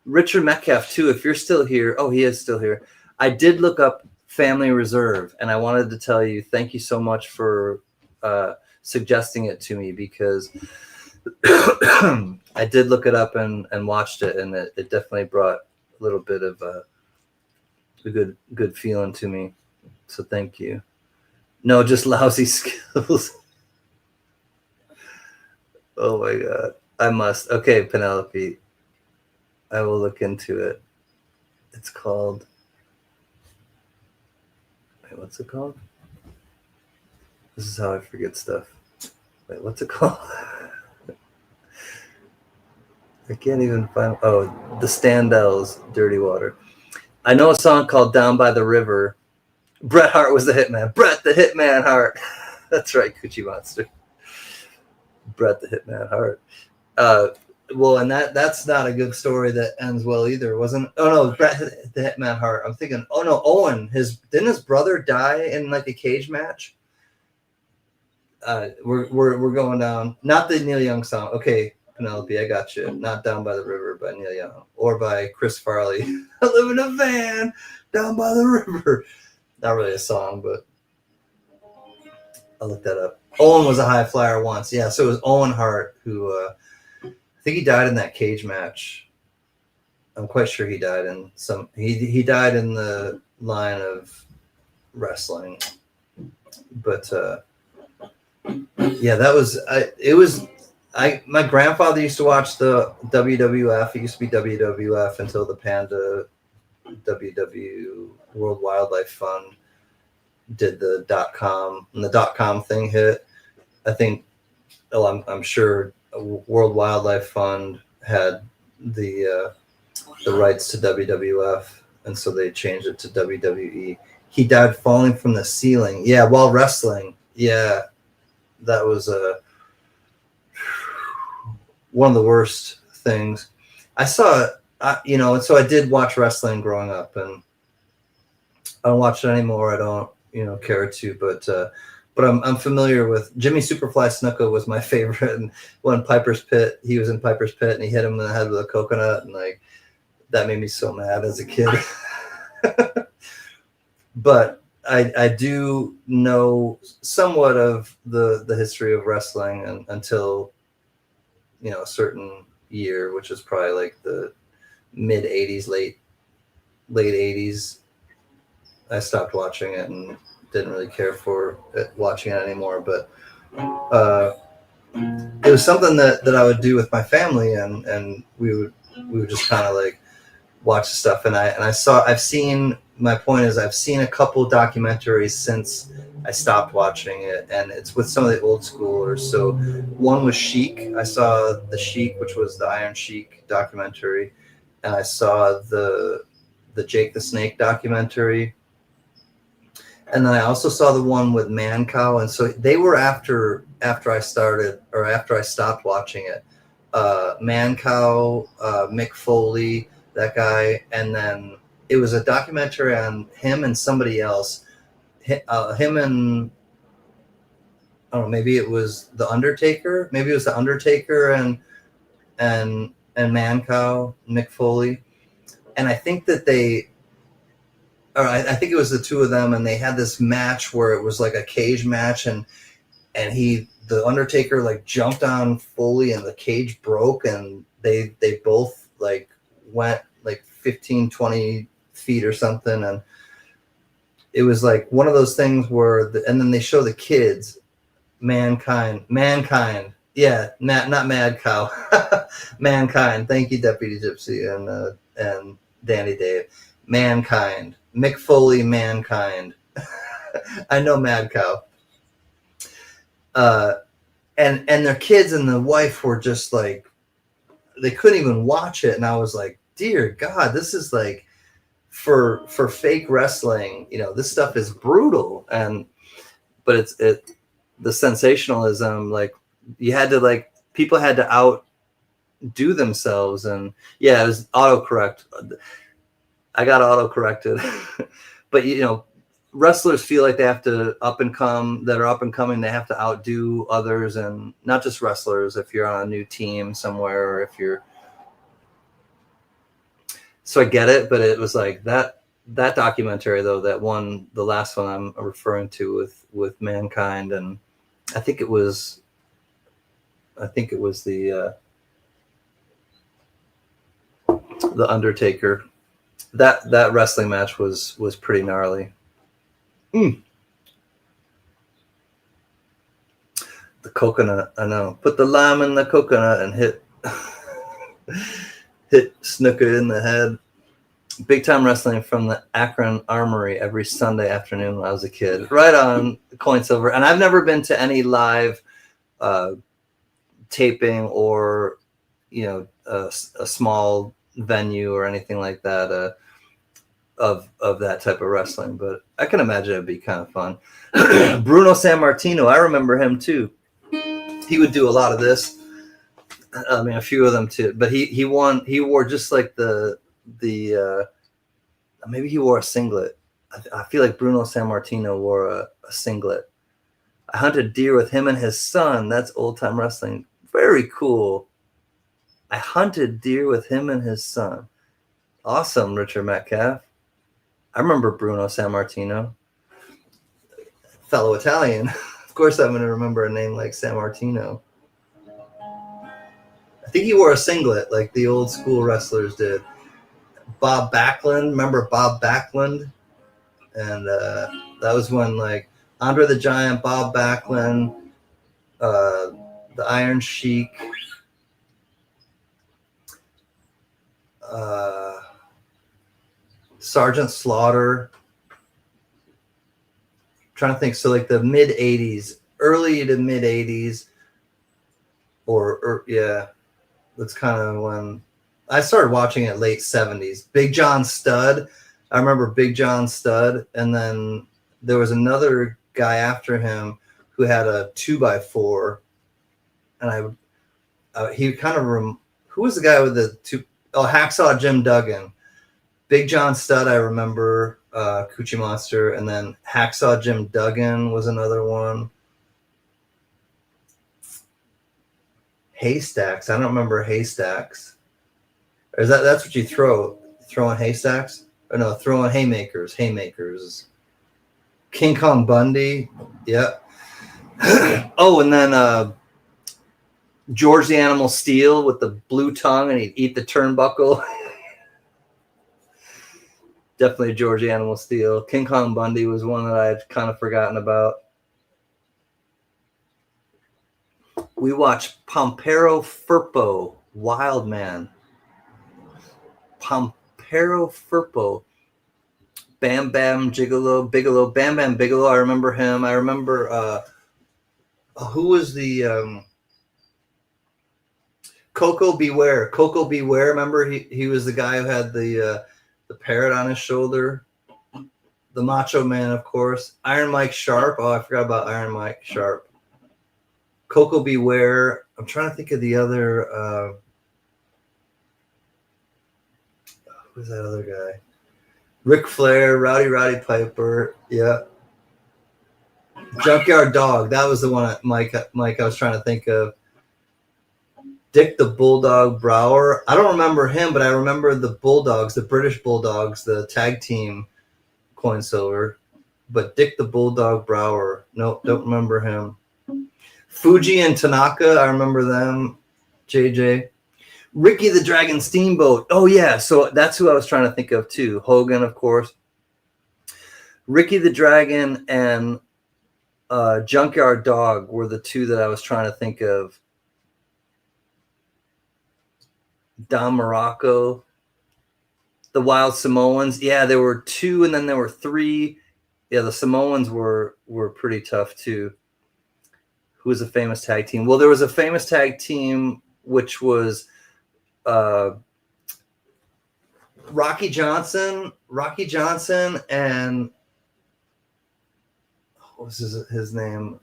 Richard Metcalf too, if you're still here. Oh, he is still here. I did look up Family Reserve, and I wanted to tell you thank you so much for suggesting it to me, because I did look it up and watched it, and it definitely brought a little bit of a good feeling to me. So thank you. No, just lousy skills. Oh my God. I must. Okay, Penelope. I will look into it. It's called. Wait, what's it called? This is how I forget stuff. Wait, what's it called? I can't even find. Oh, the Standells, Dirty Water. I know a song called Down by the River. Bret Hart was the hitman. Bret the Hitman Hart. That's right, Coochie Monster. Bret the Hitman Hart. Well, and that's not a good story that ends well either, wasn't it? Oh no, Bret the Hitman Hart. I'm thinking, oh no, Owen. Didn't his brother die in like a cage match? We're going down. Not the Neil Young song. Okay, Penelope, I got you. Not Down by the River by Neil Young or by Chris Farley. I live in a van down by the river. Not really a song, but I'll look that up. Owen was a high flyer once. Yeah, so it was Owen Hart who I think he died in that cage match. I'm quite sure he died in some. He died in the line of wrestling, but yeah, that was. My grandfather used to watch the WWF. It used to be WWF until the Panda WW World Wildlife Fund did the .com, and the .com thing hit. I think. Oh, I'm sure. World Wildlife Fund had the rights to WWF, and so they changed it to WWE. He died falling from the ceiling. Yeah, while wrestling. Yeah, that was one of the worst things. I saw, and so I did watch wrestling growing up, and I don't watch it anymore. I don't, care to, but I'm familiar with Jimmy Superfly Snuka was my favorite. And when Piper's Pit, he was in Piper's Pit and he hit him in the head with a coconut, and like that made me so mad as a kid. But I do know somewhat of the history of wrestling until a certain year, which is probably like the mid 80s, late 80s. I stopped watching it and didn't really care for watching it anymore, but it was something that I would do with my family, and we would just kind of like watch stuff. And I've seen a couple documentaries since I stopped watching it, and it's with some of the old schoolers. So one was Sheik. I saw the Sheik, which was the Iron Sheik documentary, and I saw the Jake the Snake documentary. And then I also saw the one with Mancow, and so they were after I stopped watching it. Mancow, Mick Foley, that guy, and then it was a documentary on him and somebody else. Him and I don't know, maybe it was the Undertaker. Maybe it was the Undertaker and Mancow, Mick Foley, and I think that I think it was the two of them, and they had this match where it was like a cage match, and the Undertaker like jumped on Foley, and the cage broke, and they both like went like 15, 20 feet or something, and it was like one of those things where and then they show the kids, mankind, yeah, not Mad Cow, Mankind. Thank you, Deputy Gypsy and Danny Dave. Mankind. Mick Foley, Mankind. I know Mad Cow. And their kids and the wife were just like, they couldn't even watch it. And I was like, dear God, this is like for fake wrestling, this stuff is brutal. But the sensationalism, like you had to like, people had to outdo themselves. And yeah, it was autocorrect. I got auto-corrected. But wrestlers feel like they have to up and coming, they have to outdo others. And not just wrestlers, if you're on a new team somewhere, or if you're, so I get it. But it was like that documentary though, the last one I'm referring to with Mankind, and I think it was the Undertaker. That wrestling match was pretty gnarly. The coconut, I know. Put the lime in the coconut and hit Snooker in the head. Big time wrestling from the Akron Armory every Sunday afternoon when I was a kid. Right on Coin Silver. And I've never been to any live taping or a small venue or anything like that of that type of wrestling, but I can imagine it'd be kind of fun. Bruno Sammartino, I remember him too. He would do a lot of this. I mean, a few of them too. But he wore just like the maybe he wore a singlet. I feel like Bruno Sammartino wore a singlet. I hunted deer with him and his son. That's old time wrestling. Very cool. I hunted deer with him and his son. Awesome, Richard Metcalf. I remember Bruno Sammartino. Fellow Italian. Of course I'm going to remember a name like Sammartino. I think he wore a singlet like the old school wrestlers did. Bob Backlund. Remember Bob Backlund? And that was when like Andre the Giant, Bob Backlund, the Iron Sheik, Sergeant Slaughter. Trying to think. So like the mid 80s, early to mid 80s, or yeah, that's kind of when I started watching it. Late 70s. Big John Studd. I remember Big John Studd. And then there was another guy after him who had a 2x4. And he kind of, who was the guy with the two? Oh, Hacksaw Jim Duggan. Big John Studd, I remember, Coochie Monster. And then Hacksaw Jim Duggan was another one. Haystacks. I don't remember Haystacks. Or is that's what you throw? Throwing haystacks? Or no, throwing haymakers. Haymakers. King Kong Bundy. Yep. Oh, and then George the Animal Steel with the blue tongue, and he'd eat the turnbuckle. Definitely George the Animal Steel. King Kong Bundy was one that I had kind of forgotten about. We watched Pampero Firpo, Wild Man. Pampero Firpo. Bam Bam Bigelow. Bam Bam Bigelow, I remember him. I remember who was the Coco Beware. Coco Beware, remember he was the guy who had the parrot on his shoulder. The Macho Man, of course. Iron Mike Sharp. Oh, I forgot about Iron Mike Sharp. Coco Beware. I'm trying to think of the other. Who's that other guy? Ric Flair, Rowdy Piper. Yeah. Junkyard Dog. That was the one, Mike. I was trying to think of. Dick the Bulldog Brower. I don't remember him, but I remember the Bulldogs, the British Bulldogs, the tag team Coin Silver. But Dick the Bulldog Brower. Nope, don't remember him. Fuji and Tanaka, I remember them. JJ. Ricky the Dragon Steamboat. Oh, yeah. So that's who I was trying to think of, too. Hogan, of course. Ricky the Dragon and Junkyard Dog were the two that I was trying to think of. Don Morocco. The Wild Samoans. Yeah, there were two, and then there were three. Yeah, the Samoans were pretty tough, too. Who was a famous tag team? Well, there was a famous tag team which was Rocky Johnson, and what was his name?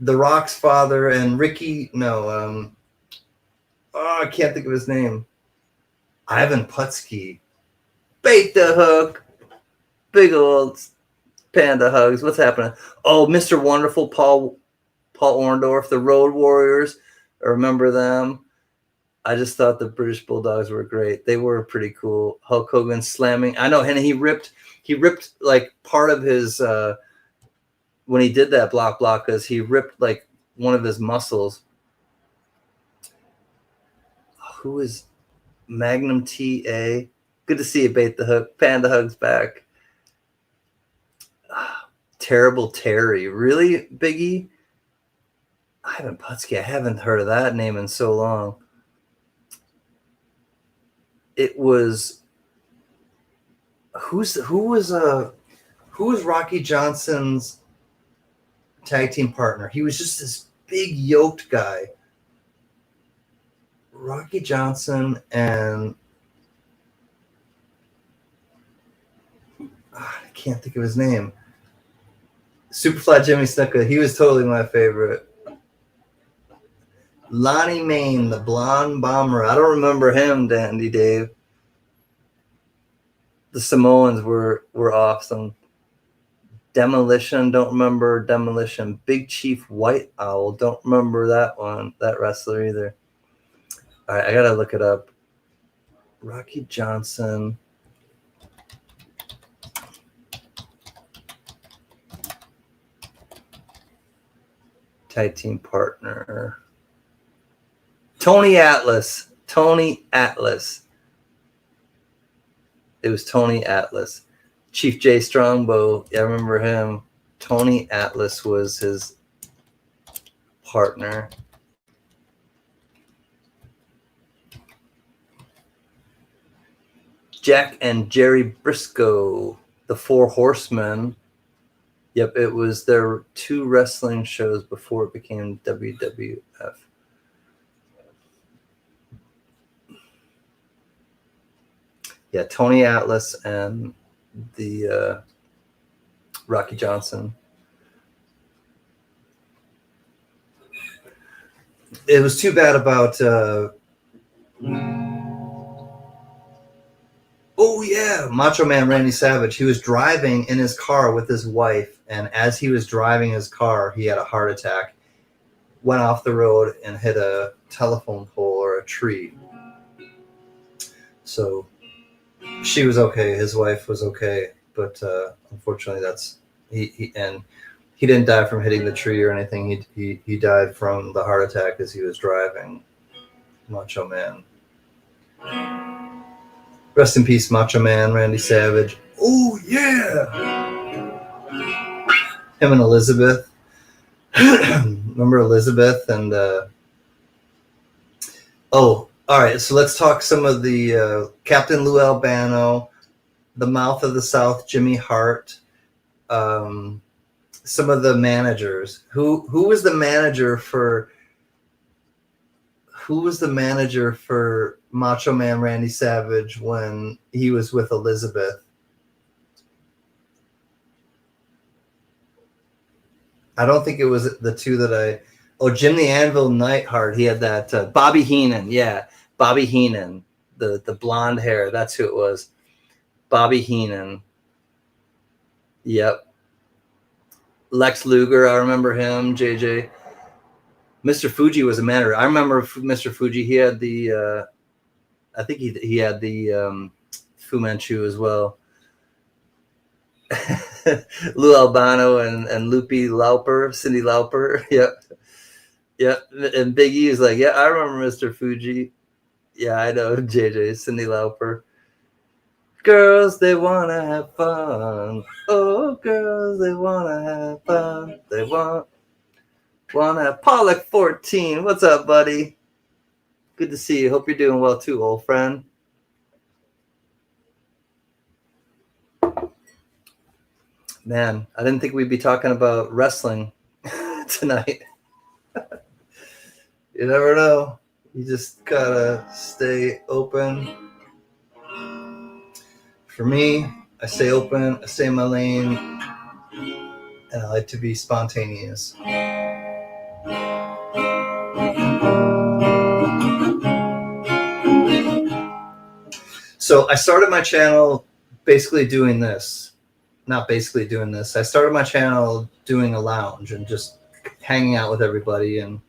The Rock's father and Ricky. No, I can't think of his name. Ivan Putski. Bait the hook. Big old panda hugs. What's happening? Oh, Mr. Wonderful, Paul Orndorff, the Road Warriors. I remember them. I just thought the British Bulldogs were great. They were pretty cool. Hulk Hogan slamming. I know, and he ripped like part of his when he did that block because he ripped like one of his muscles. Who is Magnum TA? Good to see you, Bait the Hook. Panda hugs back. Terrible Terry. Really, Biggie? Ivan Putski. I haven't heard of that name in so long. It was who was Rocky Johnson's tag team partner? He was just this big yoked guy. Rocky Johnson and I can't think of his name. Superfly Jimmy Snuka. He was totally my favorite. Lonnie Main, the blonde bomber. I don't remember him, Dandy Dave. The Samoans were awesome. Demolition, don't remember Demolition. Big Chief White Owl, don't remember that wrestler either. All right, I gotta look it up. Rocky Johnson. Tag team partner. Tony Atlas. It was Tony Atlas. Chief J Strongbow. I remember him. Tony Atlas was his partner. Jack and Jerry Briscoe, the Four Horsemen. Yep, it was their 2 wrestling shows before it became WWF. Yeah, Tony Atlas and the Rocky Johnson. It was too bad about Macho Man Randy Savage. He was driving in his car with his wife, and as he was driving his car, he had a heart attack, went off the road and hit a telephone pole or a tree. So she was okay. His wife was okay, but unfortunately, he didn't die from hitting the tree or anything. He died from the heart attack as he was driving. Macho Man. Rest in peace, Macho Man, Randy Savage. Oh yeah, him and Elizabeth. Remember Elizabeth and all right. So let's talk some of the Captain Lou Albano, the Mouth of the South, Jimmy Hart. Some of the managers. Who was the manager for? Who was the manager for Macho Man Randy Savage when he was with Elizabeth? I don't think it was the two that I. Oh, Jim the Anvil Neidhart. He had that. Bobby Heenan. Yeah, Bobby Heenan. The blonde hair. That's who it was. Bobby Heenan. Yep. Lex Luger. I remember him. JJ. Mr. Fuji was a manager. I remember Mr. Fuji. He had the. I think he had the Fu Manchu as well. Lou Albano and Lupe Lauper, Cyndi Lauper. Yep. And Big E is like, yeah, I remember Mr. Fuji. Yeah, I know JJ, Cyndi Lauper. Girls, they wanna have fun. Oh, girls, they wanna have fun. They wanna have Pollock 14. What's up, buddy? Good to see you. Hope you're doing well too, old friend. Man, I didn't think we'd be talking about wrestling tonight. You never know. You just gotta stay open. For me, I stay open, I stay in my lane, and I like to be spontaneous. So I started my channel basically doing this. Not basically doing this. I started my channel doing a lounge and just hanging out with everybody and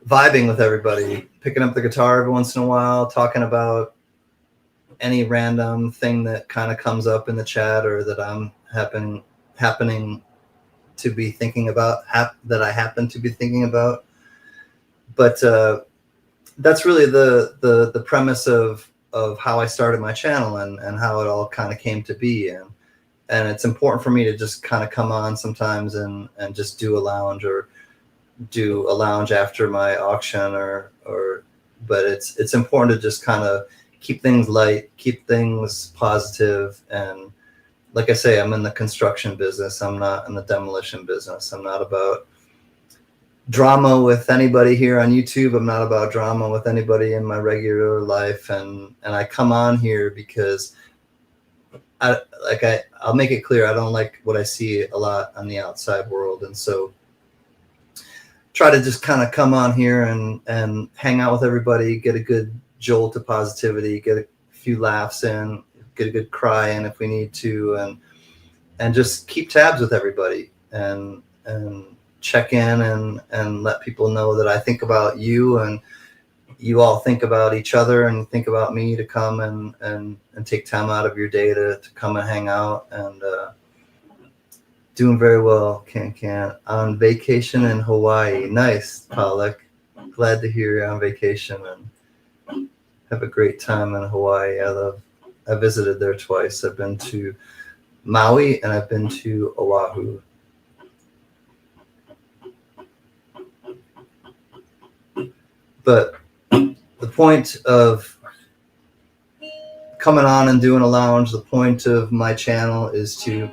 vibing with everybody, picking up the guitar every once in a while, talking about any random thing that kind of comes up in the chat or that I'm happening to be thinking about, that I happen to be thinking about. But that's really the premise of how I started my channel and how it all kind of came to be. And it's important for me to just kind of come on sometimes and just do a lounge or do a lounge after my auction but it's important to just kind of keep things light, keep things positive. And like I say, I'm in the construction business. I'm not in the demolition business. I'm not about drama with anybody here on YouTube. I'm not about drama with anybody in my regular life. And I come on here because I'll make it clear, I don't like what I see a lot on the outside world. And so try to just kind of come on here and hang out with everybody, get a good jolt of positivity, get a few laughs in, get a good cry in if we need to, and just keep tabs with everybody and check in and let people know that I think about you and you all think about each other and think about me to come and take time out of your day to come and hang out. And doing very well, Can on vacation in Hawaii. Nice, Pollock. Glad to hear you're on vacation and have a great time in Hawaii. I visited there twice. I've been to Maui and I've been to Oahu. But the point of coming on and doing a lounge, the point of my channel is to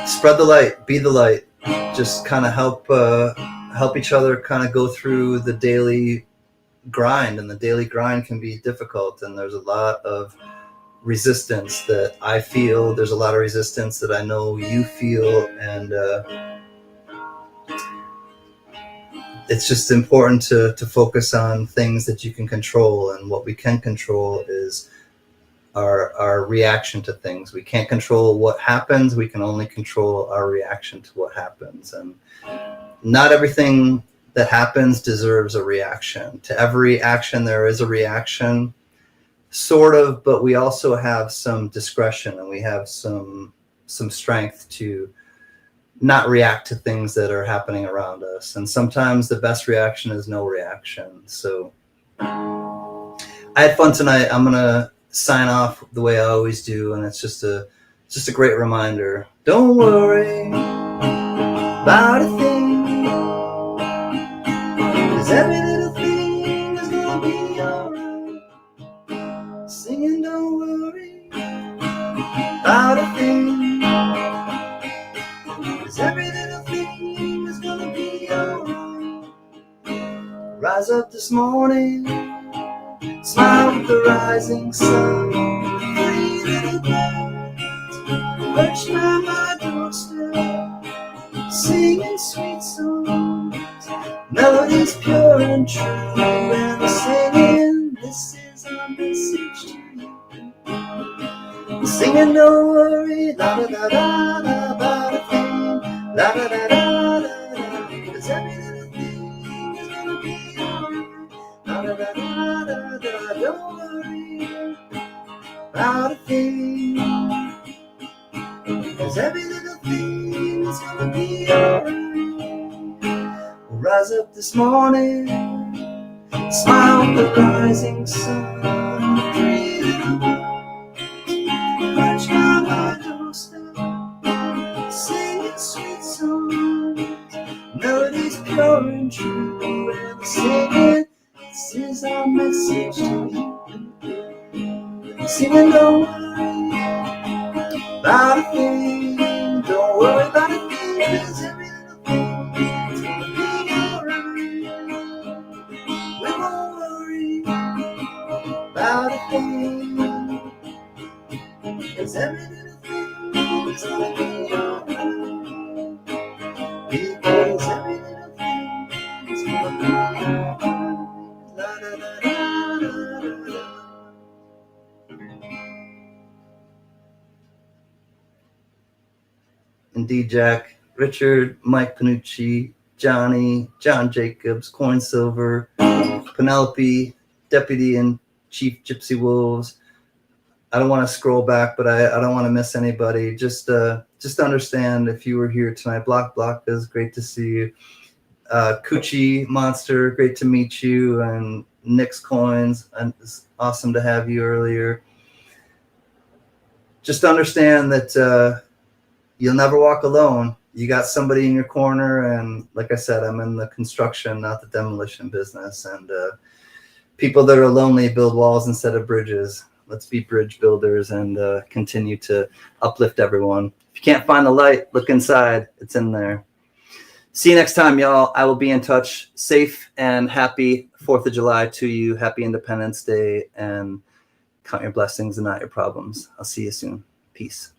spread the light, be the light, just kind of help each other kind of go through the daily grind. And the daily grind can be difficult, and there's a lot of resistance that I feel. There's a lot of resistance that I know you feel, and it's just important to focus on things that you can control. And what we can control is our reaction to things. We can't control what happens. We can only control our reaction to what happens. And not everything that happens deserves a reaction. To every action, there is a reaction, sort of, but we also have some discretion and we have some strength to not react to things that are happening around us. And sometimes the best reaction is no reaction. So I had fun tonight. I'm going to sign off the way I always do. And it's just a great reminder. Don't worry about a thing, 'cause every little thing is going to be alright. Singing don't worry about a thing, 'cause every little thing is gonna be alright. Rise up this morning, smile with the rising sun. 3 little birds perched by my doorstep, singing sweet songs, melodies pure and true. And they're singing, this is our message to you. Singing don't worry, la da da da da, about a thing, la da da da da, 'cause every little thing is gonna be alright. La da da da da da, don't worry about a thing, 'cause every little thing is gonna be alright. We'll rise up this morning, smile with the rising sun. 3 little birds by my doorstep, singing sweet songs, melodies pure and true. And we're singing, this is our message to you. Singing don't worry about a thing. Don't worry about a thing, 'cause every little thing's gonna be alright. We won't worry about a thing, 'cause every little thing's gonna be alright. Because every little thing's gonna be alright. La, da, da, da, da, da, da. Indeed, Jack, Richard, Mike Panucci, Johnny, John Jacobs, Coin Silver, Penelope, Deputy and Chief Gypsy Wolves. I don't want to scroll back, but I don't want to miss anybody. Just understand if you were here tonight. Block is great to see you. Coochie Monster, great to meet you. And Nick's Coins, and it's awesome to have you earlier. Just understand that you'll never walk alone. You got somebody in your corner, and like I said, I'm in the construction, not the demolition business. And people that are lonely build walls instead of bridges. Let's be bridge builders and continue to uplift everyone. If you can't find the light, look inside. It's in there. See you next time, y'all. I will be in touch. Safe and happy 4th of July to you. Happy Independence Day, and count your blessings and not your problems. I'll see you soon. Peace.